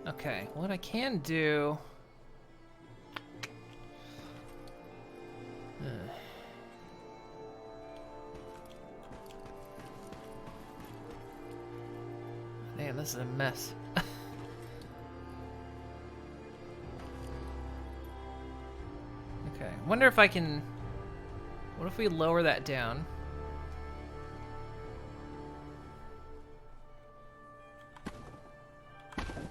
Okay, what I can do... Damn, this is a mess. Okay, wonder if I can... What if we lower that down?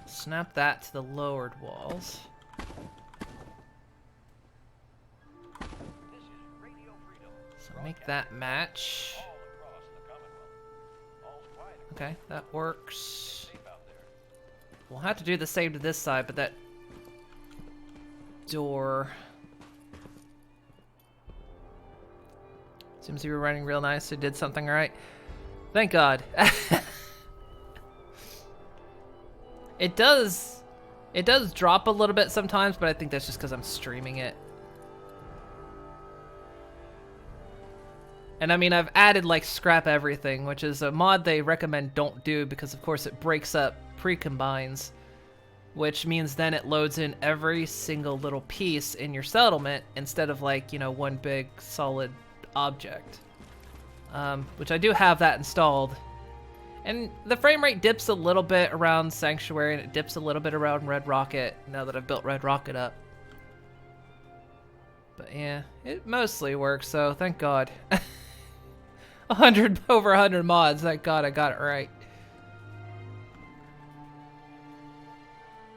Snap that to the lowered walls. So make that match. Okay, that works. We'll have to do the same to this side, but that door seems to be running real nice. It did something right. Thank God. It does drop a little bit sometimes, but I think that's just because I'm streaming it. And I mean, I've added like scrap everything, which is a mod they recommend don't do because of course it breaks up pre-combines, which means then it loads in every single little piece in your settlement instead of like, you know, one big solid object. Which I do have that installed. And the frame rate dips a little bit around Sanctuary, and it dips a little bit around Red Rocket, now that I've built Red Rocket up. But yeah, it mostly works, so thank God. Over 100 mods, thank God I got it right.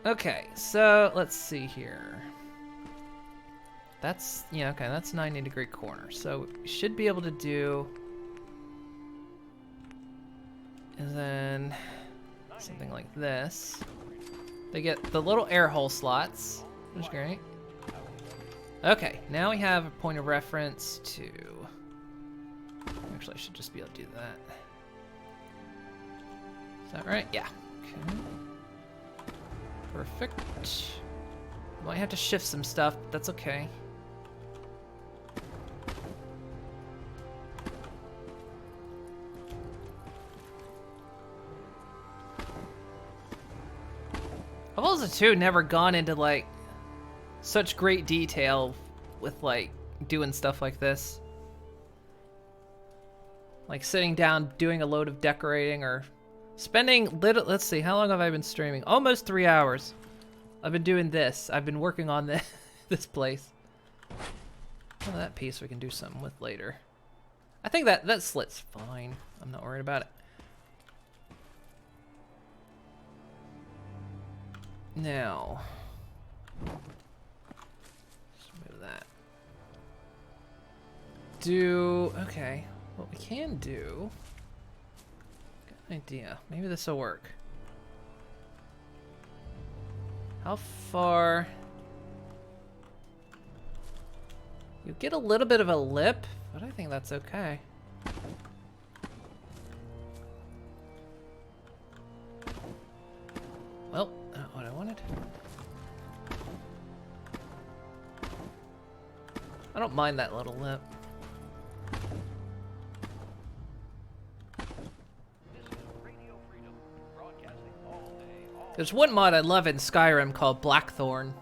Okay, so let's see here. That's, yeah, okay, that's 90-degree corner, so we should be able to do... And then something like this. They get the little air hole slots, which is great. Okay, now we have a point of reference to... Actually, I should just be able to do that. Is that right? Yeah. Okay. Perfect. Might have to shift some stuff, but that's okay. I've also too never gone into like such great detail with like doing stuff like this. Like sitting down, doing a load of decorating, or spending little. Let's see, how long have I been streaming? Almost 3 hours. I've been doing this. I've been working on this this place. Well, that piece we can do something with later. I think that slit's fine. I'm not worried about it. Now, let's move that. Okay. What we can do. Got an idea. Maybe this will work. How far? You get a little bit of a lip, but I think that's okay. Well, not what I wanted. I don't mind that little lip. There's one mod I love in Skyrim called Blackthorn.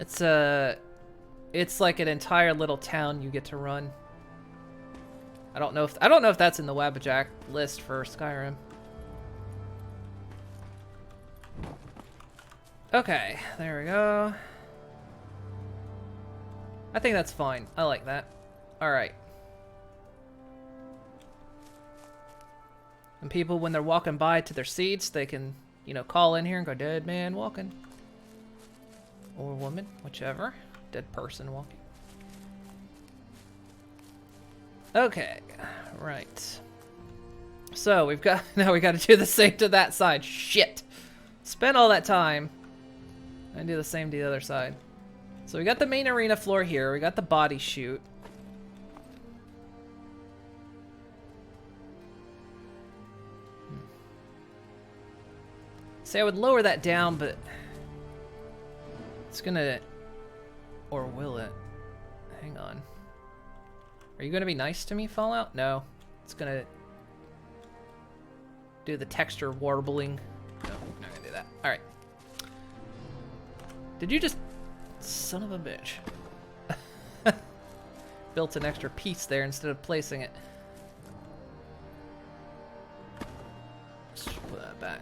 It's like an entire little town you get to run. I don't know if that's in the Wabbajack list for Skyrim. Okay, there we go. I think that's fine. I like that. Alright. And people, when they're walking by to their seats, they can, you know, call in here and go, dead man walking. Or woman, whichever. Dead person walking. Okay, right. So we've got, now we got to do the same to that side. Shit. Spent all that time. And do the same to the other side. So we got the main arena floor here. We got the body chute. See, I would lower that down, but it's gonna, or will it? Hang on. Are you gonna be nice to me, Fallout? No. It's gonna do the texture warbling. No, I'm not gonna do that. Alright. Did you just... Son of a bitch. Built an extra piece there instead of placing it. Let's just put that back.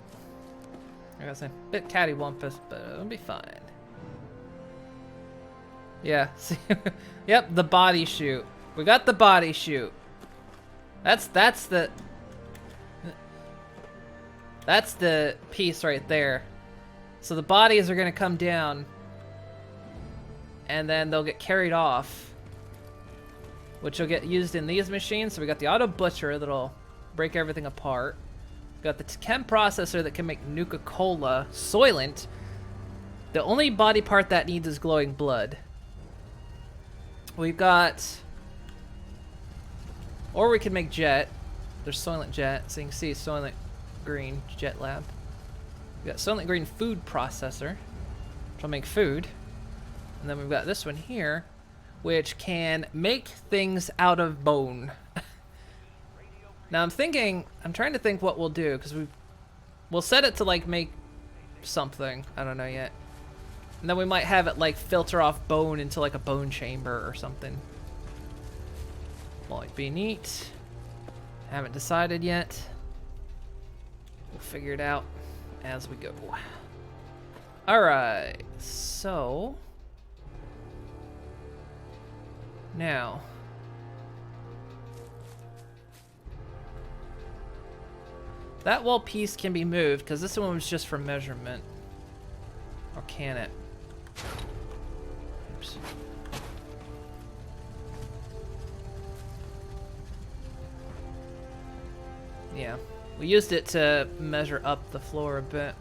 I gotta say, a bit cattywampus, but it'll be fine. Yeah, see? Yep, the body chute. We got the body chute. That's the piece right there. So the bodies are gonna come down, and then they'll get carried off, which will get used in these machines. So we got the auto butcher that'll break everything apart. We got the chem processor that can make Nuka-Cola. Soylent. The only body part that needs is glowing blood. We've got, or we can make jet. There's Soylent Jet, so you can see Soylent Green Jet Lab. We got Soylent Green Food Processor, which will make food. And then we've got this one here, which can make things out of bone. Now I'm trying to think what we'll do, because we'll set it to like make something. I don't know yet. And then we might have it like filter off bone into like a bone chamber or something. Might be neat. Haven't decided yet. We'll figure it out as we go. Alright, so now that wall piece can be moved because this one was just for measurement. Or can it? Oops. Yeah, we used it to measure up the floor a bit.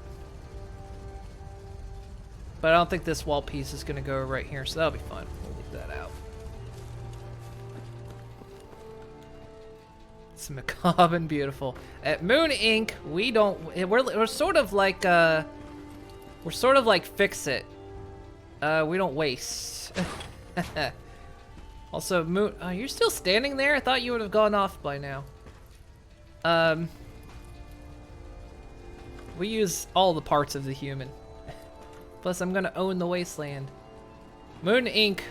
But I don't think this wall piece is going to go right here, so that'll be fine. We'll leave that out. It's macabre and beautiful. At Moon Inc., we're sort of like Fix It. We don't waste. Also, Moon, you're still standing there? I thought you would have gone off by now. We use all the parts of the human. Plus, I'm gonna own the wasteland. Moon Inc.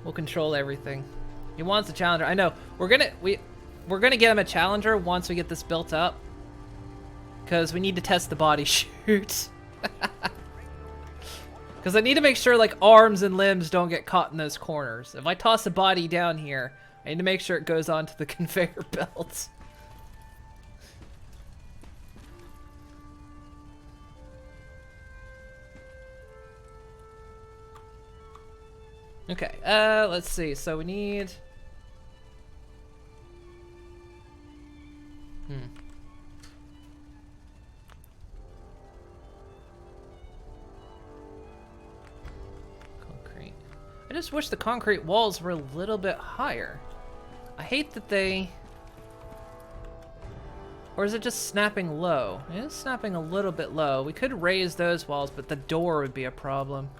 will control everything. He wants a challenger. I know. We're gonna get him a challenger once we get this built up. Because we need to test the body shoot. Because I need to make sure like arms and limbs don't get caught in those corners. If I toss a body down here, I need to make sure it goes onto the conveyor belt. Okay, let's see. So we need... Concrete. I just wish the concrete walls were a little bit higher. I hate that they... Or is it just snapping low? It is snapping a little bit low. We could raise those walls, but the door would be a problem.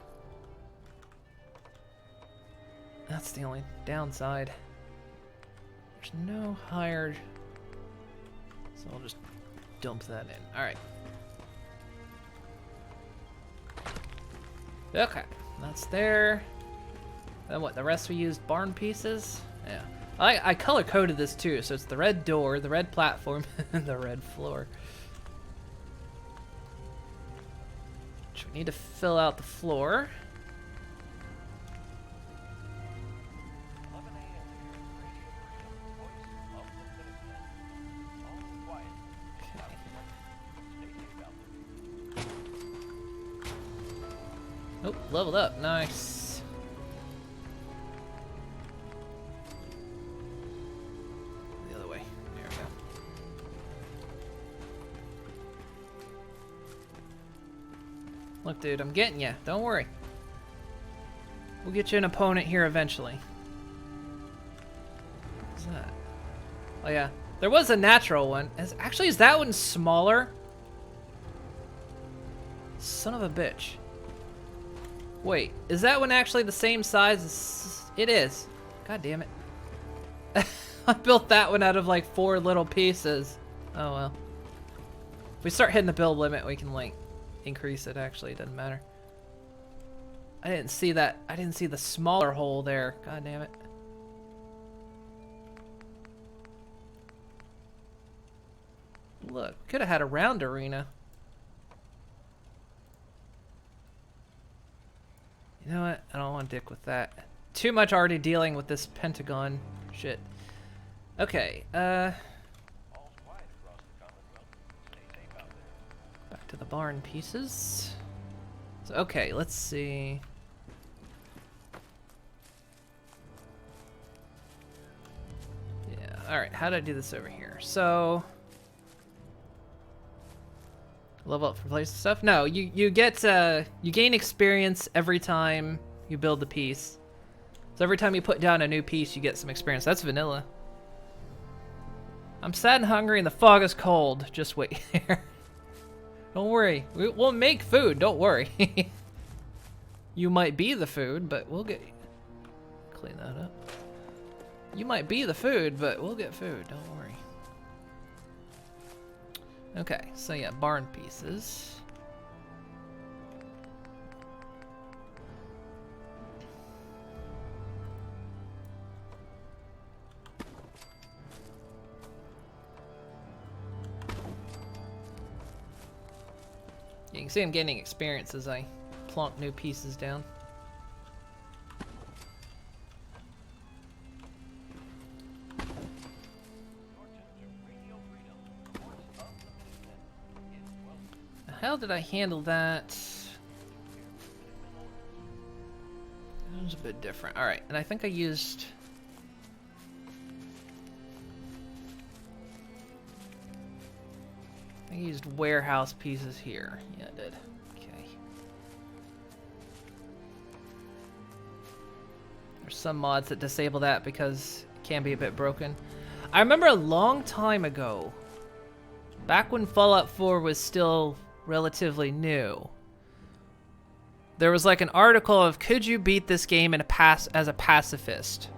That's the only downside. There's no higher... So I'll just dump that in. Alright. Okay, that's there. Then what, the rest we used barn pieces? Yeah. I color-coded this too, so it's the red door, the red platform, and the red floor. Which we need to fill out the floor. Oh, leveled up. Nice. The other way. There we go. Look, dude, I'm getting you. Don't worry. We'll get you an opponent here eventually. What's that? Oh, yeah. There was a natural one. Actually, is that one smaller? Son of a bitch. Wait, is that one actually the same size as... It is. God damn it. I built that one out of like 4 little pieces. Oh well. If we start hitting the build limit, we can like increase it actually. It doesn't matter. I didn't see that. I didn't see the smaller hole there. God damn it. Look, could have had a round arena. You know what? I don't want to dick with that. Too much already dealing with this Pentagon shit. Okay, back to the barn pieces. So, okay, let's see. Yeah, alright, how do I do this over here? So... Level up for place stuff? No, you get you gain experience every time you build the piece. So every time you put down a new piece, you get some experience. That's vanilla. I'm sad and hungry and the fog is cold. Just wait here. Don't worry. We'll make food. Don't worry. You might be the food, but we'll get... Clean that up. You might be the food, but we'll get food. Don't worry. Okay, so yeah, barn pieces. You can see I'm gaining experience as I plonk new pieces down. How did I handle that? It was a bit different. Alright, and I think I used... I used warehouse pieces here. Yeah, I did. Okay. There's some mods that disable that because it can be a bit broken. I remember a long time ago, back when Fallout 4 was still relatively new, there was like an article of could you beat this game in as a pacifist?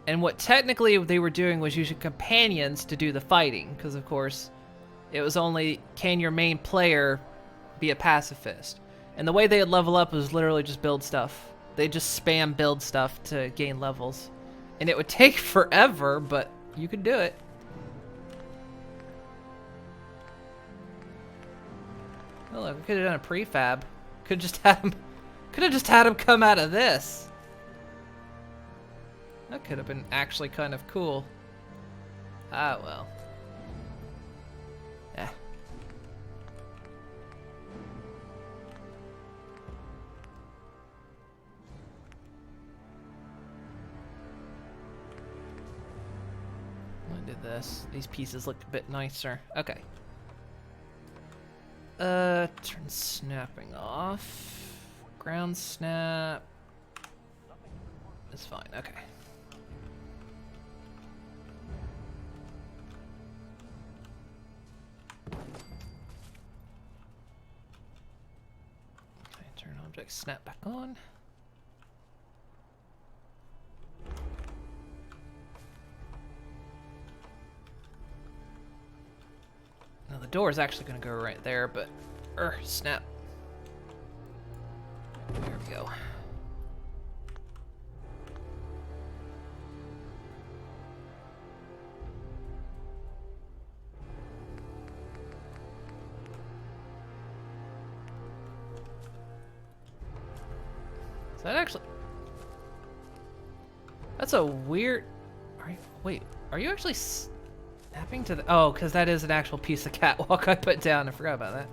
And what technically they were doing was using companions to do the fighting, because of course it was only can your main player be a pacifist. And the way they would level up was literally just build stuff. They just spam build stuff to gain levels. And it would take forever, but you could do it. Oh look, we could have done a prefab. Could have just had him come out of this. That could have been actually kind of cool. Ah well. Eh. I did this. These pieces look a bit nicer. Okay. Turn snapping off. Ground snap. It's fine. Okay. Okay, turn object snap back on. Now the door is actually going to go right there, but snap. There we go. Is that actually... That's a weird... Wait, are you actually snapping to the... Oh, because that is an actual piece of catwalk I put down. I forgot about that.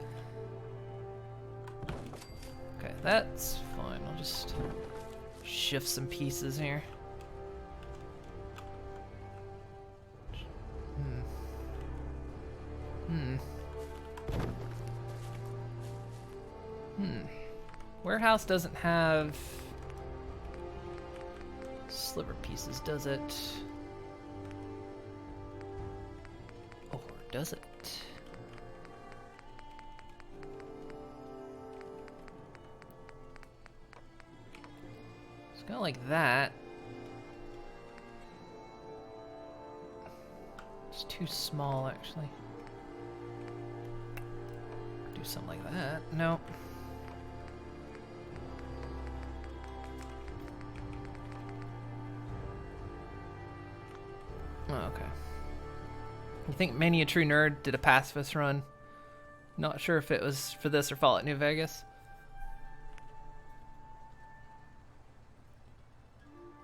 Okay, that's fine. I'll just shift some pieces here. Warehouse doesn't have sliver pieces, does it? Or does it? It's kind of like that. It's too small, actually. Do something like that. Nope. Oh, okay. You think Many a True Nerd did a pacifist run? Not sure if it was for this or Fallout New Vegas.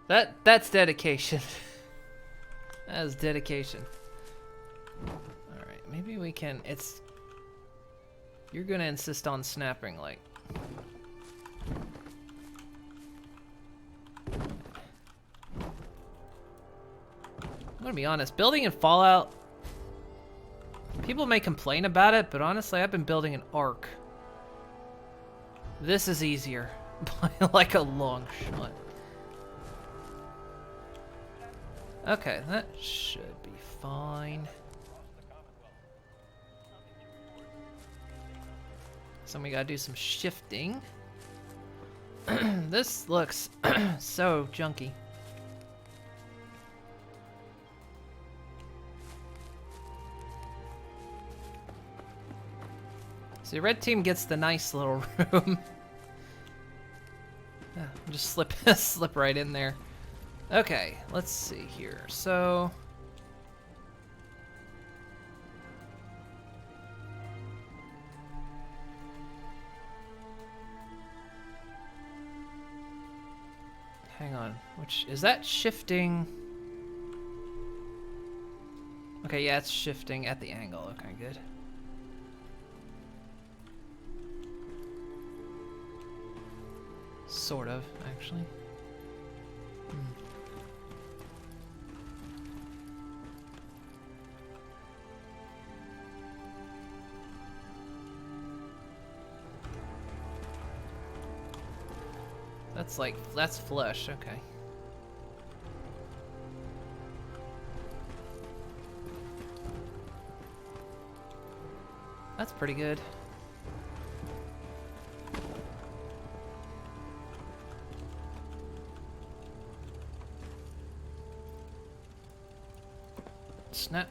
That's dedication. That is dedication. Alright, maybe we can... You're gonna insist on snapping, like... I'm gonna be honest, building in Fallout, people may complain about it, but honestly, I've been building an arc. This is easier by like a long shot. Okay, that should be fine. So we gotta do some shifting. This looks so junky. So red team gets the nice little room. Just slip right in there. Okay, let's see here. So hang on, which is that shifting? Okay, yeah, it's shifting at the angle. Okay, good. Sort of, actually. That's flush, okay. That's pretty good. snap.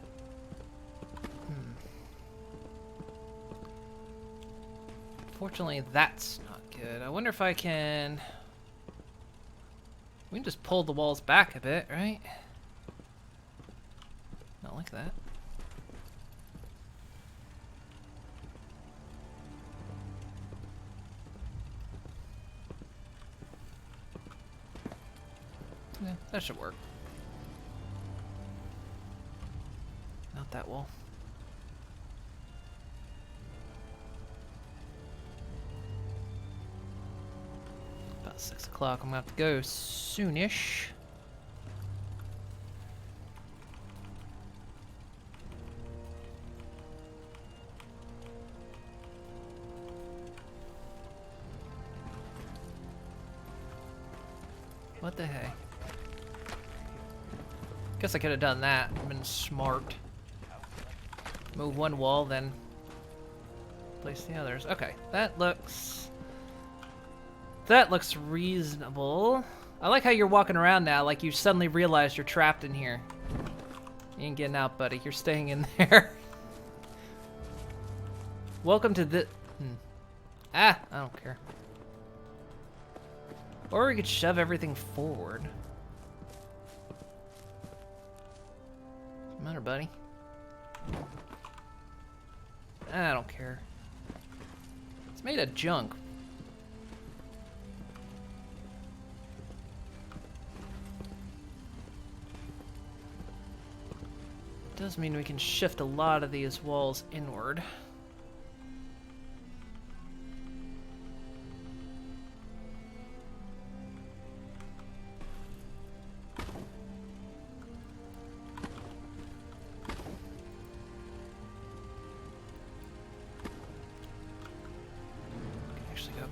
Fortunately, that's not good. I wonder if I can... We can just pull the walls back a bit, right? Not like that. Yeah, that should work. Not that wall. About 6 o'clock. I'm gonna have to go soonish. What the heck? Guess I could have done that. I've been smart. Move one wall, then place the others. Okay, that looks reasonable. I like how you're walking around now, like you suddenly realized you're trapped in here. You ain't getting out, buddy. You're staying in there. Welcome to the... Ah, I don't care. Or we could shove everything forward. What's the matter, buddy? I don't care. It's made of junk. Does mean we can shift a lot of these walls inward.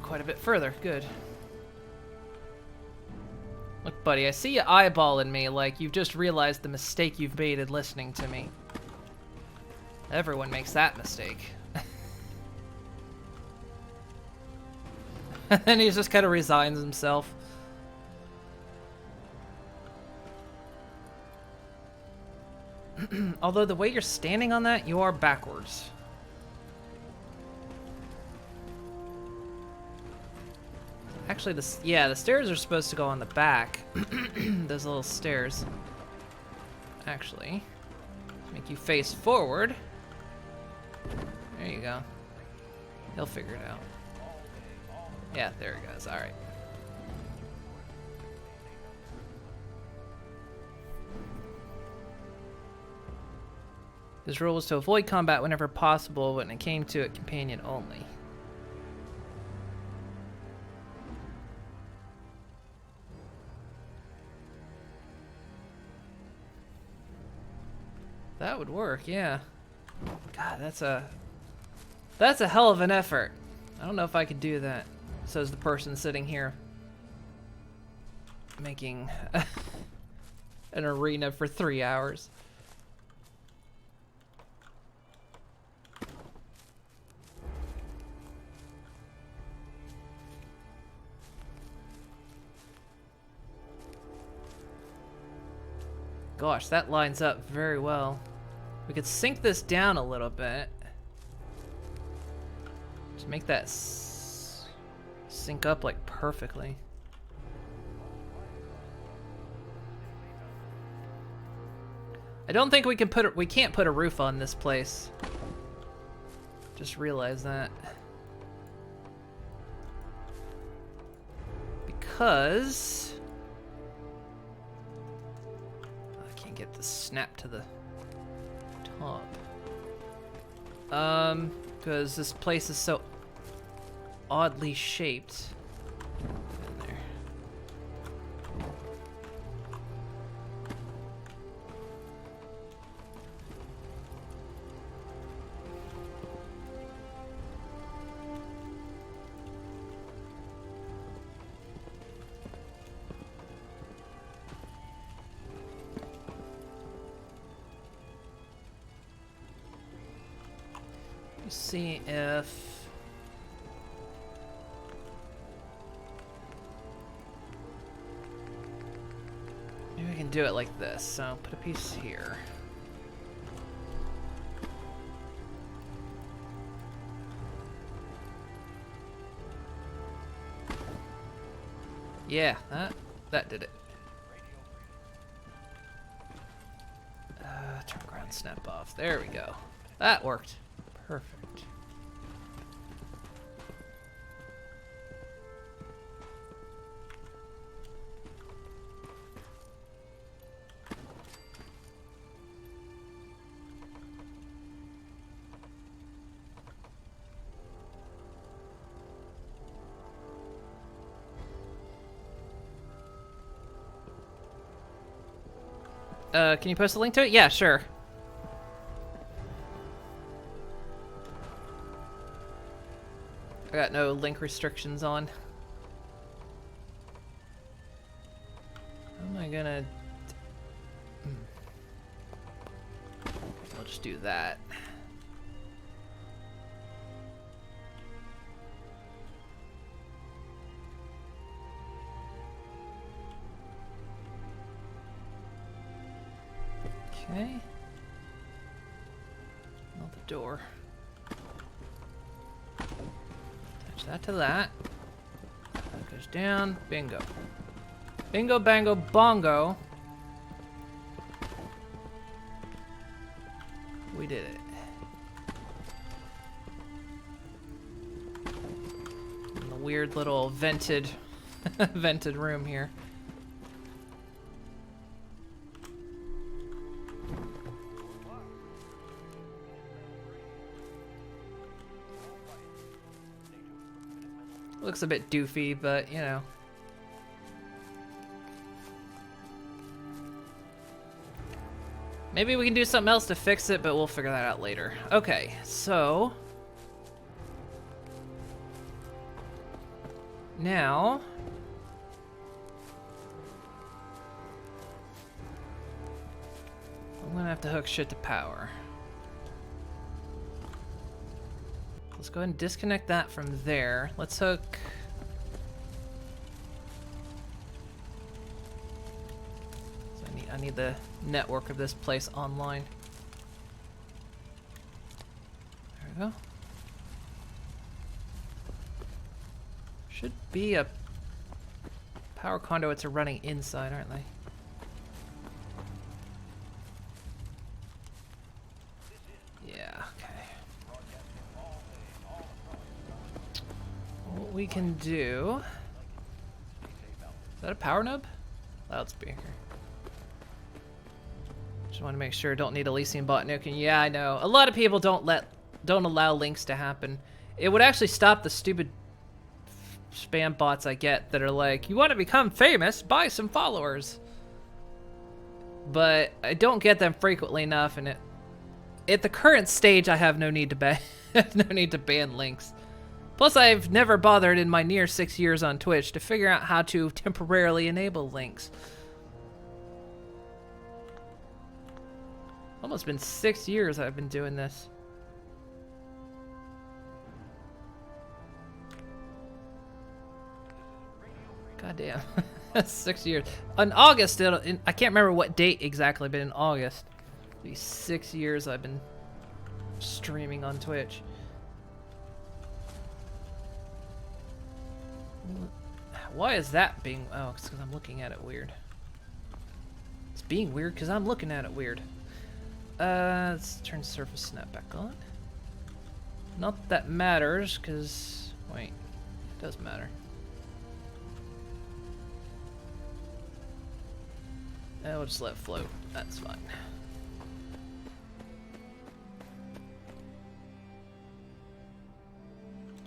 Quite a bit further. Good. Look, buddy, I see you eyeballing me like you've just realized the mistake you've made in listening to me. Everyone makes that mistake. And then he just kind of resigns himself. Although the way you're standing on that, you are backwards. Actually, the stairs are supposed to go on the back. Those little stairs. Actually, make you face forward. There you go. He'll figure it out. Yeah, there it goes. All right. His rule was to avoid combat whenever possible. When it came to it, companion only. That would work, yeah. God, that's a hell of an effort. I don't know if I could do that. Says the person sitting here making an arena for 3 hours. Gosh, that lines up very well. We could sink this down a little bit. Just make that sync up like perfectly. I don't think we can't put a roof on this place. Just realize that. Because I can't get the snap to the top. Because this place is so oddly shaped. In there. See if maybe we can do it like this. So put a piece here. Yeah, that did it. Turn ground snap off. There we go. That worked. Perfect. Can you post a link to it? Yeah, sure. I got no link restrictions on. How am I gonna... I'll just do that. Okay. Not the door. Attach that to that. That goes down. Bingo. Bingo, bango, bongo. We did it. In the weird little vented, vented room here. Looks a bit doofy, but you know. Maybe we can do something else to fix it, but we'll figure that out later. Okay, so now I'm gonna have to hook shit to power. Let's go ahead and disconnect that from there. Let's hook... So I need the network of this place online. There we go. Should be a power conduits are running inside, aren't they? Yeah, okay. What we can do... Is that a power nub? Loudspeaker. Just want to make sure. Don't need a leasing bot nuking. Yeah, I know. A lot of people don't allow links to happen. It would actually stop the stupid spam bots I get that are like, you want to become famous? Buy some followers. But I don't get them frequently enough, and at the current stage, I have no need to ban links. Plus, I've never bothered in my near 6 years on Twitch to figure out how to temporarily enable links. Almost been 6 years I've been doing this. Goddamn. 6 years. In August, I can't remember what date exactly, but in August, it'll be 6 years I've been streaming on Twitch. Why is that being... Oh, it's because I'm looking at it weird. It's being weird because I'm looking at it weird. Let's turn surface snap back on. Not that that matters, because... Wait, it does matter. We'll just let it float. That's fine.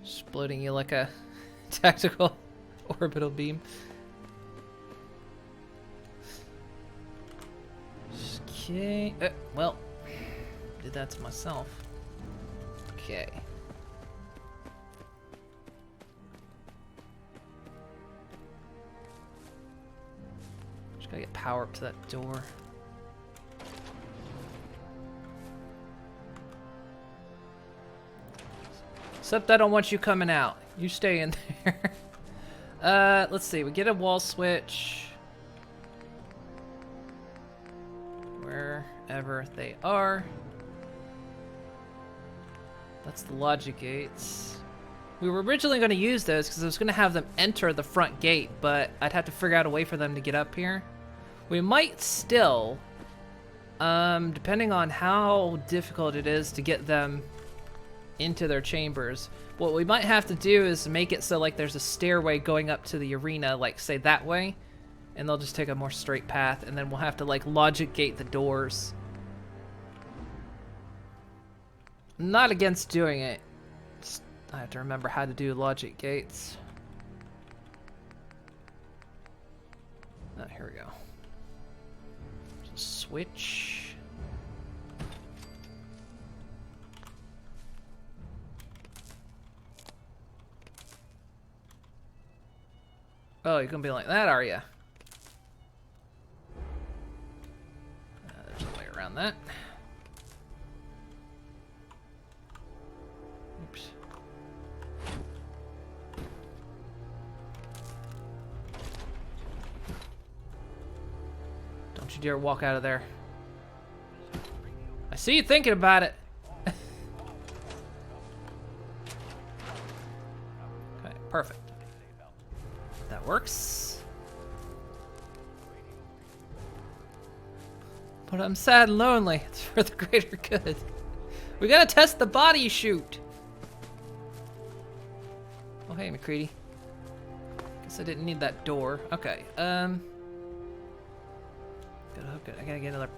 Exploding you like a tactical orbital beam. Okay. Well, did that to myself. Okay. Just gotta get power up to that door. Except I don't want you coming out. You stay in there. Let's see. We get a wall switch. Wherever they are. That's the logic gates. We were originally going to use those because I was going to have them enter the front gate, but I'd have to figure out a way for them to get up here. We might still, depending on how difficult it is to get them into their chambers. What we might have to do is make it so like there's a stairway going up to the arena, like say that way, and they'll just take a more straight path, and then we'll have to like logic gate the doors. I'm not against doing it. Just, I have to remember how to do logic gates. Oh, here we go. Just switch. Oh, you're gonna be like that, are you? There's a way around that. Oops. Don't you dare walk out of there. I see you thinking about it. Okay, perfect. That works. But I'm sad and lonely. It's for the greater good. We gotta test the body chute. Oh, hey, McCready. Guess I didn't need that door. Okay, gotta hook it. I gotta get another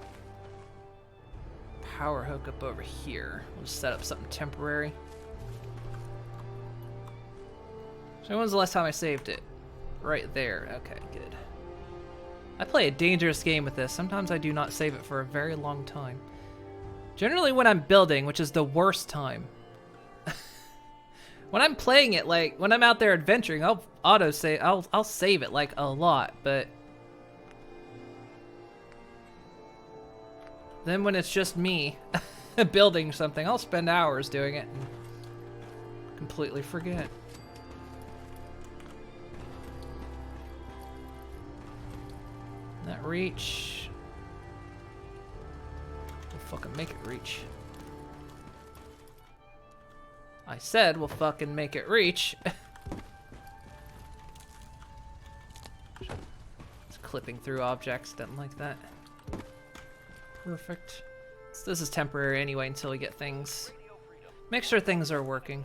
power hook up over here. We'll just set up something temporary. So when was the last time I saved it? Right there. Okay, good. I play a dangerous game with this. Sometimes I do not save it for a very long time. Generally when I'm building, which is the worst time. When I'm playing it, like, when I'm out there adventuring, I'll auto-save, I'll save it, like, a lot, but... Then when it's just me building something, I'll spend hours doing it and completely forget. That reach. We'll fucking make it reach. I said we'll fucking make it reach. It's clipping through objects, didn't like that. Perfect. So this is temporary anyway until we get things. Make sure things are working.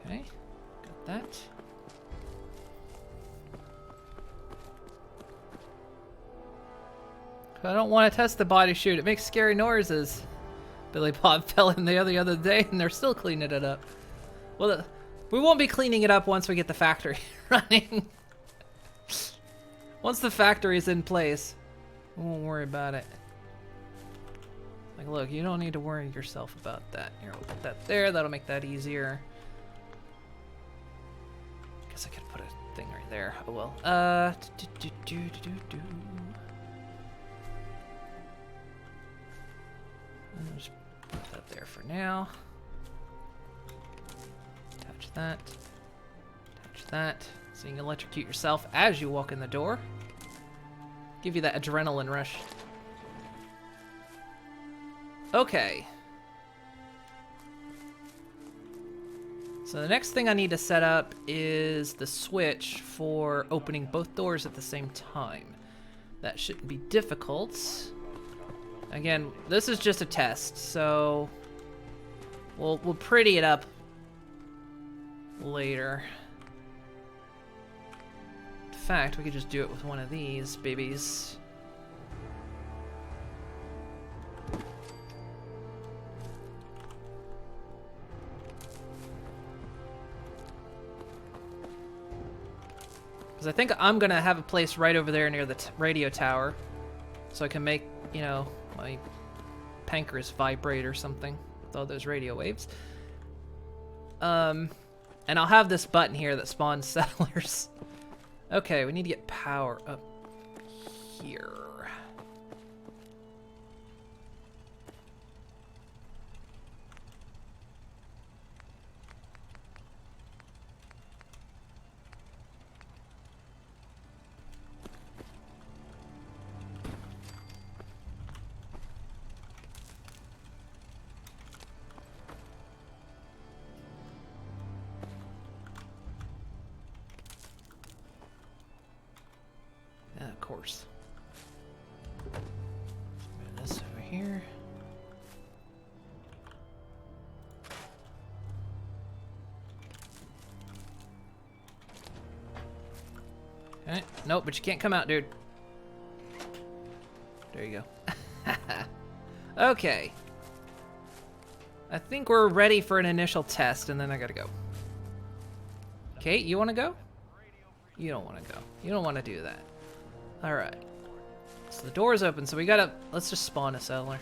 Okay, got that. I don't want to test the body chute. It makes scary noises. Billy Bob fell in the other day and they're still cleaning it up. Well, we won't be cleaning it up once we get the factory running. Once the factory is in place, we won't worry about it. Like, look, you don't need to worry yourself about that. Here, we'll put that there. That'll make that easier. Guess I could put a thing right there. Oh well. I'll just put that there for now. Attach that. Attach that. So you can electrocute yourself as you walk in the door. Give you that adrenaline rush. Okay. So the next thing I need to set up is the switch for opening both doors at the same time. That shouldn't be difficult. Again, this is just a test, so we'll pretty it up later. In fact, we could just do it with one of these babies. Because I think I'm gonna have a place right over there near the radio tower, so I can make, you know, my pancreas vibrate or something with all those radio waves. And I'll have this button here that spawns settlers. Okay, we need to get power up here. course. Put this over here. Okay. Nope, but you can't come out, dude. There you go. Okay. I think we're ready for an initial test, and then I gotta go. Kate, you want to go? You don't want to go. You don't want to do that. Alright. So the door's open, so we gotta... Let's just spawn a settler.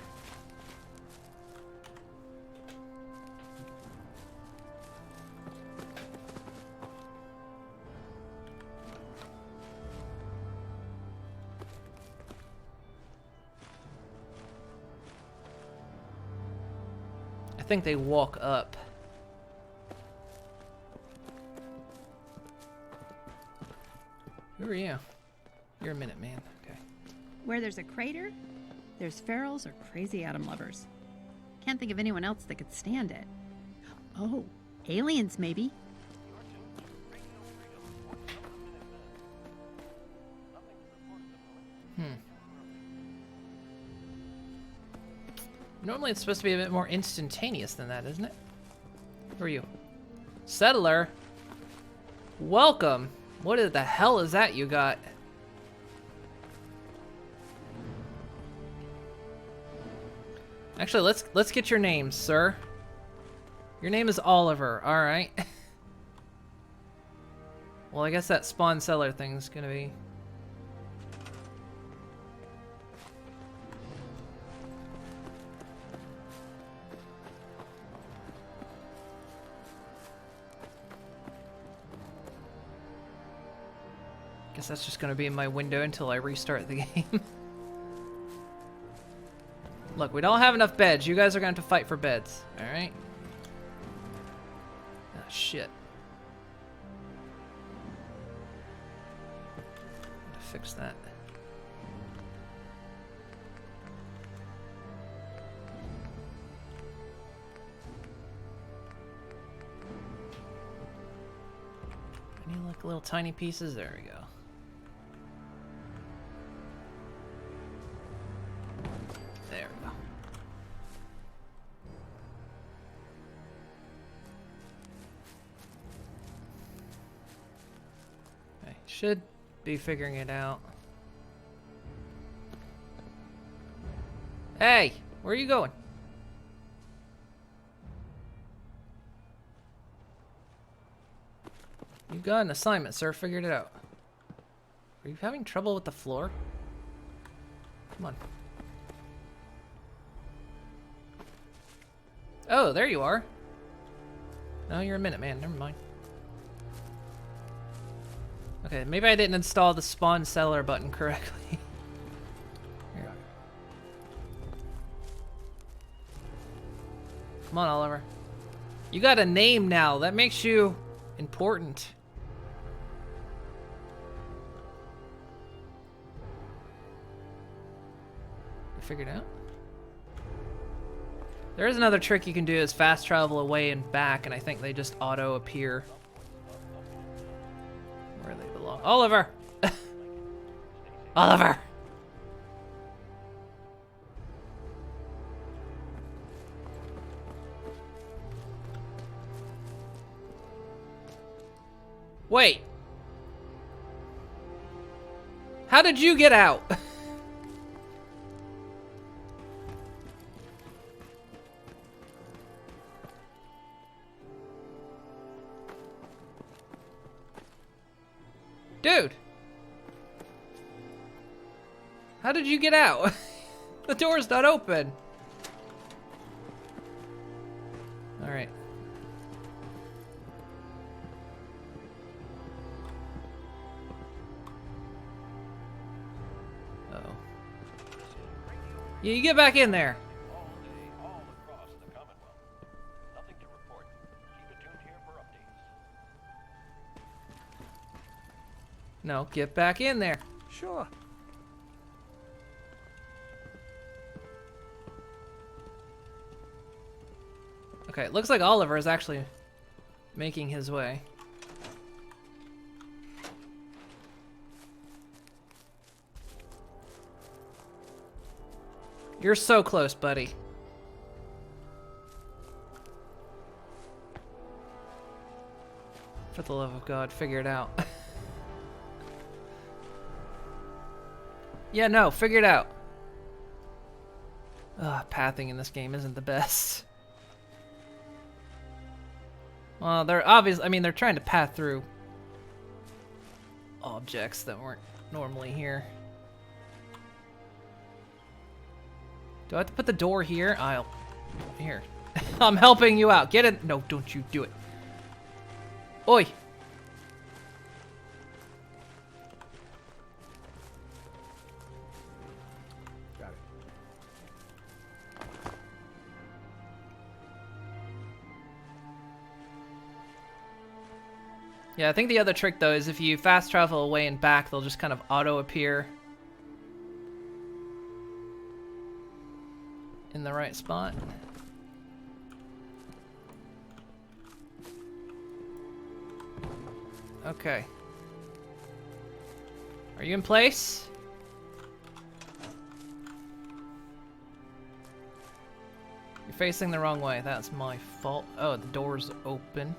I think they walk up. Who are you? You're a Minuteman. Okay. Where there's a crater, there's ferals or crazy atom lovers. Can't think of anyone else that could stand it. Oh, aliens maybe. Normally it's supposed to be a bit more instantaneous than that, isn't it? Who are you? Settler? Welcome. What the hell is that you got? Actually, let's get your name, sir. Your name is Oliver, alright. Well, I guess that spawn seller thing's gonna be... Guess that's just gonna be in my window until I restart the game. Look, we don't have enough beds. You guys are gonna have to fight for beds, alright? Ah, shit. Gotta fix that. Any like little tiny pieces? There we go. There we go. Okay, should be figuring it out. Hey, where are you going? You got an assignment, sir. Figured it out. Are you having trouble with the floor? Come on. Oh, there you are. No, you're a Minuteman. Never mind. Okay, maybe I didn't install the spawn seller button correctly. Here. Come on, Oliver. You got a name now. That makes you important. You figured it out? There is another trick you can do is fast travel away and back, and I think they just auto appear where they belong. Oliver! Oliver! Wait. How did you get out? Dude! How did you get out? The door's not open. Alright. Uh-oh. Yeah, you get back in there. All day, all across the Commonwealth. Nothing to report. Keep it tuned here for updates. No, get back in there. Sure. Okay, it looks like Oliver is actually making his way. You're so close, buddy. For the love of God, figure it out. Yeah, no, figure it out. Ugh, pathing in this game isn't the best. Well, they're obviously, I mean, they're trying to path through objects that weren't normally here. Do I have to put the door here? Here. I'm helping you out. Get it. No, don't you do it. Oi. Got it. Yeah, I think the other trick though is if you fast travel away and back, they'll just kind of auto appear in the right spot. Okay. Are you in place? You're facing the wrong way. That's my fault. Oh, the door's open.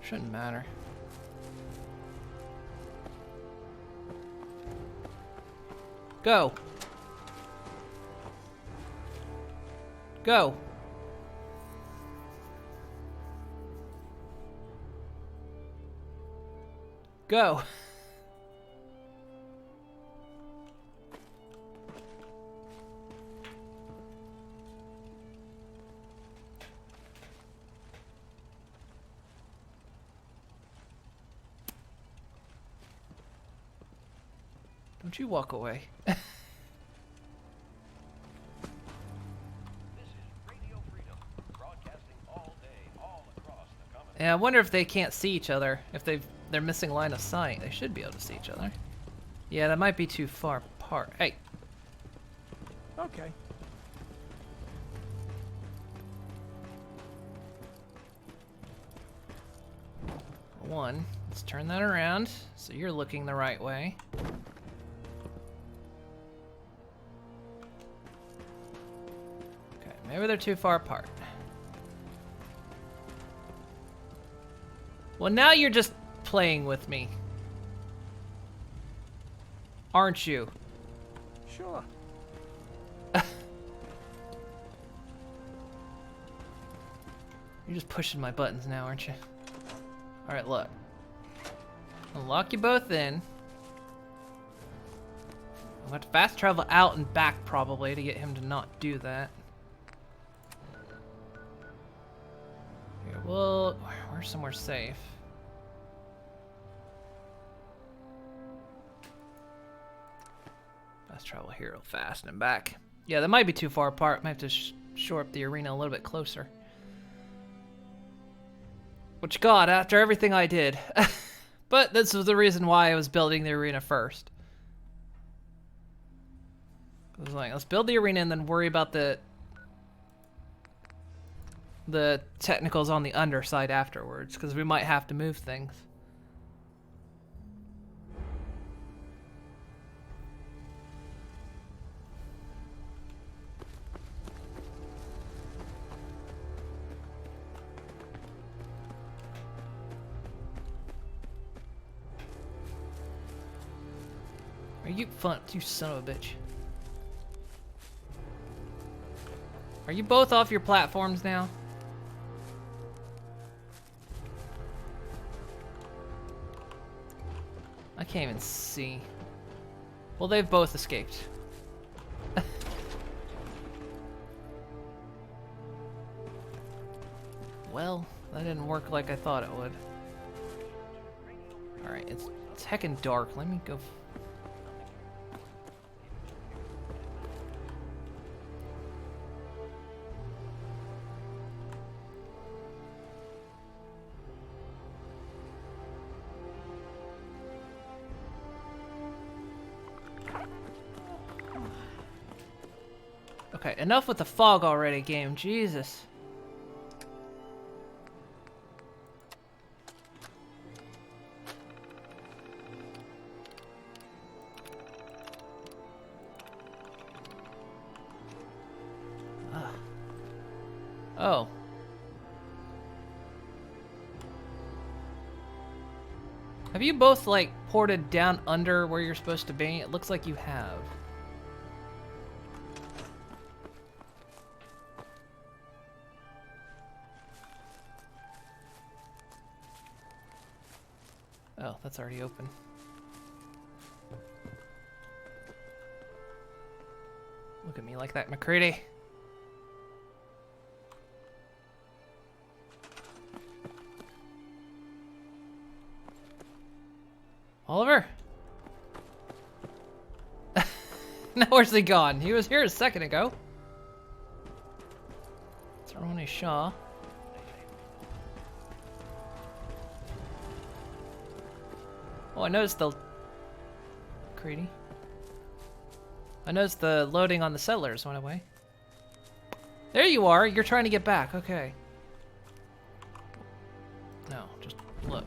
Shouldn't matter. Go. Go. Go. Don't you walk away. Yeah, I wonder if they can't see each other. If they're missing line of sight. They should be able to see each other. Yeah, that might be too far apart. Hey. Okay. One, let's turn that around so you're looking the right way. Okay, maybe they're too far apart. Well, now you're just playing with me. Aren't you? Sure. You're just pushing my buttons now, aren't you? Alright, look. I'll lock you both in. I'll have to fast travel out and back probably to get him to not do that. Here, we're somewhere safe. Fast travel here real fast and back. Yeah, that might be too far apart. Might have to shore up the arena a little bit closer. Which, God, after everything I did. But this was the reason why I was building the arena first. I was like, let's build the arena and then worry about the technicals on the underside afterwards, because we might have to move things. Are you you son of a bitch? Are you both off your platforms now? I can't even see. Well, they've both escaped. Well, that didn't work like I thought it would. Alright, it's heckin' dark. Let me go. Okay, enough with the fog already, game. Jesus. Oh. Have you both, like, ported down under where you're supposed to be? It looks like you have. Oh, that's already open. Look at me like that, McCready. Oliver? Now where's he gone? He was here a second ago. It's Ronnie Shaw. Oh, I noticed the... Creedy. I noticed the loading on the settlers went away. There you are! You're trying to get back, okay. No, just look.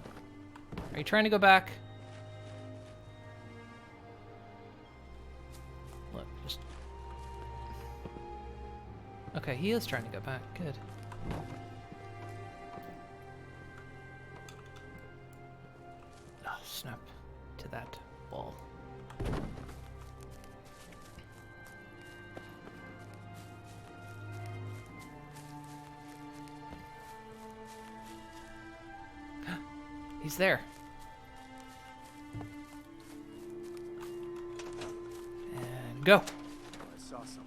Are you trying to go back? Look, just... Okay, he is trying to go back, good. Oh, snap to that ball. He's there. And go. I saw something.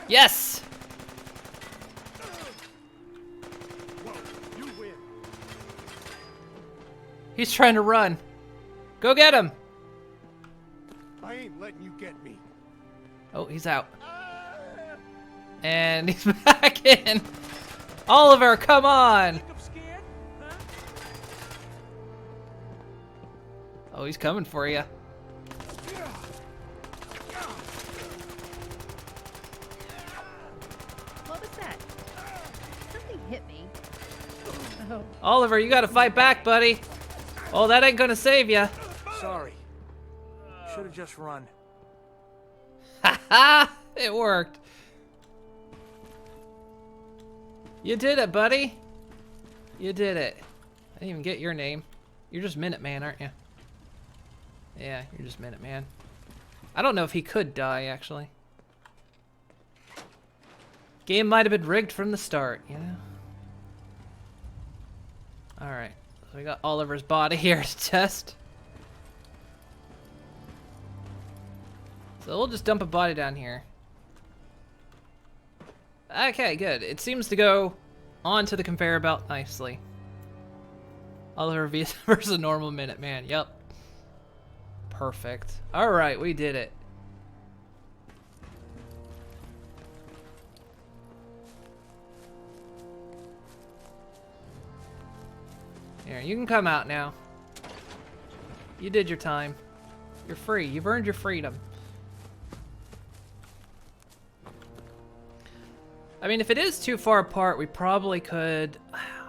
Yes! Whoa, you win. He's trying to run. Go get him. I ain't letting you get me. Oh, he's out. And he's back in. Oliver, come on. Oh, he's coming for you. What was that? Something hit me. Oh. Oliver, you gotta fight back, buddy. Oh, that ain't gonna save you. Sorry. Should have just run. Ha ha! It worked. You did it, buddy. You did it. I didn't even get your name. You're just Minuteman, aren't you? Yeah, you're just Minuteman. I don't know if he could die, actually. Game might have been rigged from the start, you know? Alright, so we got Oliver's body here to test. So we'll just dump a body down here. Okay, good. It seems to go onto the conveyor belt nicely. Oliver versus normal Minuteman, yep. Perfect. Alright, we did it. Here, you can come out now. You did your time. You're free. You've earned your freedom. I mean, if it is too far apart, we probably could...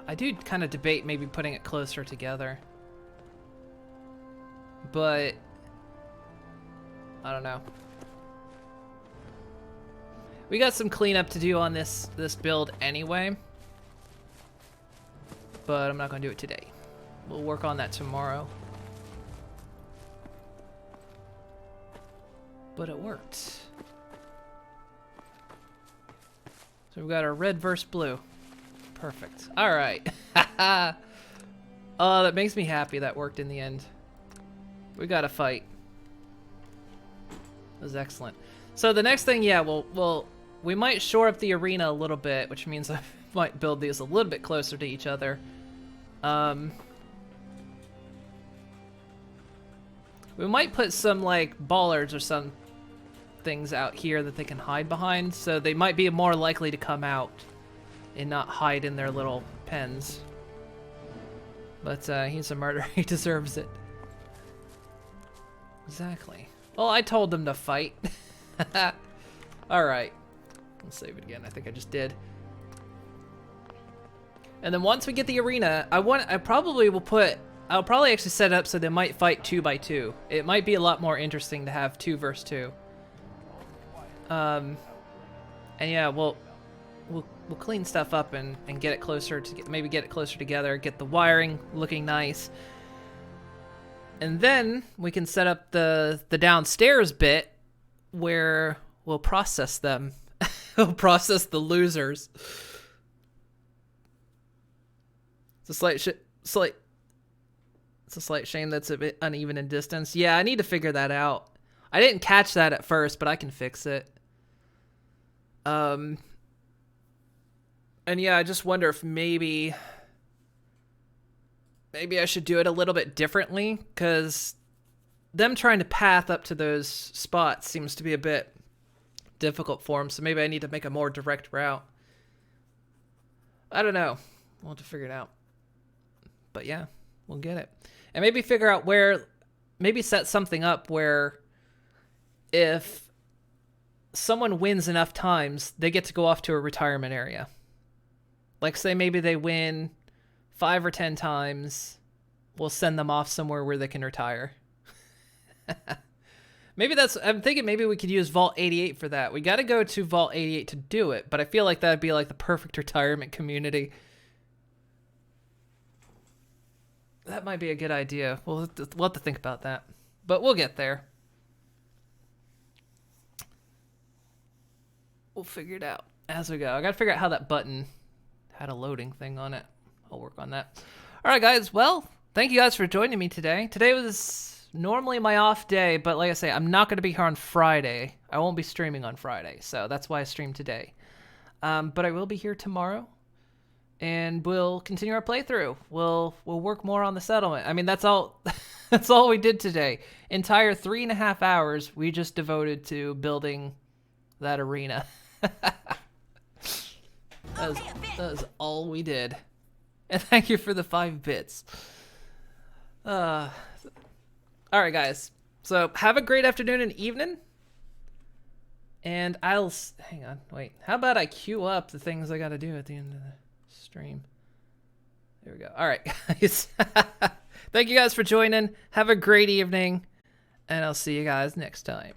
I do kind of debate maybe putting it closer together. But... I don't know. We got some cleanup to do on this build anyway. But I'm not going to do it today. We'll work on that tomorrow. But it worked. So we've got our red versus blue. Perfect. Alright. Oh, that makes me happy that worked in the end. We got to fight. That was excellent. So the next thing, yeah, we might shore up the arena a little bit, which means I might build these a little bit closer to each other. We might put some, like, bollards or some things out here that they can hide behind, so they might be more likely to come out and not hide in their little pens. But he's a murderer. He deserves it. Exactly. Well, I told them to fight. Alright. Let's save it again. I think I just did. And then once we get the arena, I'll probably actually set it up so they might fight 2 by 2. It might be a lot more interesting to have 2 versus 2. And yeah, we'll we'll clean stuff up and get it closer to maybe get it closer together, get the wiring looking nice. And then we can set up the downstairs bit where we'll process them. We'll process the losers. It's a slight shame that's a bit uneven in distance. Yeah, I need to figure that out. I didn't catch that at first, but I can fix it. And yeah, I just wonder if maybe I should do it a little bit differently, because them trying to path up to those spots seems to be a bit difficult for them, so maybe I need to make a more direct route. I don't know. We'll have to figure it out. But yeah, we'll get it. And maybe figure out maybe set something up where if someone wins enough times, they get to go off to a retirement area. Like, say maybe they win 5 or 10 times, we'll send them off somewhere where they can retire. I'm thinking maybe we could use Vault 88 for that. We got to go to Vault 88 to do it, but I feel like that'd be like the perfect retirement community. That might be a good idea. We'll have to think about that, but we'll get there. We'll figure it out as we go. I got to figure out how that button had a loading thing on it. I'll work on that. All right, guys. Well, thank you guys for joining me today. Today was normally my off day, but like I say, I'm not going to be here on Friday. I won't be streaming on Friday, so that's why I streamed today. But I will be here tomorrow, and we'll continue our playthrough. We'll work more on the settlement. I mean, that's all. That's all we did today. Entire 3.5 hours we just devoted to building that arena. That was all we did. And thank you for the 5 bits. All right, guys. So have a great afternoon and evening. And hang on, wait. How about I queue up the things I got to do at the end of the stream? There we go. All right, guys. Thank you guys for joining. Have a great evening, and I'll see you guys next time.